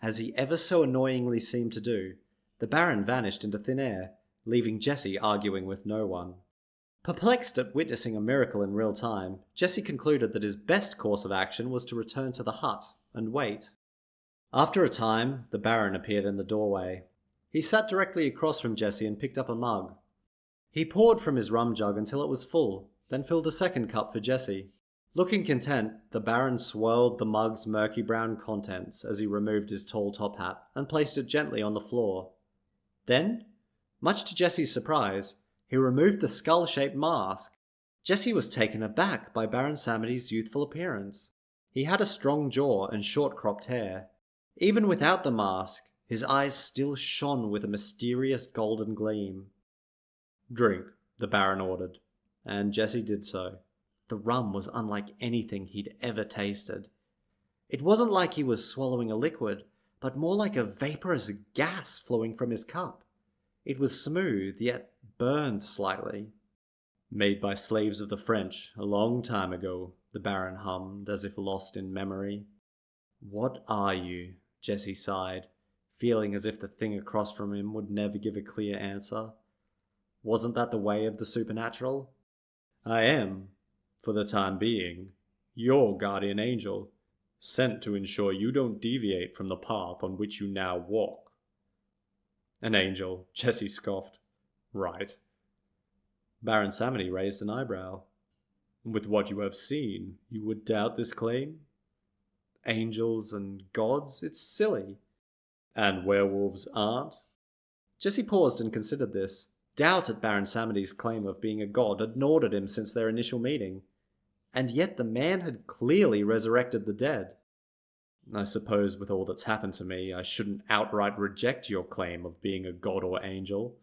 Speaker 2: As he ever so annoyingly seemed to do, the Baron vanished into thin air, leaving Jesse arguing with no one. Perplexed at witnessing a miracle in real time, Jesse concluded that his best course of action was to return to the hut and wait. After a time, the Baron appeared in the doorway. He sat directly across from Jesse and picked up a mug. He poured from his rum jug until it was full, then filled a second cup for Jesse. Looking content, the Baron swirled the mug's murky brown contents as he removed his tall top hat and placed it gently on the floor. Then, much to Jesse's surprise, he removed the skull-shaped mask. Jesse was taken aback by Baron Samedi's youthful appearance. He had a strong jaw and short-cropped hair. Even without the mask, his eyes still shone with a mysterious golden gleam. Drink, the Baron ordered, and Jesse did so. The rum was unlike anything he'd ever tasted. It wasn't like he was swallowing a liquid, but more like a vaporous gas flowing from his cup. It was smooth, yet burned slightly. Made by slaves of the French a long time ago, the Baron hummed, as if lost in memory. What are you? Jesse sighed, feeling as if the thing across from him would never give a clear answer. Wasn't that the way of the supernatural? I am, for the time being, your guardian angel, sent to ensure you don't deviate from the path on which you now walk. An angel, Jesse scoffed. Right. Baron Samedi raised an eyebrow. With what you have seen, you would doubt this claim? Angels and gods? It's silly. And werewolves aren't? Jesse paused and considered this. Doubt at Baron Samedi's claim of being a god had gnawed at him since their initial meeting. And yet the man had clearly resurrected the dead. I suppose with all that's happened to me, I shouldn't outright reject your claim of being a god or angel.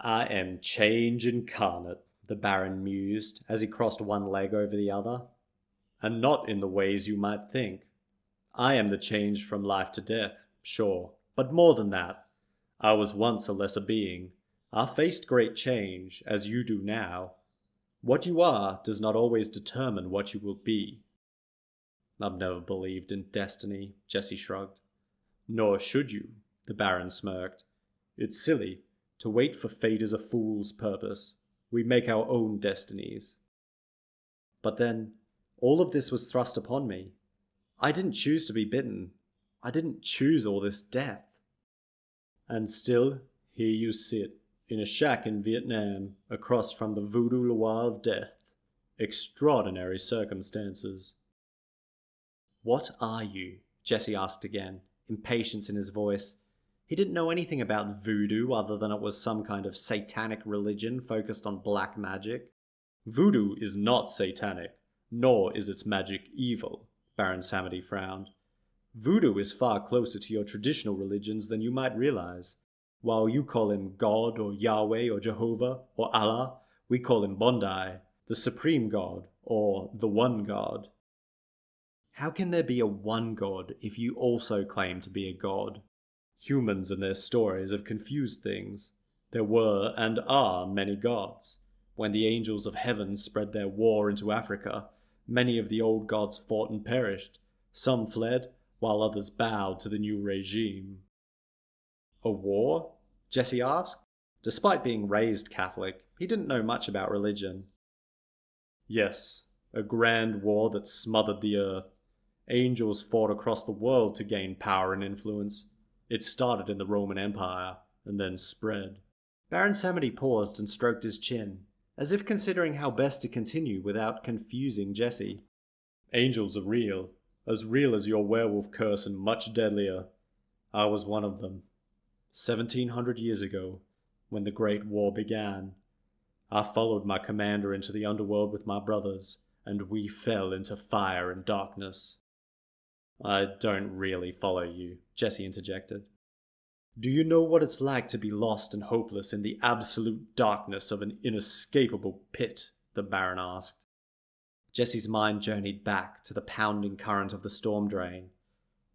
Speaker 2: I am change incarnate, the Baron mused as he crossed one leg over the other. And not in the ways you might think. I am the change from life to death, sure, but more than that. I was once a lesser being. I faced great change, as you do now. What you are does not always determine what you will be. I've never believed in destiny, Jesse shrugged. Nor should you, the Baron smirked. It's silly. To wait for fate is a fool's purpose. We make our own destinies. But then, all of this was thrust upon me. I didn't choose to be bitten. I didn't choose all this death. And still, here you sit, in a shack in Vietnam, across from the voodoo Loire of death. Extraordinary circumstances. What are you? Jesse asked again, impatience in his voice. He didn't know anything about voodoo other than it was some kind of satanic religion focused on black magic. Voodoo is not satanic, nor is its magic evil, Baron Samedi frowned. Voodoo is far closer to your traditional religions than you might realize. While you call him God or Yahweh or Jehovah or Allah, we call him Bondi, the supreme God, or the one God. How can there be a one God if you also claim to be a god? Humans and their stories have confused things. There were and are many gods. When the angels of heaven spread their war into Africa, many of the old gods fought and perished. Some fled, while others bowed to the new regime. A war? Jesse asked. Despite being raised Catholic, he didn't know much about religion. Yes, a grand war that smothered the earth. Angels fought across the world to gain power and influence. It started in the Roman Empire, and then spread. Baron Samedi paused and stroked his chin, as if considering how best to continue without confusing Jesse. Angels are real as your werewolf curse and much deadlier. I was one of them. 1700 years ago, when the Great War began, I followed my commander into the underworld with my brothers, and we fell into fire and darkness. I don't really follow you, Jesse interjected. Do you know what it's like to be lost and hopeless in the absolute darkness of an inescapable pit? The Baron asked. Jesse's mind journeyed back to the pounding current of the storm drain.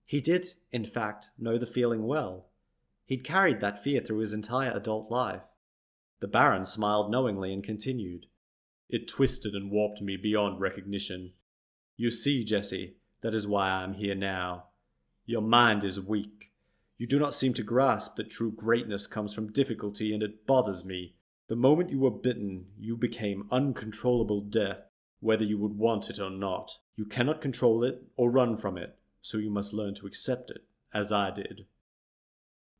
Speaker 2: He did, in fact, know the feeling well. He'd carried that fear through his entire adult life. The Baron smiled knowingly and continued. It twisted and warped me beyond recognition. You see, Jesse, that is why I am here now. Your mind is weak. You do not seem to grasp that true greatness comes from difficulty, and it bothers me. The moment you were bitten, you became uncontrollable death, whether you would want it or not. You cannot control it or run from it, so you must learn to accept it, as I did.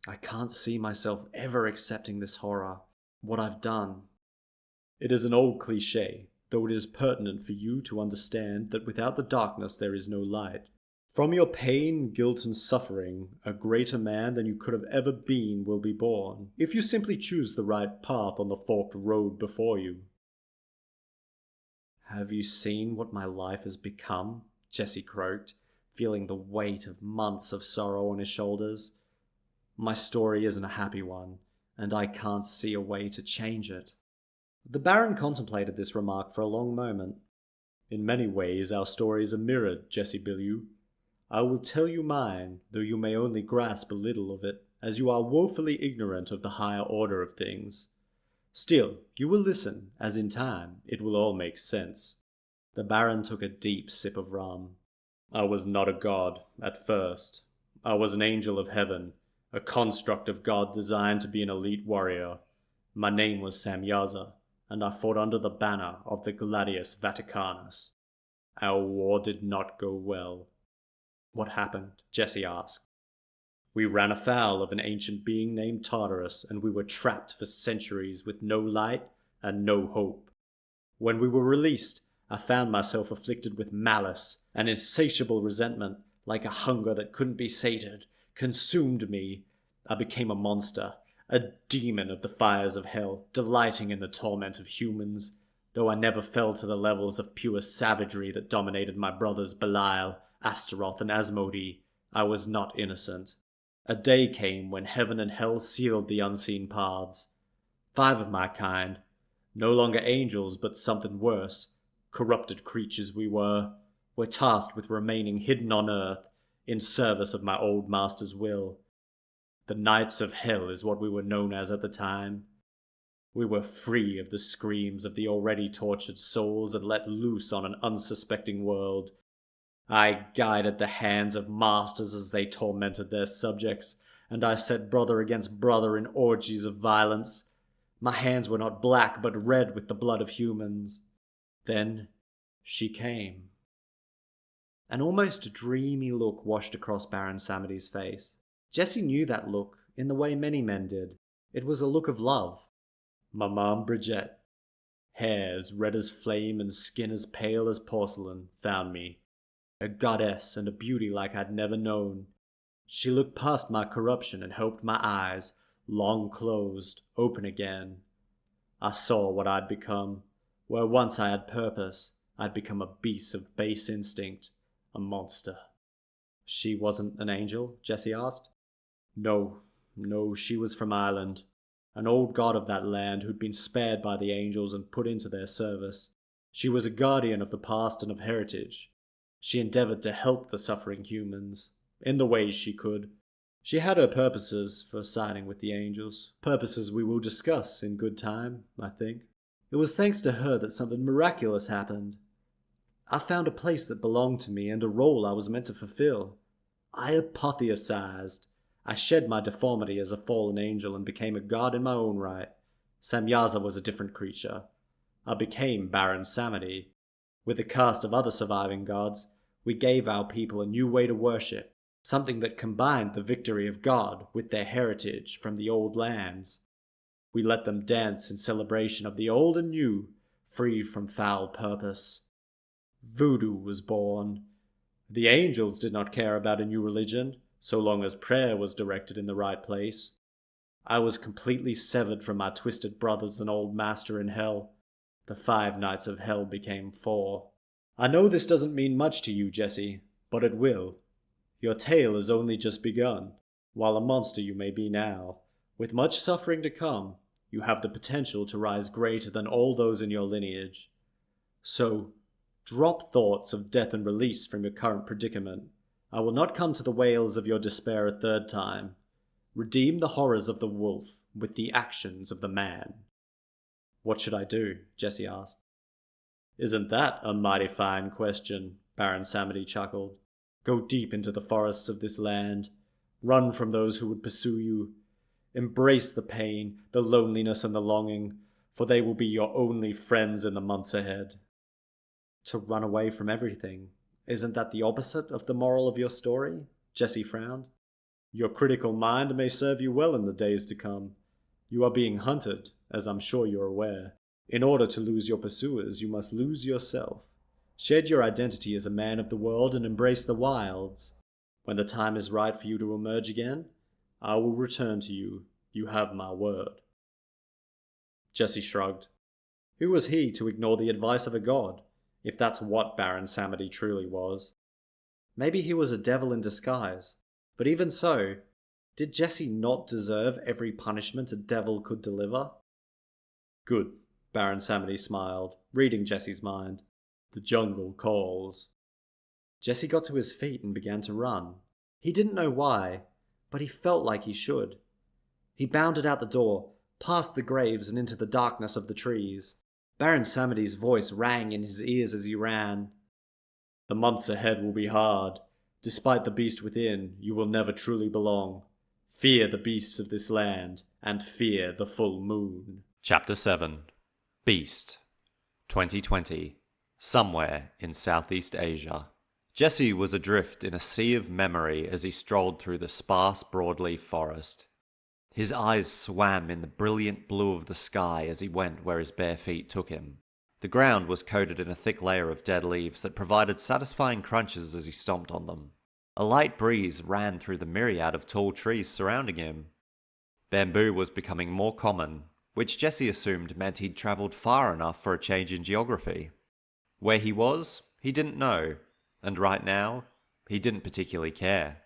Speaker 2: I can't see myself ever accepting this horror, what I've done. It is an old cliché, though it is pertinent for you to understand that without the darkness there is no light. From your pain, guilt, and suffering, a greater man than you could have ever been will be born, if you simply choose the right path on the forked road before you. Have you seen what my life has become? Jesse croaked, feeling the weight of months of sorrow on his shoulders. My story isn't a happy one, and I can't see a way to change it. The Baron contemplated this remark for a long moment. In many ways our stories are mirrored, Jesse Billiau. I will tell you mine, though you may only grasp a little of it, as you are woefully ignorant of the higher order of things. Still, you will listen, as in time it will all make sense. The Baron took a deep sip of rum. I was not a god, at first. I was an angel of heaven, a construct of God designed to be an elite warrior. My name was Samyaza, and I fought under the banner of the Gladius Vaticanus. Our war did not go well. What happened? Jesse asked. We ran afoul of an ancient being named Tartarus, and we were trapped for centuries with no light and no hope. When we were released, I found myself afflicted with malice, and insatiable resentment, like a hunger that couldn't be sated, consumed me. I became a monster, a demon of the fires of hell, delighting in the torment of humans, though I never fell to the levels of pure savagery that dominated my brothers Belial, Astaroth, and Asmodee. I was not innocent. A day came when heaven and hell sealed the unseen paths. 5 of my kind. No longer angels, but something worse. Corrupted creatures we were. We're tasked with remaining hidden on earth, in service of my old master's will. The Knights of Hell is what we were known as at the time. We were free of the screams of the already tortured souls and let loose on an unsuspecting world. I guided the hands of masters as they tormented their subjects, and I set brother against brother in orgies of violence. My hands were not black, but red with the blood of humans. Then she came. An almost dreamy look washed across Baron Samity's face. Jesse knew that look in the way many men did. It was a look of love. Maman Bridget, hair as red as flame and skin as pale as porcelain, found me. A goddess and a beauty like I'd never known. She looked past my corruption and helped my eyes, long closed, open again. I saw what I'd become. Where once I had purpose, I'd become a beast of base instinct, a monster. She wasn't an angel? Jesse asked. No, she was from Ireland. An old god of that land who'd been spared by the angels and put into their service. She was a guardian of the past and of heritage. She endeavored to help the suffering humans, in the ways she could. She had her purposes for siding with the angels, purposes we will discuss in good time, I think. It was thanks to her that something miraculous happened. I found a place that belonged to me and a role I was meant to fulfill. I apotheosized. I shed my deformity as a fallen angel and became a god in my own right. Samyaza was a different creature. I became Baron Samity. With a cast of other surviving gods, we gave our people a new way to worship, something that combined the victory of God with their heritage from the old lands. We let them dance in celebration of the old and new, free from foul purpose. Voodoo was born. The angels did not care about a new religion, so long as prayer was directed in the right place. I was completely severed from my twisted brothers and old master in hell. The 5 Knights of Hell became 4. I know this doesn't mean much to you, Jesse, but it will. Your tale has only just begun. While a monster you may be now, with much suffering to come, you have the potential to rise greater than all those in your lineage. So, drop thoughts of death and release from your current predicament. I will not come to the wails of your despair a third time. Redeem the horrors of the wolf with the actions of the man. What should I do? Jesse asked. Isn't that a mighty fine question? Baron Samity chuckled. Go deep into the forests of this land. Run from those who would pursue you. Embrace the pain, the loneliness and the longing, for they will be your only friends in the months ahead. To run away from everything. Isn't that the opposite of the moral of your story? Jesse frowned. Your critical mind may serve you well in the days to come. You are being hunted, as I'm sure you're aware. In order to lose your pursuers, you must lose yourself. Shed your identity as a man of the world and embrace the wilds. When the time is right for you to emerge again, I will return to you. You have my word. Jesse shrugged. Who was he to ignore the advice of a god, if that's what Baron Samity truly was? Maybe he was a devil in disguise, but even so, did Jesse not deserve every punishment a devil could deliver? Good, Baron Samity smiled, reading Jesse's mind. The jungle calls. Jesse got to his feet and began to run. He didn't know why, but he felt like he should. He bounded out the door, past the graves and into the darkness of the trees. Baron Samity's voice rang in his ears as he ran. The months ahead will be hard. Despite the beast within, you will never truly belong. Fear the beasts of this land, and fear the full moon.
Speaker 1: Chapter 7. Beast. 2020. Somewhere in Southeast Asia. Jesse was adrift in a sea of memory as he strolled through the sparse broadleaf forest. His eyes swam in the brilliant blue of the sky as he went where his bare feet took him. The ground was coated in a thick layer of dead leaves that provided satisfying crunches as he stomped on them. A light breeze ran through the myriad of tall trees surrounding him. Bamboo was becoming more common, which Jesse assumed meant he'd travelled far enough for a change in geography. Where he was, he didn't know, and right now, he didn't particularly care.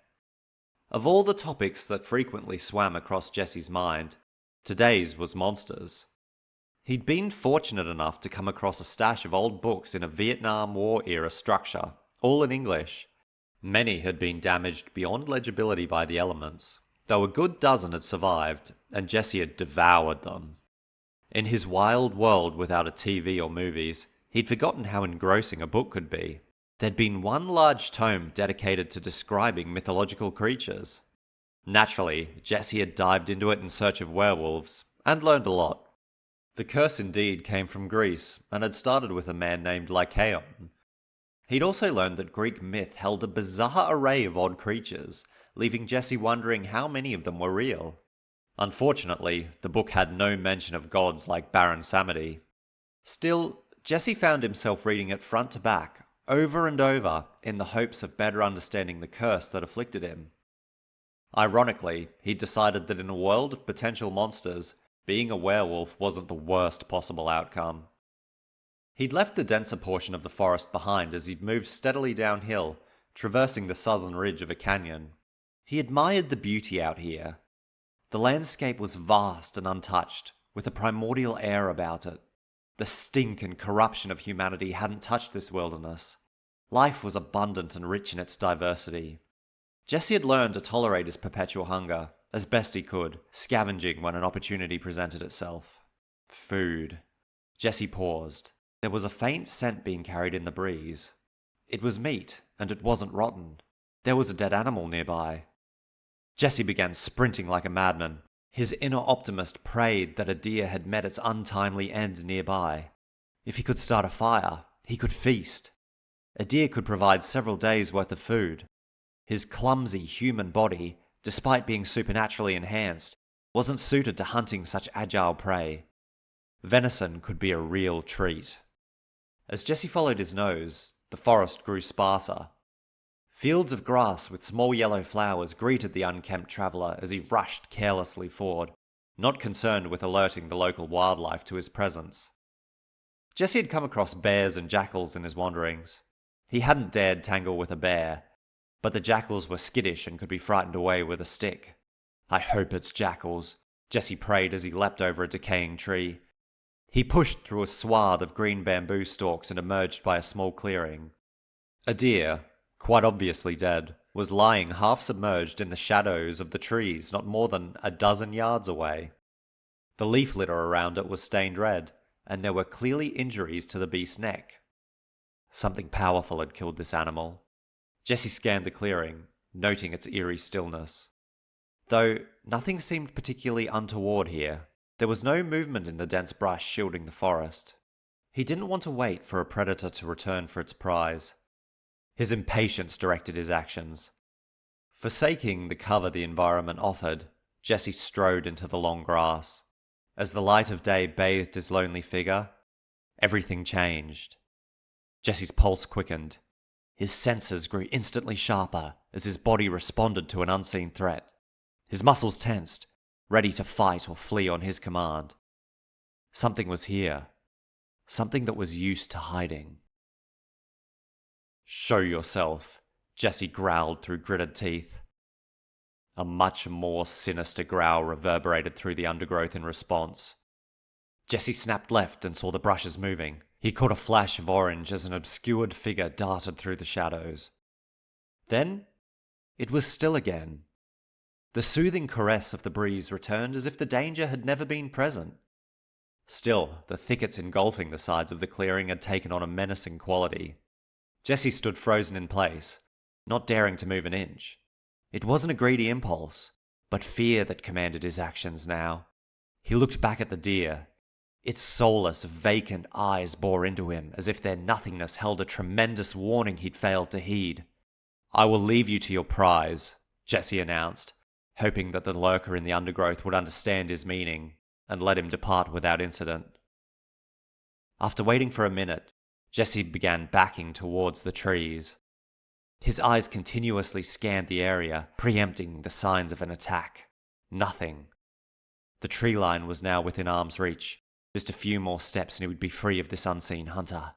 Speaker 1: Of all the topics that frequently swam across Jesse's mind, Today's was monsters. He'd been fortunate enough to come across a stash of old books in a Vietnam War-era structure, all in English. Many had been damaged beyond legibility by the elements, though a good dozen had survived, and Jesse had devoured them. In his wild world without a TV or movies, he'd forgotten how engrossing a book could be. There'd been one large tome dedicated to describing mythological creatures. Naturally, Jesse had dived into it in search of werewolves, and learned a lot. The curse indeed came from Greece, and had started with a man named Lycaon. He'd also learned that Greek myth held a bizarre array of odd creatures, leaving Jesse wondering how many of them were real. Unfortunately, the book had no mention of gods like Baron Samedi. Still, Jesse found himself reading it front to back, over and over, in the hopes of better understanding the curse that afflicted him. Ironically, he'd decided that in a world of potential monsters, being a werewolf wasn't the worst possible outcome. He'd left the denser portion of the forest behind as he'd moved steadily downhill, traversing the southern ridge of a canyon. He admired the beauty out here. The landscape was vast and untouched, with a primordial air about it. The stink and corruption of humanity hadn't touched this wilderness. Life was abundant and rich in its diversity. Jesse had learned to tolerate his perpetual hunger, as best he could, scavenging when an opportunity presented itself. Food. Jesse paused. There was a faint scent being carried in the breeze. It was meat, and it wasn't rotten. There was a dead animal nearby. Jesse began sprinting like a madman. His inner optimist prayed that a deer had met its untimely end nearby. If he could start a fire, he could feast. A deer could provide several days' worth of food. His clumsy human body, despite being supernaturally enhanced, wasn't suited to hunting such agile prey. Venison could be a real treat. As Jesse followed his nose, the forest grew sparser. Fields of grass with small yellow flowers greeted the unkempt traveller as he rushed carelessly forward, not concerned with alerting the local wildlife to his presence. Jesse had come across bears and jackals in his wanderings. He hadn't dared tangle with a bear, but the jackals were skittish and could be frightened away with a stick. I hope it's jackals, Jesse prayed as he leapt over a decaying tree. He pushed through a swath of green bamboo stalks and emerged by a small clearing. A deer, quite obviously dead, was lying half submerged in the shadows of the trees not more than a dozen yards away. The leaf litter around it was stained red, and there were clearly injuries to the beast's neck. Something powerful had killed this animal. Jesse scanned the clearing, noting its eerie stillness. Though nothing seemed particularly untoward here, there was no movement in the dense brush shielding the forest. He didn't want to wait for a predator to return for its prize. His impatience directed his actions. Forsaking the cover the environment offered, Jesse strode into the long grass. As the light of day bathed his lonely figure, everything changed. Jesse's pulse quickened. His senses grew instantly sharper as his body responded to an unseen threat. His muscles tensed, ready to fight or flee on his command. Something was here. Something that was used to hiding. "Show yourself," Jesse growled through gritted teeth. A much more sinister growl reverberated through the undergrowth in response. Jesse snapped left and saw the brushes moving. He caught a flash of orange as an obscured figure darted through the shadows. Then, it was still again. The soothing caress of the breeze returned as if the danger had never been present. Still, the thickets engulfing the sides of the clearing had taken on a menacing quality. Jesse stood frozen in place, not daring to move an inch. It wasn't a greedy impulse, but fear that commanded his actions now. He looked back at the deer. Its soulless, vacant eyes bore into him as if their nothingness held a tremendous warning he'd failed to heed. "I will leave you to your prize," Jesse announced, hoping that the lurker in the undergrowth would understand his meaning and let him depart without incident. After waiting for a minute, Jesse began backing towards the trees. His eyes continuously scanned the area, preempting the signs of an attack. Nothing. The tree line was now within arm's reach. Just a few more steps and he would be free of this unseen hunter.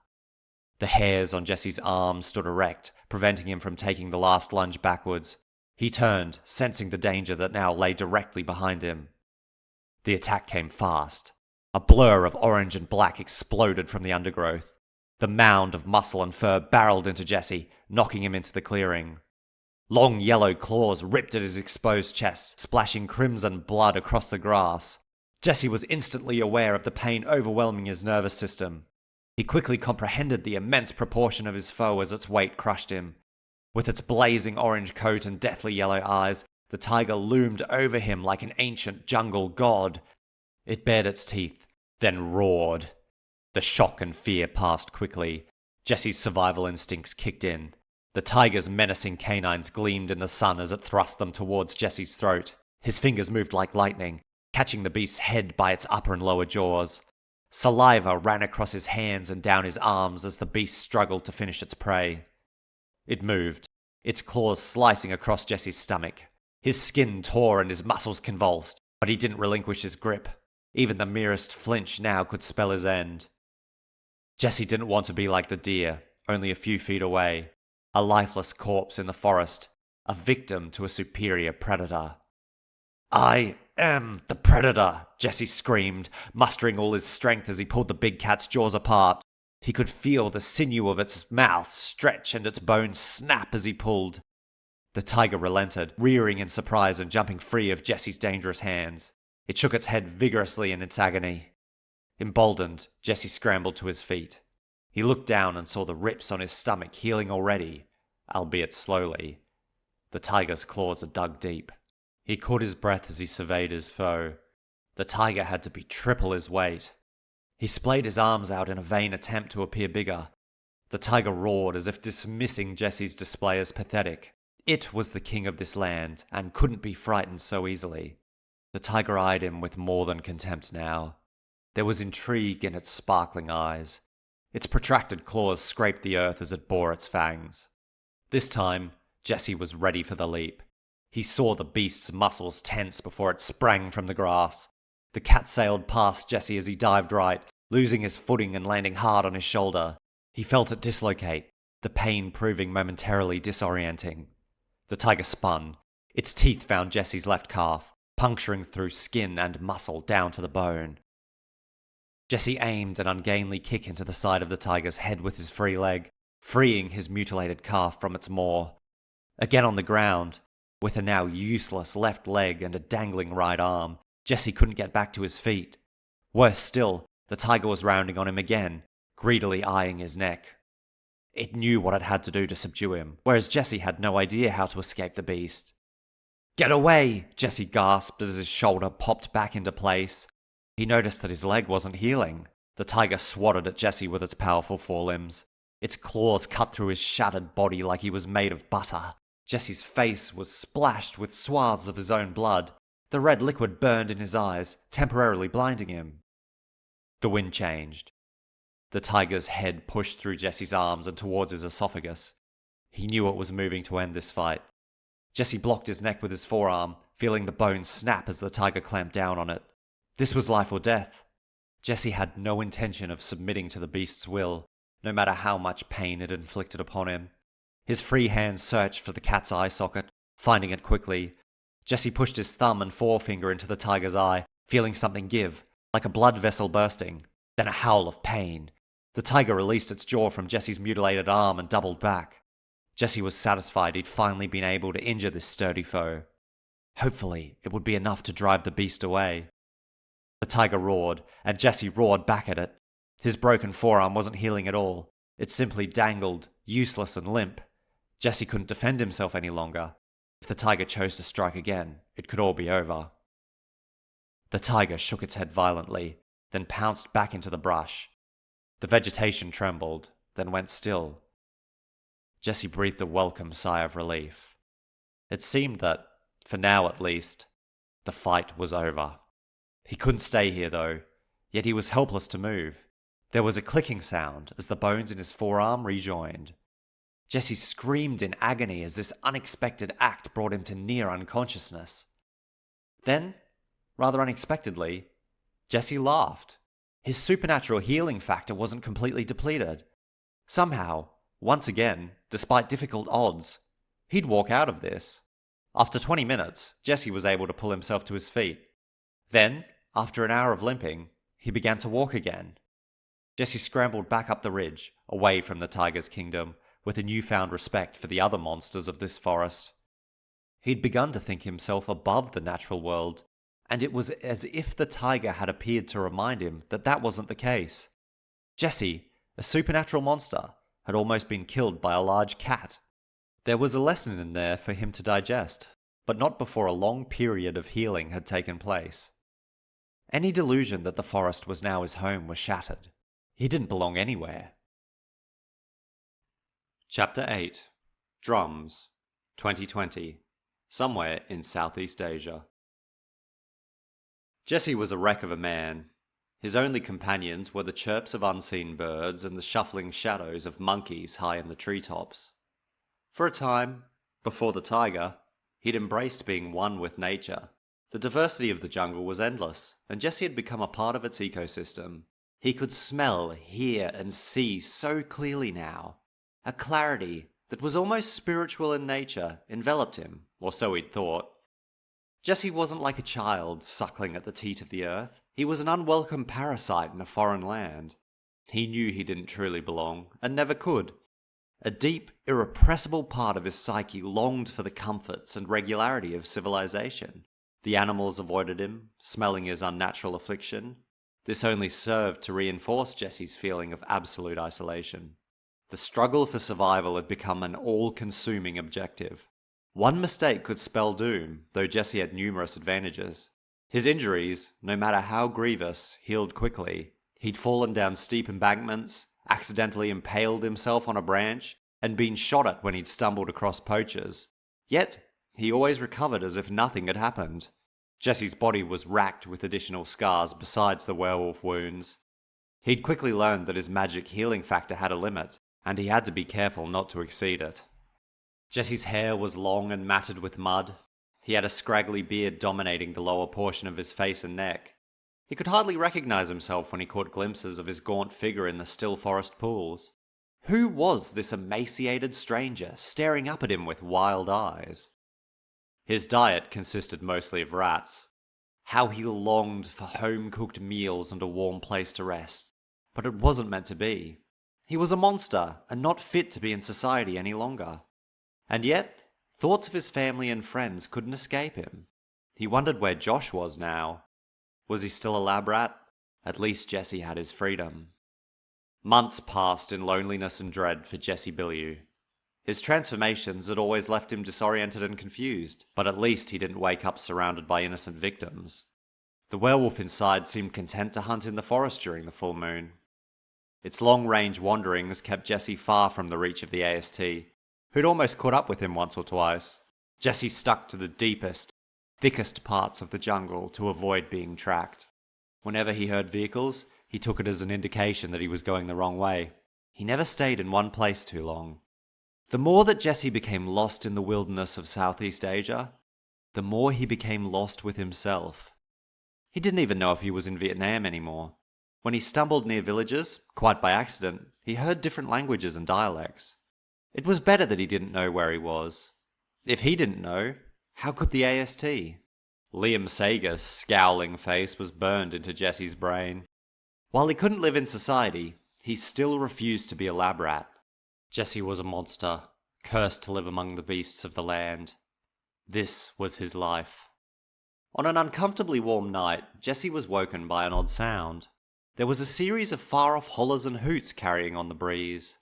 Speaker 1: The hairs on Jesse's arms stood erect, preventing him from taking the last lunge backwards. He turned, sensing the danger that now lay directly behind him. The attack came fast. A blur of orange and black exploded from the undergrowth. The mound of muscle and fur barreled into Jesse, knocking him into the clearing. Long yellow claws ripped at his exposed chest, splashing crimson blood across the grass. Jesse was instantly aware of the pain overwhelming his nervous system. He quickly comprehended the immense proportion of his foe as its weight crushed him. With its blazing orange coat and deathly yellow eyes, the tiger loomed over him like an ancient jungle god. It bared its teeth, then roared. The shock and fear passed quickly. Jesse's survival instincts kicked in. The tiger's menacing canines gleamed in the sun as it thrust them towards Jesse's throat. His fingers moved like lightning, catching the beast's head by its upper and lower jaws. Saliva ran across his hands and down his arms as the beast struggled to finish its prey. It moved, its claws slicing across Jesse's stomach. His skin tore and his muscles convulsed, but he didn't relinquish his grip. Even the merest flinch now could spell his end. Jesse didn't want to be like the deer, only a few feet away, a lifeless corpse in the forest, a victim to a superior predator. "I am the predator," Jesse screamed, mustering all his strength as he pulled the big cat's jaws apart. He could feel the sinew of its mouth stretch and its bones snap as he pulled. The tiger relented, rearing in surprise and jumping free of Jesse's dangerous hands. It shook its head vigorously in its agony. Emboldened, Jesse scrambled to his feet. He looked down and saw the rips on his stomach healing already, albeit slowly. The tiger's claws had dug deep. He caught his breath as he surveyed his foe. The tiger had to be triple his weight. He splayed his arms out in a vain attempt to appear bigger. The tiger roared as if dismissing Jesse's display as pathetic. It was the king of this land and couldn't be frightened so easily. The tiger eyed him with more than contempt now. There was intrigue in its sparkling eyes. Its protracted claws scraped the earth as it bore its fangs. This time, Jesse was ready for the leap. He saw the beast's muscles tense before it sprang from the grass. The cat sailed past Jesse as he dived right, losing his footing and landing hard on his shoulder. He felt it dislocate, the pain proving momentarily disorienting. The tiger spun. Its teeth found Jesse's left calf, puncturing through skin and muscle down to the bone. Jesse aimed an ungainly kick into the side of the tiger's head with his free leg, freeing his mutilated calf from its maw. Again on the ground, with a now useless left leg and a dangling right arm, Jesse couldn't get back to his feet. Worse still, the tiger was rounding on him again, greedily eyeing his neck. It knew what it had to do to subdue him, whereas Jesse had no idea how to escape the beast. "Get away!" Jesse gasped as his shoulder popped back into place. He noticed that his leg wasn't healing. The tiger swatted at Jesse with its powerful forelimbs. Its claws cut through his shattered body like he was made of butter. Jesse's face was splashed with swaths of his own blood. The red liquid burned in his eyes, temporarily blinding him. The wind changed. The tiger's head pushed through Jesse's arms and towards his esophagus. He knew it was moving to end this fight. Jesse blocked his neck with his forearm, feeling the bones snap as the tiger clamped down on it. This was life or death. Jesse had no intention of submitting to the beast's will, no matter how much pain it inflicted upon him. His free hand searched for the cat's eye socket, finding it quickly. Jesse pushed his thumb and forefinger into the tiger's eye, feeling something give, like a blood vessel bursting. Then a howl of pain. The tiger released its jaw from Jesse's mutilated arm and doubled back. Jesse was satisfied he'd finally been able to injure this sturdy foe. Hopefully, it would be enough to drive the beast away. The tiger roared, and Jesse roared back at it. His broken forearm wasn't healing at all. It simply dangled, useless and limp. Jesse couldn't defend himself any longer. If the tiger chose to strike again, it could all be over. The tiger shook its head violently, then pounced back into the brush. The vegetation trembled, then went still. Jesse breathed a welcome sigh of relief. It seemed that, for now at least, the fight was over. He couldn't stay here though, yet he was helpless to move. There was a clicking sound as the bones in his forearm rejoined. Jesse screamed in agony as this unexpected act brought him to near unconsciousness. Then, rather unexpectedly, Jesse laughed. His supernatural healing factor wasn't completely depleted. Somehow, once again, despite difficult odds, he'd walk out of this. After 20 minutes, Jesse was able to pull himself to his feet. Then, After an hour of limping, he began to walk again. Jesse scrambled back up the ridge, away from the tiger's kingdom, with a newfound respect for the other monsters of this forest. He'd begun to think himself above the natural world, and it was as if the tiger had appeared to remind him that that wasn't the case. Jesse, a supernatural monster, had almost been killed by a large cat. There was a lesson in there for him to digest, but not before a long period of healing had taken place. Any delusion that the forest was now his home was shattered. He didn't belong anywhere. Chapter 8. Drums, 2020. Somewhere in Southeast Asia. Jesse was a wreck of a man. His only companions were the chirps of unseen birds and the shuffling shadows of monkeys high in the treetops. For a time, before the tiger, he'd embraced being one with nature. The diversity of the jungle was endless, and Jesse had become a part of its ecosystem. He could smell, hear, and see so clearly now. A clarity that was almost spiritual in nature enveloped him, or so he'd thought. Jesse wasn't like a child suckling at the teat of the earth. He was an unwelcome parasite in a foreign land. He knew he didn't truly belong, and never could. A deep, irrepressible part of his psyche longed for the comforts and regularity of civilization. The animals avoided him, smelling his unnatural affliction. This only served to reinforce Jesse's feeling of absolute isolation. The struggle for survival had become an all-consuming objective. One mistake could spell doom, though Jesse had numerous advantages. His injuries, no matter how grievous, healed quickly. He'd fallen down steep embankments, accidentally impaled himself on a branch, and been shot at when he'd stumbled across poachers. Yet, he always recovered as if nothing had happened. Jesse's body was racked with additional scars besides the werewolf wounds. He'd quickly learned that his magic healing factor had a limit, and he had to be careful not to exceed it. Jesse's hair was long and matted with mud. He had a scraggly beard dominating the lower portion of his face and neck. He could hardly recognize himself when he caught glimpses of his gaunt figure in the still forest pools. Who was this emaciated stranger staring up at him with wild eyes? His diet consisted mostly of rats. How he longed for home-cooked meals and a warm place to rest. But it wasn't meant to be. He was a monster, and not fit to be in society any longer. And yet, thoughts of his family and friends couldn't escape him. He wondered where Josh was now. Was he still a lab rat? At least Jesse had his freedom. Months passed in loneliness and dread for Jesse Billiau. His transformations had always left him disoriented and confused, but at least he didn't wake up surrounded by innocent victims. The werewolf inside seemed content to hunt in the forest during the full moon. Its long-range wanderings kept Jesse far from the reach of the AST, who'd almost caught up with him once or twice. Jesse stuck to the deepest, thickest parts of the jungle to avoid being tracked. Whenever he heard vehicles, he took it as an indication that he was going the wrong way. He never stayed in one place too long. The more that Jesse became lost in the wilderness of Southeast Asia, the more he became lost with himself. He didn't even know if he was in Vietnam anymore. When he stumbled near villages, quite by accident, he heard different languages and dialects. It was better that he didn't know where he was. If he didn't know, how could the AST? Liam Sager's scowling face was burned into Jesse's brain. While he couldn't live in society, he still refused to be a lab rat. Jesse was a monster, cursed to live among the beasts of the land. This was his life. On an uncomfortably warm night, Jesse was woken by an odd sound. There was a series of far-off hollers and hoots carrying on the breeze.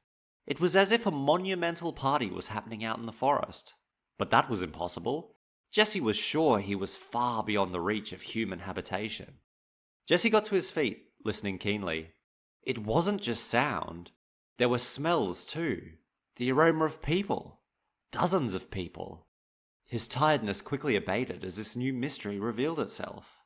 Speaker 1: It was as if a monumental party was happening out in the forest. But that was impossible. Jesse was sure he was far beyond the reach of human habitation. Jesse got to his feet, listening keenly. It wasn't just sound. There were smells too. The aroma of people. Dozens of people. His tiredness quickly abated as this new mystery revealed itself.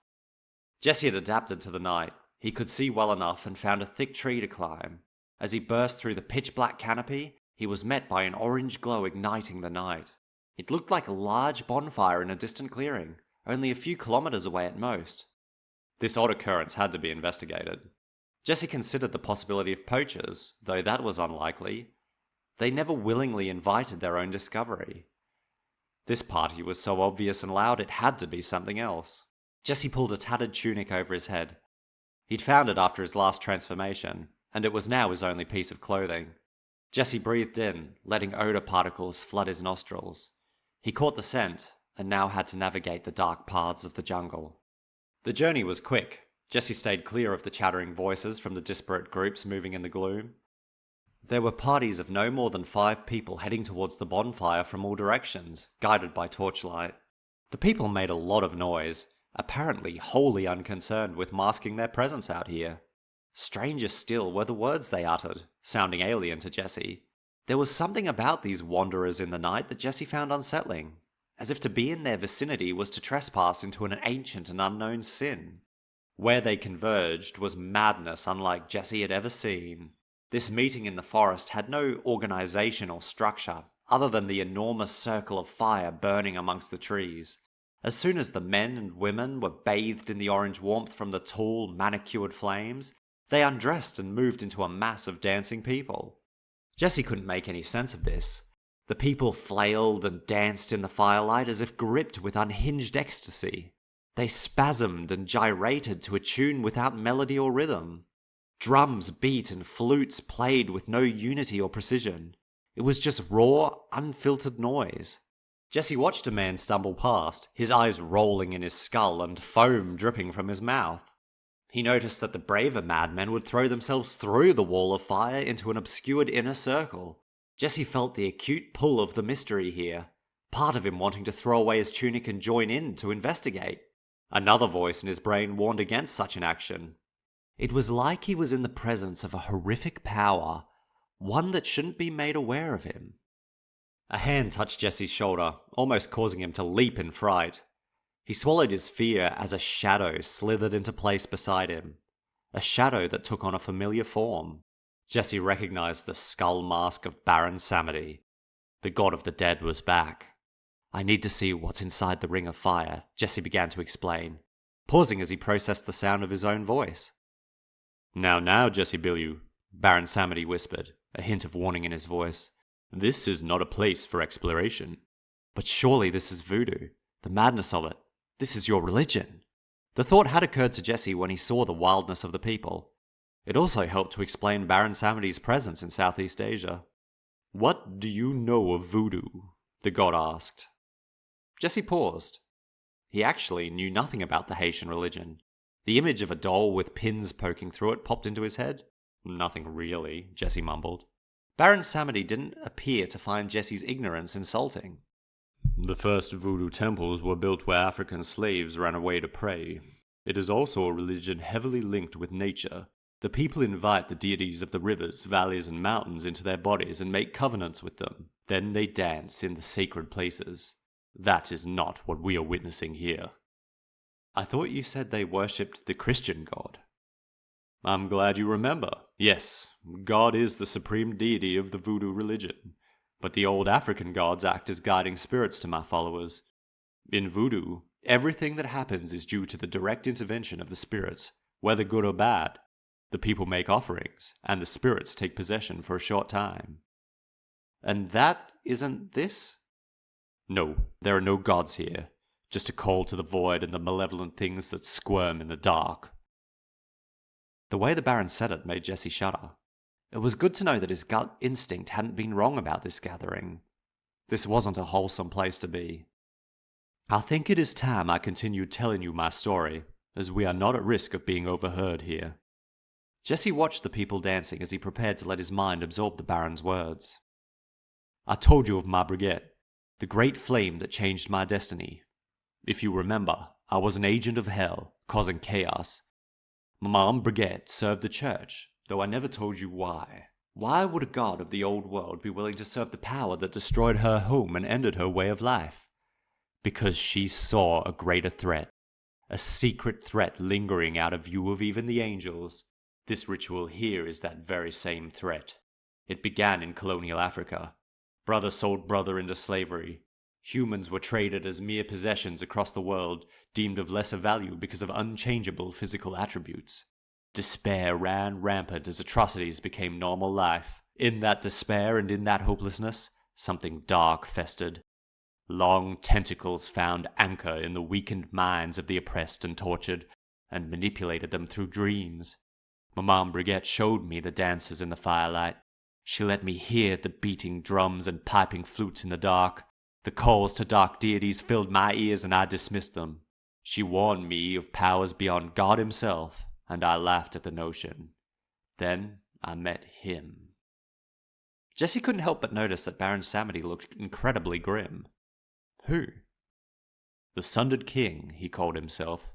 Speaker 1: Jesse had adapted to the night. He could see well enough and found a thick tree to climb. As he burst through the pitch-black canopy, he was met by an orange glow igniting the night. It looked like a large bonfire in a distant clearing, only a few kilometers away at most. This odd occurrence had to be investigated. Jesse considered the possibility of poachers, though that was unlikely. They never willingly invited their own discovery. This party was so obvious and loud it had to be something else. Jesse pulled a tattered tunic over his head. He'd found it after his last transformation, and it was now his only piece of clothing. Jesse breathed in, letting odor particles flood his nostrils. He caught the scent, and now had to navigate the dark paths of the jungle. The journey was quick. Jesse stayed clear of the chattering voices from the disparate groups moving in the gloom. There were parties of no more than 5 people heading towards the bonfire from all directions, guided by torchlight. The people made a lot of noise, apparently wholly unconcerned with masking their presence out here. Stranger still were the words they uttered, sounding alien to Jesse. There was something about these wanderers in the night that Jesse found unsettling, as if to be in their vicinity was to trespass into an ancient and unknown sin. Where they converged was madness unlike Jesse had ever seen. This meeting in the forest had no organization or structure, other than the enormous circle of fire burning amongst the trees. As soon as the men and women were bathed in the orange warmth from the tall, manicured flames, they undressed and moved into a mass of dancing people. Jesse couldn't make any sense of this. The people flailed and danced in the firelight as if gripped with unhinged ecstasy. They spasmed and gyrated to a tune without melody or rhythm. Drums beat and flutes played with no unity or precision. It was just raw, unfiltered noise. Jesse watched a man stumble past, his eyes rolling in his skull and foam dripping from his mouth. He noticed that the braver madmen would throw themselves through the wall of fire into an obscured inner circle. Jesse felt the acute pull of the mystery here, part of him wanting to throw away his tunic and join in to investigate. Another voice in his brain warned against such an action. It was like he was in the presence of a horrific power, one that shouldn't be made aware of him. A hand touched Jesse's shoulder, almost causing him to leap in fright. He swallowed his fear as a shadow slithered into place beside him. A shadow that took on a familiar form. Jesse recognized the skull mask of Baron Samedi. The god of the dead was back. I need to see what's inside the ring of fire, Jesse began to explain, pausing as he processed the sound of his own voice. Now, Jesse Billiau, Baron Samedi whispered, a hint of warning in his voice. This is not a place for exploration. But surely this is voodoo, the madness of it. This is your religion. The thought had occurred to Jesse when he saw the wildness of the people. It also helped to explain Baron Samedi's presence in Southeast Asia. What do you know of voodoo? The god asked. Jesse paused. He actually knew nothing about the Haitian religion. The image of a doll with pins poking through it popped into his head. Nothing really, Jesse mumbled. Baron Samedi didn't appear to find Jesse's ignorance insulting. The first voodoo temples were built where African slaves ran away to pray. It is also a religion heavily linked with nature. The people invite the deities of the rivers, valleys, and mountains into their bodies and make covenants with them. Then they dance in the sacred places. That is not what we are witnessing here. I thought you said they worshipped the Christian god. I'm glad you remember. Yes, God is the supreme deity of the voodoo religion, but the old African gods act as guiding spirits to my followers. In voodoo, everything that happens is due to the direct intervention of the spirits, whether good or bad. The people make offerings, and the spirits take possession for a short time. And that isn't this? No, there are no gods here, just a call to the void and the malevolent things that squirm in the dark. The way the Baron said it made Jesse shudder. It was good to know that his gut instinct hadn't been wrong about this gathering. This wasn't a wholesome place to be. I think it is time I continued telling you my story, as we are not at risk of being overheard here. Jesse watched the people dancing as he prepared to let his mind absorb the Baron's words. I told you of my brigade, the great flame that changed my destiny. If you remember, I was an agent of hell, causing chaos. My brigade served the church, though I never told you why. Why would a god of the old world be willing to serve the power that destroyed her home and ended her way of life? Because she saw a greater threat. A secret threat lingering out of view of even the angels. This ritual here is that very same threat. It began in colonial Africa. Brother sold brother into slavery. Humans were traded as mere possessions across the world, deemed of lesser value because of unchangeable physical attributes. Despair ran rampant as atrocities became normal life. In that despair and in that hopelessness, something dark festered. Long tentacles found anchor in the weakened minds of the oppressed and tortured, and manipulated them through dreams. Maman Brigette showed me the dances in the firelight. She let me hear the beating drums and piping flutes in the dark. The calls to dark deities filled my ears and I dismissed them. She warned me of powers beyond God himself, and I laughed at the notion. Then I met him. Jesse couldn't help but notice that Baron Samedi looked incredibly grim. Who? The Sundered King, he called himself.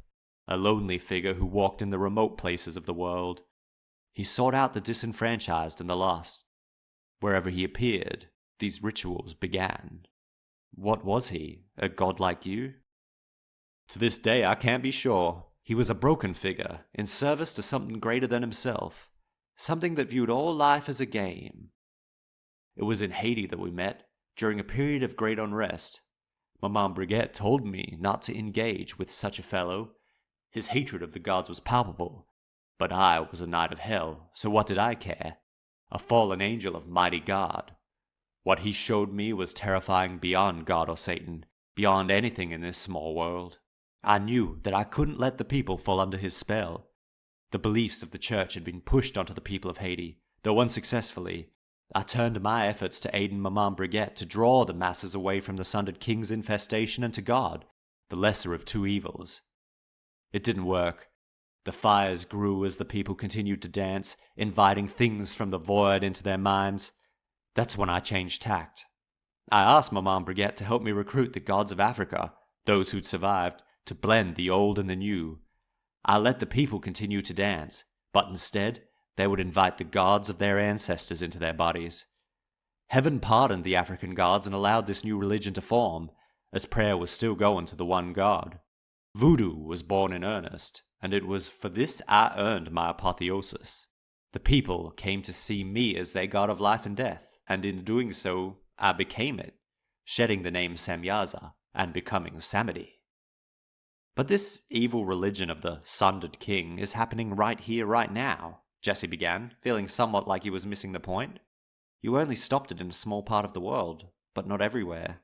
Speaker 1: A lonely figure who walked in the remote places of the world. He sought out the disenfranchised and the lost. Wherever he appeared, these rituals began. What was he? A god like you? To this day I can't be sure. He was a broken figure, in service to something greater than himself. Something that viewed all life as a game. It was in Haiti that we met, during a period of great unrest. Maman Brigette told me not to engage with such a fellow. His hatred of the gods was palpable. But I was a knight of hell, so what did I care? A fallen angel of mighty God. What he showed me was terrifying beyond God or Satan, beyond anything in this small world. I knew that I couldn't let the people fall under his spell. The beliefs of the church had been pushed onto the people of Haiti, though unsuccessfully. I turned my efforts to aid in Maman Brigette to draw the masses away from the Sundered King's infestation and to God, the lesser of two evils. It didn't work. The fires grew as the people continued to dance, inviting things from the void into their minds. That's when I changed tact. I asked Maman Brigette to help me recruit the gods of Africa, those who'd survived, to blend the old and the new. I let the people continue to dance, but instead, they would invite the gods of their ancestors into their bodies. Heaven pardoned the African gods and allowed this new religion to form, as prayer was still going to the one God. Voodoo was born in earnest, and it was for this I earned my apotheosis. The people came to see me as their god of life and death, and in doing so, I became it, shedding the name Samyaza and becoming Samedi. But this evil religion of the Sundered King is happening right here, right now, Jesse began, feeling somewhat like he was missing the point. You only stopped it in a small part of the world, but not everywhere.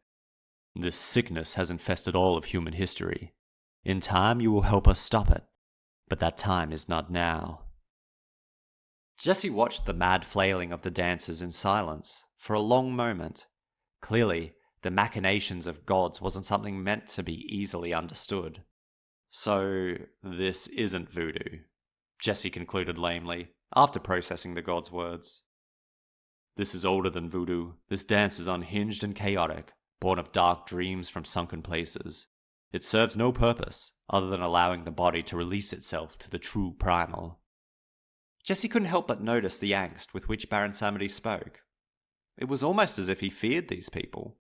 Speaker 1: This sickness has infested all of human history. In time you will help us stop it, but that time is not now. Jesse watched the mad flailing of the dancers in silence for a long moment. Clearly, the machinations of gods wasn't something meant to be easily understood. So, this isn't voodoo, Jesse concluded lamely, after processing the god's words. This is older than voodoo. This dance is unhinged and chaotic, born of dark dreams from sunken places. It serves no purpose, other than allowing the body to release itself to the true primal. Jesse couldn't help but notice the angst with which Baron Samedi spoke. It was almost as if he feared these people.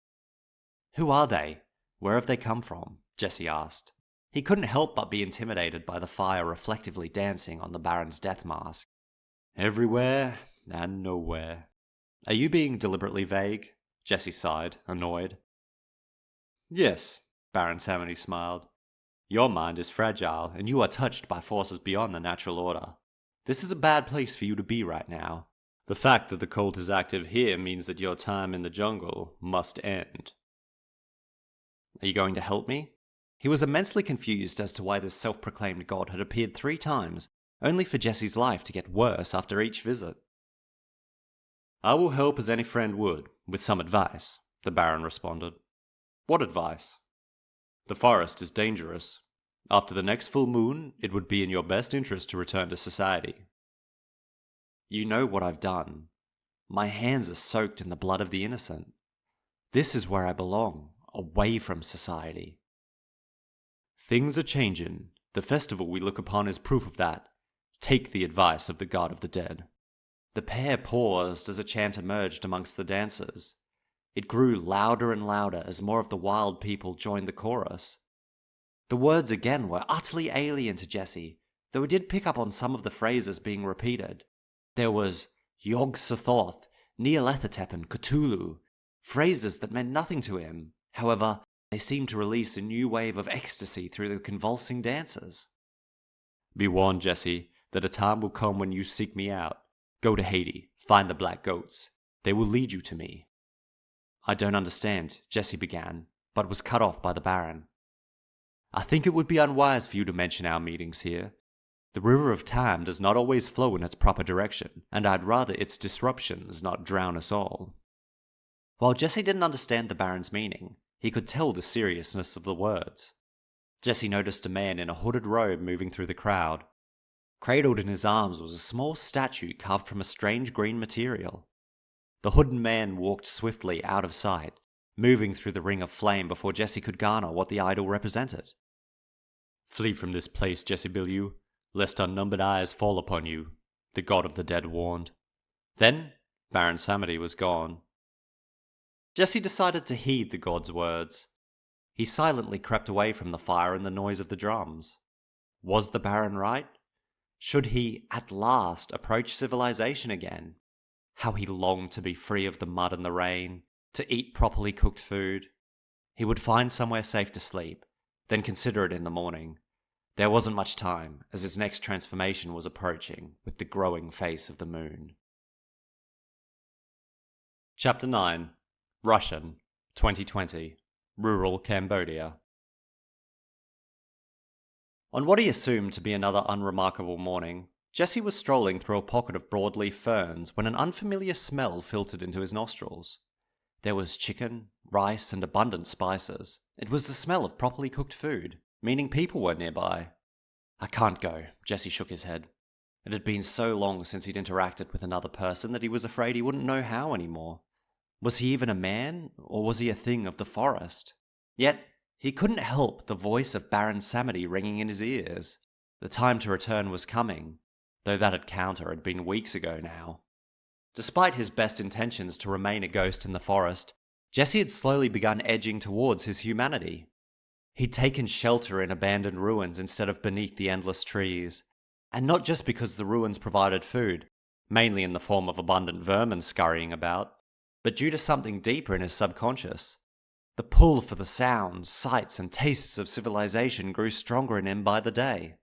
Speaker 1: Who are they? Where have they come from? Jesse asked. He couldn't help but be intimidated by the fire reflectively dancing on the Baron's death mask. Everywhere and nowhere. Are you being deliberately vague? Jesse sighed, annoyed. Yes, Baron Samedi smiled. Your mind is fragile, and you are touched by forces beyond the natural order. This is a bad place for you to be right now. The fact that the cult is active here means that your time in the jungle must end. Are you going to help me? He was immensely confused as to why this self-proclaimed god had appeared 3 times, only for Jesse's life to get worse after each visit. I will help as any friend would, with some advice, the Baron responded. What advice? The forest is dangerous. After the next full moon, it would be in your best interest to return to society. You know what I've done. My hands are soaked in the blood of the innocent. This is where I belong, away from society. Things are changing. The festival we look upon is proof of that. Take the advice of the god of the dead. The pair paused as a chant emerged amongst the dancers. It grew louder and louder as more of the wild people joined the chorus. The words again were utterly alien to Jesse, though he did pick up on some of the phrases being repeated. There was Yog Sothoth, Nyarlathotep and Cthulhu, phrases that meant nothing to him. However, they seemed to release a new wave of ecstasy through the convulsing dancers. Be warned, Jesse, that a time will come when you seek me out. Go to Haiti, find the black goats. They will lead you to me. I don't understand, Jesse began, but was cut off by the Baron. "I think it would be unwise for you to mention our meetings here. The river of time does not always flow in its proper direction, and I'd rather its disruptions not drown us all." While Jesse didn't understand the Baron's meaning, he could tell the seriousness of the words. Jesse noticed a man in a hooded robe moving through the crowd. Cradled in his arms was a small statue carved from a strange green material. The hooded man walked swiftly out of sight, moving through the ring of flame before Jesse could garner what the idol represented. "Flee from this place, Jesse Billiau, lest unnumbered eyes fall upon you," the god of the dead warned. Then, Baron Samedi was gone. Jesse decided to heed the god's words. He silently crept away from the fire and the noise of the drums. Was the Baron right? Should he, at last, approach civilization again? How he longed to be free of the mud and the rain, to eat properly cooked food. He would find somewhere safe to sleep, then consider it in the morning. There wasn't much time, as his next transformation was approaching with the growing face of the moon. Chapter 9. Russian, 2020. Rural Cambodia. On what he assumed to be another unremarkable morning, Jesse was strolling through a pocket of broadleaf ferns when an unfamiliar smell filtered into his nostrils. There was chicken, rice, and abundant spices. It was the smell of properly cooked food, meaning people were nearby. "I can't go," Jesse shook his head. It had been so long since he'd interacted with another person that he was afraid he wouldn't know how anymore. Was he even a man, or was he a thing of the forest? Yet, he couldn't help the voice of Baron Samedi ringing in his ears. The time to return was coming, though that encounter had been weeks ago now. Despite his best intentions to remain a ghost in the forest, Jesse had slowly begun edging towards his humanity. He'd taken shelter in abandoned ruins instead of beneath the endless trees, and not just because the ruins provided food, mainly in the form of abundant vermin scurrying about, but due to something deeper in his subconscious. The pull for the sounds, sights, and tastes of civilization grew stronger in him by the day.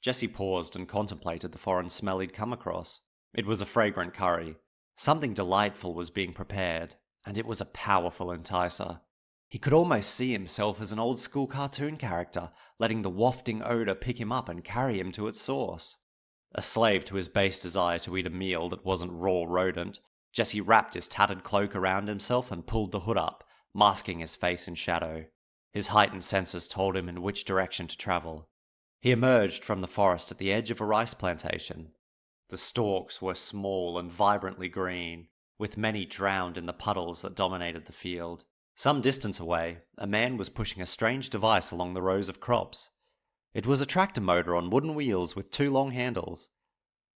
Speaker 1: Jesse paused and contemplated the foreign smell he'd come across. It was a fragrant curry. Something delightful was being prepared, and it was a powerful enticer. He could almost see himself as an old-school cartoon character, letting the wafting odor pick him up and carry him to its source. A slave to his base desire to eat a meal that wasn't raw rodent, Jesse wrapped his tattered cloak around himself and pulled the hood up, masking his face in shadow. His heightened senses told him in which direction to travel. He emerged from the forest at the edge of a rice plantation. The stalks were small and vibrantly green, with many drowned in the puddles that dominated the field. Some distance away, a man was pushing a strange device along the rows of crops. It was a tractor motor on wooden wheels with 2 long handles.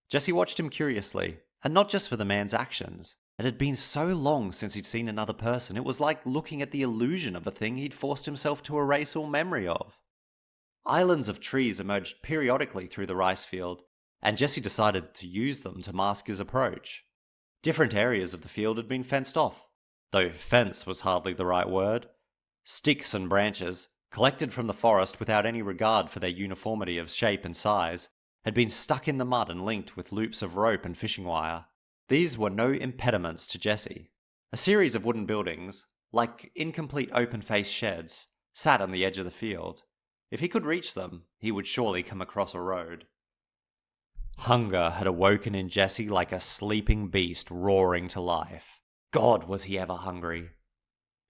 Speaker 1: Jesse watched him curiously, and not just for the man's actions. It had been so long since he'd seen another person, it was like looking at the illusion of a thing he'd forced himself to erase all memory of. Islands of trees emerged periodically through the rice field, and Jesse decided to use them to mask his approach. Different areas of the field had been fenced off, though fence was hardly the right word. Sticks and branches, collected from the forest without any regard for their uniformity of shape and size, had been stuck in the mud and linked with loops of rope and fishing wire. These were no impediments to Jesse. A series of wooden buildings, like incomplete open-faced sheds, sat on the edge of the field. If he could reach them, he would surely come across a road. Hunger had awoken in Jesse like a sleeping beast roaring to life. God, was he ever hungry!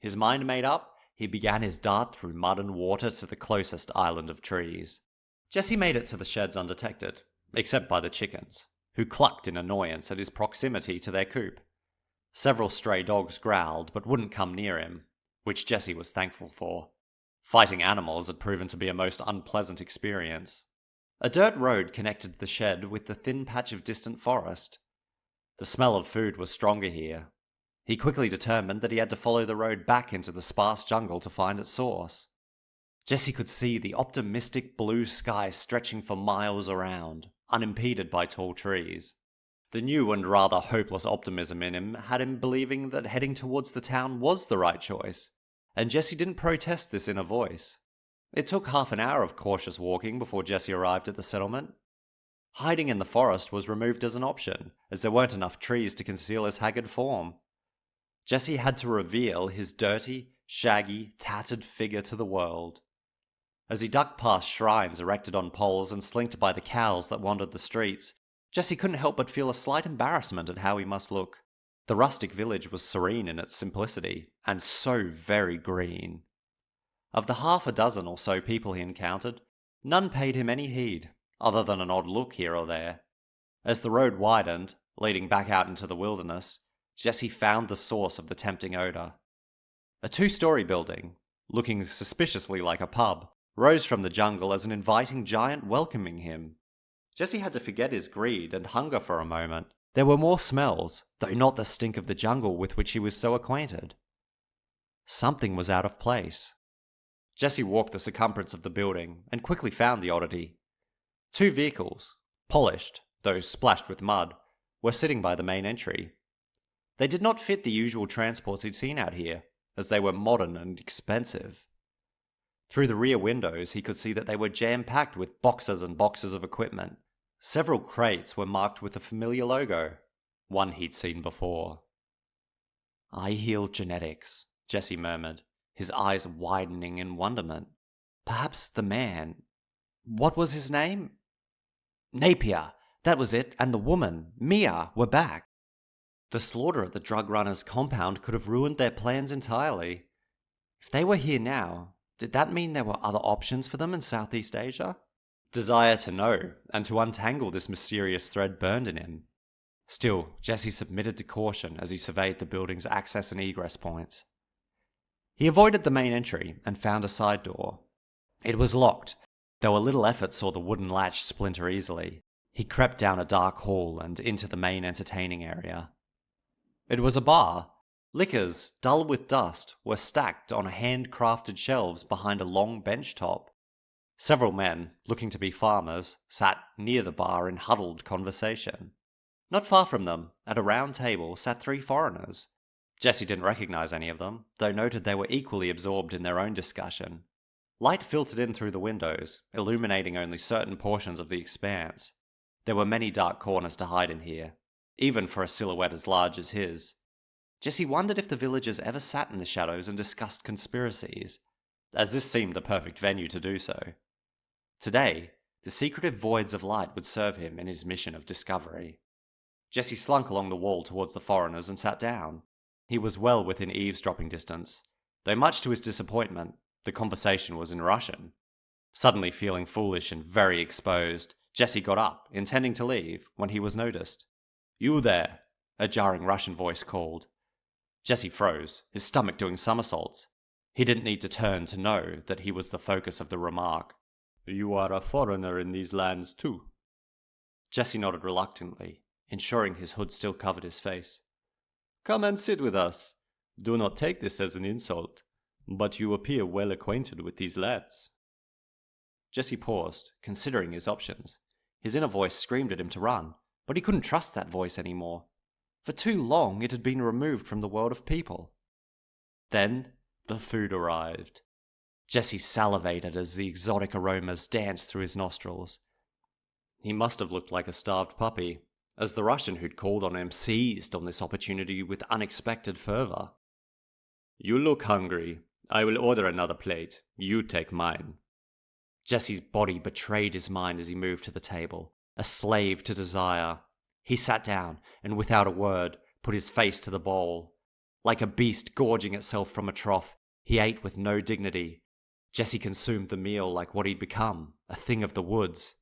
Speaker 1: His mind made up, he began his dart through mud and water to the closest island of trees. Jesse made it to the sheds undetected, except by the chickens, who clucked in annoyance at his proximity to their coop. Several stray dogs growled but wouldn't come near him, which Jesse was thankful for. Fighting animals had proven to be a most unpleasant experience. A dirt road connected the shed with the thin patch of distant forest. The smell of food was stronger here. He quickly determined that he had to follow the road back into the sparse jungle to find its source. Jesse could see the optimistic blue sky stretching for miles around, unimpeded by tall trees. The new and rather hopeless optimism in him had him believing that heading towards the town was the right choice, and Jesse didn't protest this inner voice. It took half an hour of cautious walking before Jesse arrived at the settlement. Hiding in the forest was removed as an option, as there weren't enough trees to conceal his haggard form. Jesse had to reveal his dirty, shaggy, tattered figure to the world. As he ducked past shrines erected on poles and slinked by the cows that wandered the streets, Jesse couldn't help but feel a slight embarrassment at how he must look. The rustic village was serene in its simplicity, and so very green. Of the half a dozen or so people he encountered, none paid him any heed, other than an odd look here or there. As the road widened, leading back out into the wilderness, Jesse found the source of the tempting odor. A two-story building, looking suspiciously like a pub, rose from the jungle as an inviting giant welcoming him. Jesse had to forget his greed and hunger for a moment. There were more smells, though not the stink of the jungle with which he was so acquainted. Something was out of place. Jesse walked the circumference of the building and quickly found the oddity. Two vehicles, polished, though splashed with mud, were sitting by the main entry. They did not fit the usual transports he'd seen out here, as they were modern and expensive. Through the rear windows he could see that they were jam-packed with boxes and boxes of equipment. Several crates were marked with a familiar logo, one he'd seen before. "I heal genetics," Jesse murmured, his eyes widening in wonderment. Perhaps the man... What was his name? Napier! That was it, and the woman, Mia, were back. The slaughter at the drug runner's compound could have ruined their plans entirely. If they were here now, did that mean there were other options for them in Southeast Asia? Desire to know, and to untangle this mysterious thread burned in him. Still, Jesse submitted to caution as he surveyed the building's access and egress points. He avoided the main entry and found a side door. It was locked, though a little effort saw the wooden latch splinter easily. He crept down a dark hall and into the main entertaining area. It was a bar. Liquors, dull with dust, were stacked on hand-crafted shelves behind a long bench top. Several men, looking to be farmers, sat near the bar in huddled conversation. Not far from them, at a round table, sat three foreigners. Jesse didn't recognize any of them, though noted they were equally absorbed in their own discussion. Light filtered in through the windows, illuminating only certain portions of the expanse. There were many dark corners to hide in here, even for a silhouette as large as his. Jesse wondered if the villagers ever sat in the shadows and discussed conspiracies, as this seemed the perfect venue to do so. Today, the secretive voids of light would serve him in his mission of discovery. Jesse slunk along the wall towards the foreigners and sat down. He was well within eavesdropping distance, though much to his disappointment, the conversation was in Russian. Suddenly feeling foolish and very exposed, Jesse got up, intending to leave, when he was noticed. "You there," a jarring Russian voice called. Jesse froze, his stomach doing somersaults. He didn't need to turn to know that he was the focus of the remark. "You are a foreigner in these lands too." Jesse nodded reluctantly, ensuring his hood still covered his face. "Come and sit with us. Do not take this as an insult, but you appear well acquainted with these lands." Jesse paused, considering his options. His inner voice screamed at him to run, but he couldn't trust that voice anymore. For too long it had been removed from the world of people. Then the food arrived. Jesse salivated as the exotic aromas danced through his nostrils. He must have looked like a starved puppy, as the Russian who'd called on him seized on this opportunity with unexpected fervor. "You look hungry. I will order another plate. You take mine." Jesse's body betrayed his mind as he moved to the table, a slave to desire. He sat down, and without a word, put his face to the bowl. Like a beast gorging itself from a trough, he ate with no dignity. Jesse consumed the meal like what he'd become, a thing of the woods.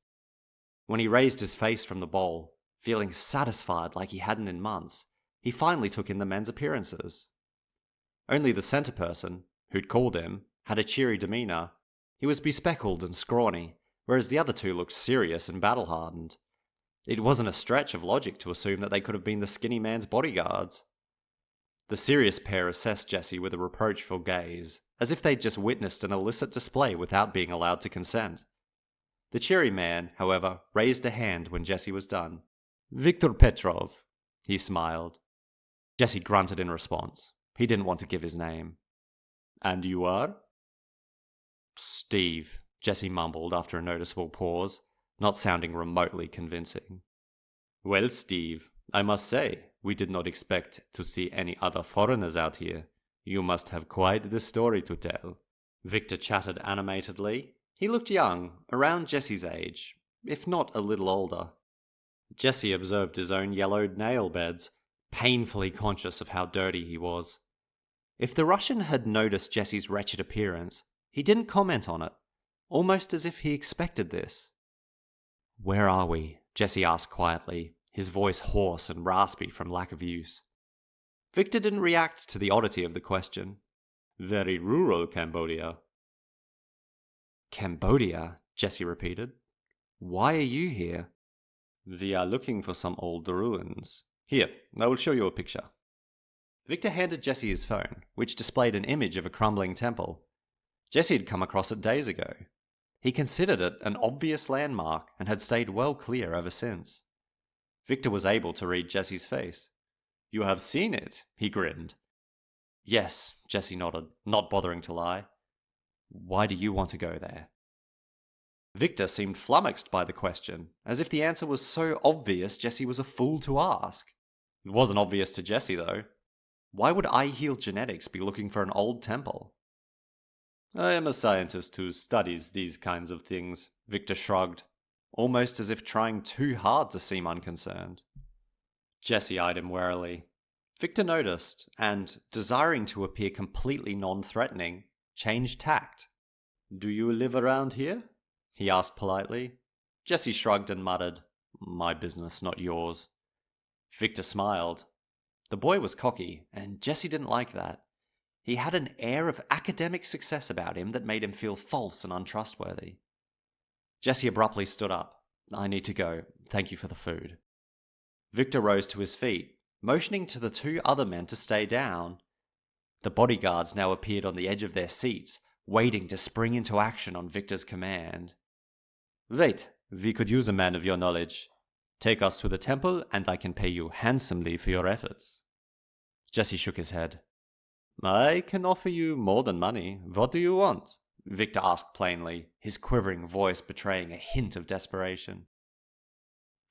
Speaker 1: When he raised his face from the bowl, feeling satisfied like he hadn't in months, he finally took in the men's appearances. Only the centre person, who'd called him, had a cheery demeanour. He was bespectacled and scrawny, whereas the other two looked serious and battle-hardened. It wasn't a stretch of logic to assume that they could have been the skinny man's bodyguards. The serious pair assessed Jesse with a reproachful gaze, as if they'd just witnessed an illicit display without being allowed to consent. The cheery man, however, raised a hand when Jesse was done. "Viktor Petrov," he smiled. Jesse grunted in response. He didn't want to give his name. "And you are?" "Steve," Jesse mumbled after a noticeable pause, not sounding remotely convincing. "Well, Steve, I must say, we did not expect to see any other foreigners out here. You must have quite the story to tell. Victor chatted animatedly. He looked young, around Jesse's age, if not a little older. Jesse observed his own yellowed nail beds, painfully conscious of how dirty he was. If the Russian had noticed Jesse's wretched appearance, he didn't comment on it, almost as if he expected this. "Where are we?" Jesse asked quietly, his voice hoarse and raspy from lack of use. Victor didn't react to the oddity of the question. "Very rural Cambodia." "Cambodia?" Jesse repeated. "Why are you here?" "We are looking for some old ruins. Here, I will show you a picture." Victor handed Jesse his phone, which displayed an image of a crumbling temple. Jesse had come across it days ago. He considered it an obvious landmark and had stayed well clear ever since. Victor was able to read Jesse's face. "You have seen it?" he grinned. "Yes," Jesse nodded, not bothering to lie. "Why do you want to go there?" Victor seemed flummoxed by the question, as if the answer was so obvious Jesse was a fool to ask. It wasn't obvious to Jesse, though. Why would I-Heal Genetics be looking for an old temple? "I am a scientist who studies these kinds of things," Victor shrugged, almost as if trying too hard to seem unconcerned. Jesse eyed him warily. Victor noticed, and, desiring to appear completely non-threatening, changed tact. "Do you live around here?" he asked politely. Jesse shrugged and muttered, "My business, not yours." Victor smiled. The boy was cocky, and Jesse didn't like that. He had an air of academic success about him that made him feel false and untrustworthy. Jesse abruptly stood up. "I need to go. Thank you for the food." Victor rose to his feet, motioning to the two other men to stay down. The bodyguards now appeared on the edge of their seats, waiting to spring into action on Victor's command. "Wait, we could use a man of your knowledge. Take us to the temple, and I can pay you handsomely for your efforts." Jesse shook his head. "I can offer you more than money. What do you want?" Victor asked plainly, his quivering voice betraying a hint of desperation.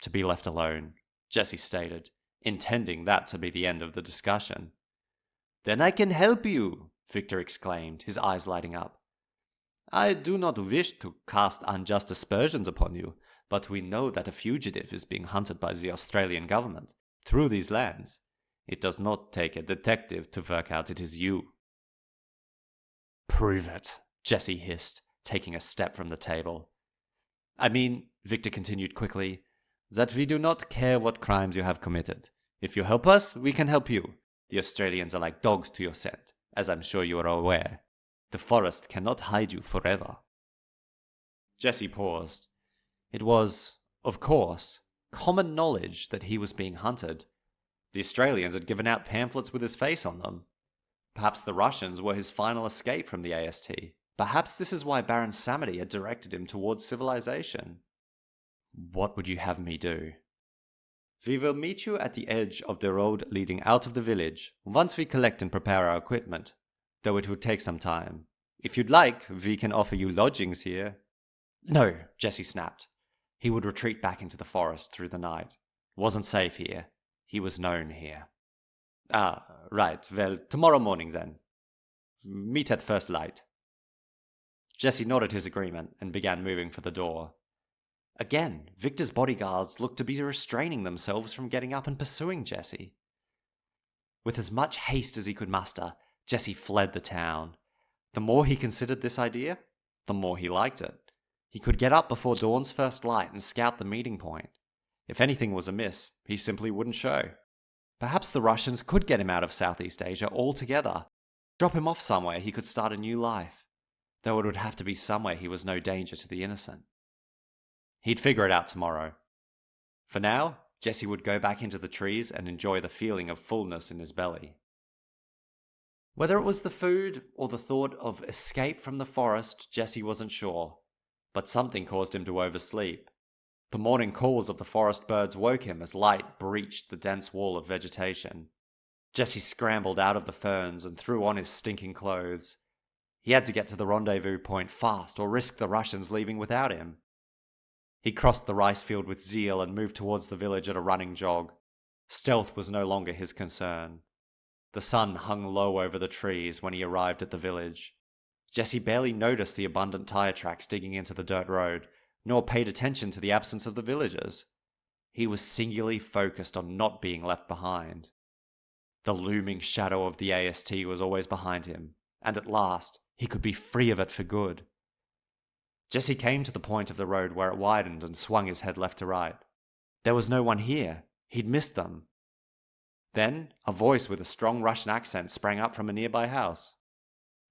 Speaker 1: "To be left alone," Jesse stated, intending that to be the end of the discussion. "Then I can help you," Victor exclaimed, his eyes lighting up. "I do not wish to cast unjust aspersions upon you, but we know that a fugitive is being hunted by the Australian government through these lands. It does not take a detective to work out it is you." "Prove it," Jesse hissed, taking a step from the table. "I mean," Victor continued quickly, "that we do not care what crimes you have committed. If you help us, we can help you. The Australians are like dogs to your scent, as I'm sure you are aware. The forest cannot hide you forever." Jesse paused. It was, of course, common knowledge that he was being hunted. The Australians had given out pamphlets with his face on them. Perhaps the Russians were his final escape from the AST. Perhaps this is why Baron Samedi had directed him towards civilization. "What would you have me do?" "We will meet you at the edge of the road leading out of the village, once we collect and prepare our equipment, though it would take some time. If you'd like, we can offer you lodgings here." "No," Jesse snapped. He would retreat back into the forest through the night. Wasn't safe here. He was known here. "Ah, right. Well, tomorrow morning then. Meet at first light." Jesse nodded his agreement and began moving for the door. Again, Victor's bodyguards looked to be restraining themselves from getting up and pursuing Jesse. With as much haste as he could muster, Jesse fled the town. The more he considered this idea, the more he liked it. He could get up before dawn's first light and scout the meeting point. If anything was amiss, he simply wouldn't show. Perhaps the Russians could get him out of Southeast Asia altogether, drop him off somewhere he could start a new life, though it would have to be somewhere he was no danger to the innocent. He'd figure it out tomorrow. For now, Jesse would go back into the trees and enjoy the feeling of fullness in his belly. Whether it was the food or the thought of escape from the forest, Jesse wasn't sure, but something caused him to oversleep. The morning calls of the forest birds woke him as light breached the dense wall of vegetation. Jesse scrambled out of the ferns and threw on his stinking clothes. He had to get to the rendezvous point fast or risk the Russians leaving without him. He crossed the rice field with zeal and moved towards the village at a running jog. Stealth was no longer his concern. The sun hung low over the trees when he arrived at the village. Jesse barely noticed the abundant tire tracks digging into the dirt road, nor paid attention to the absence of the villagers. He was singularly focused on not being left behind. The looming shadow of the AST was always behind him, and at last he could be free of it for good. Jesse came to the point of the road where it widened and swung his head left to right. There was no one here. He'd missed them. Then, a voice with a strong Russian accent sprang up from a nearby house.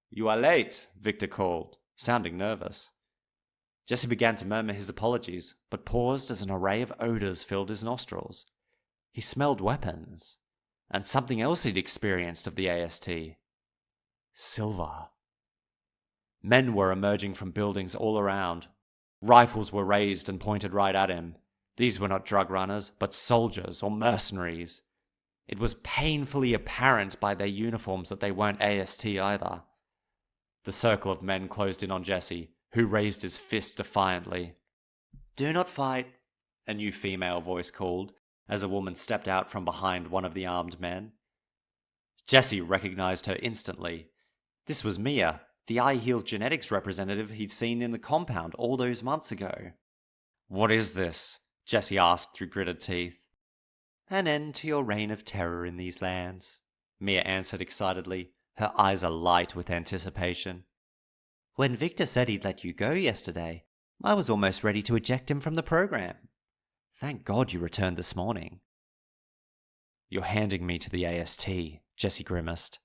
Speaker 1: "You are late," Victor called, sounding nervous. Jesse began to murmur his apologies, but paused as an array of odors filled his nostrils. He smelled weapons, and something else he'd experienced of the AST. Silver. Men were emerging from buildings all around. Rifles were raised and pointed right at him. These were not drug runners, but soldiers or mercenaries. It was painfully apparent by their uniforms that they weren't AST either. The circle of men closed in on Jesse, who raised his fist defiantly. "Do not fight," a new female voice called, as a woman stepped out from behind one of the armed men. Jesse recognized her instantly. This was Mia, the eye-healed genetics representative he'd seen in the compound all those months ago. "What is this?" Jesse asked through gritted teeth. "An end to your reign of terror in these lands," Mia answered excitedly, her eyes alight with anticipation. "When Victor said he'd let you go yesterday, I was almost ready to eject him from the program. Thank God you returned this morning." "You're handing me to the AST," Jesse grimaced.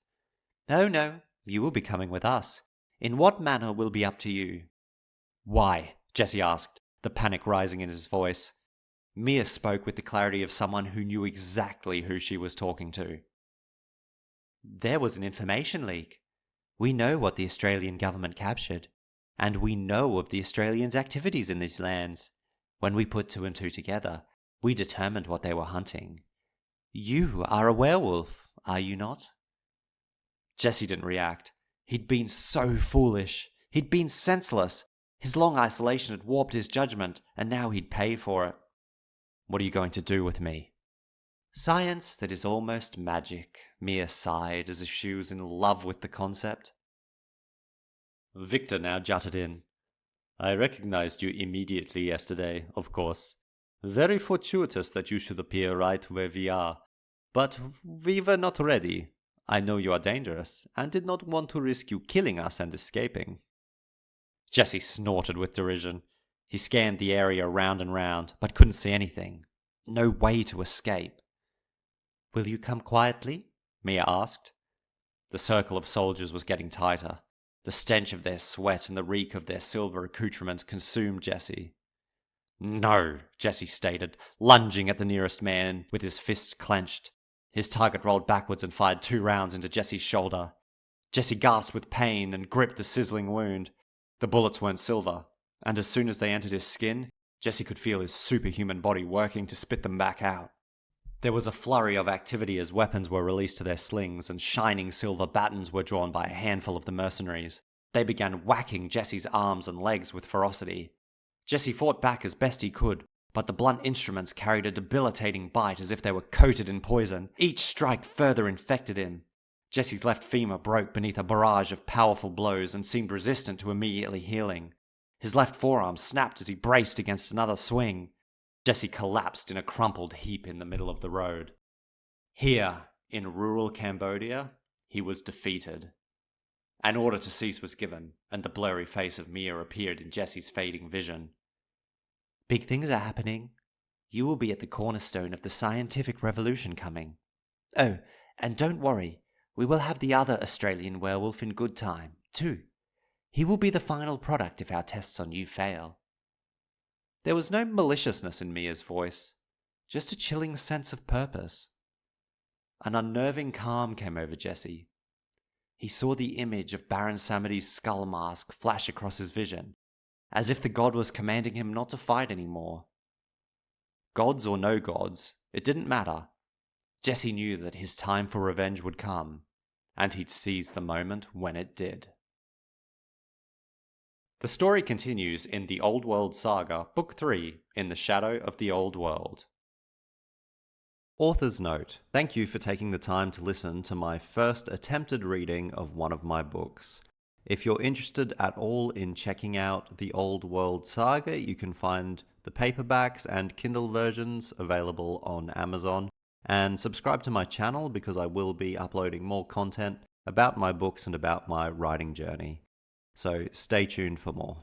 Speaker 1: "Oh no, you will be coming with us. In what manner will be up to you." "Why?" Jesse asked, the panic rising in his voice. Mia spoke with the clarity of someone who knew exactly who she was talking to. "There was an information leak. We know what the Australian government captured, and we know of the Australians' activities in these lands. When we put two and two together, we determined what they were hunting. You are a werewolf, are you not?" Jesse didn't react. He'd been so foolish. He'd been senseless. His long isolation had warped his judgment, and now he'd pay for it. "What are you going to do with me?" "Science that is almost magic," Mia sighed as if she was in love with the concept. Victor now jutted in. "I recognized you immediately yesterday, of course. Very fortuitous that you should appear right where we are. But we were not ready. I know you are dangerous, and did not want to risk you killing us and escaping." Jesse snorted with derision. He scanned the area round and round, but couldn't see anything. No way to escape. "Will you come quietly?" Mia asked. The circle of soldiers was getting tighter. The stench of their sweat and the reek of their silver accoutrements consumed Jesse. "No," Jesse stated, lunging at the nearest man with his fists clenched. His target rolled backwards and fired 2 rounds into Jesse's shoulder. Jesse gasped with pain and gripped the sizzling wound. The bullets weren't silver, and as soon as they entered his skin, Jesse could feel his superhuman body working to spit them back out. There was a flurry of activity as weapons were released to their slings and shining silver batons were drawn by a handful of the mercenaries. They began whacking Jesse's arms and legs with ferocity. Jesse fought back as best he could, but the blunt instruments carried a debilitating bite as if they were coated in poison. Each strike further infected him. Jesse's left femur broke beneath a barrage of powerful blows and seemed resistant to immediately healing. His left forearm snapped as he braced against another swing. Jesse collapsed in a crumpled heap in the middle of the road. Here, in rural Cambodia, he was defeated. An order to cease was given, and the blurry face of Mia appeared in Jesse's fading vision. "Big things are happening. You will be at the cornerstone of the scientific revolution coming. Oh, and don't worry, we will have the other Australian werewolf in good time, too. He will be the final product if our tests on you fail." There was no maliciousness in Mia's voice, just a chilling sense of purpose. An unnerving calm came over Jesse. He saw the image of Baron Samedi's skull mask flash across his vision, as if the god was commanding him not to fight anymore. Gods or no gods, it didn't matter. Jesse knew that his time for revenge would come, and he'd seize the moment when it did. The story continues in the Old World Saga, Book 3, in the Shadow of the Old World. Author's note: thank you for taking the time to listen to my first attempted reading of one of my books. If you're interested at all in checking out the Old World Saga, you can find the paperbacks and Kindle versions available on Amazon, and subscribe to my channel because I will be uploading more content about my books and about my writing journey. So stay tuned for more.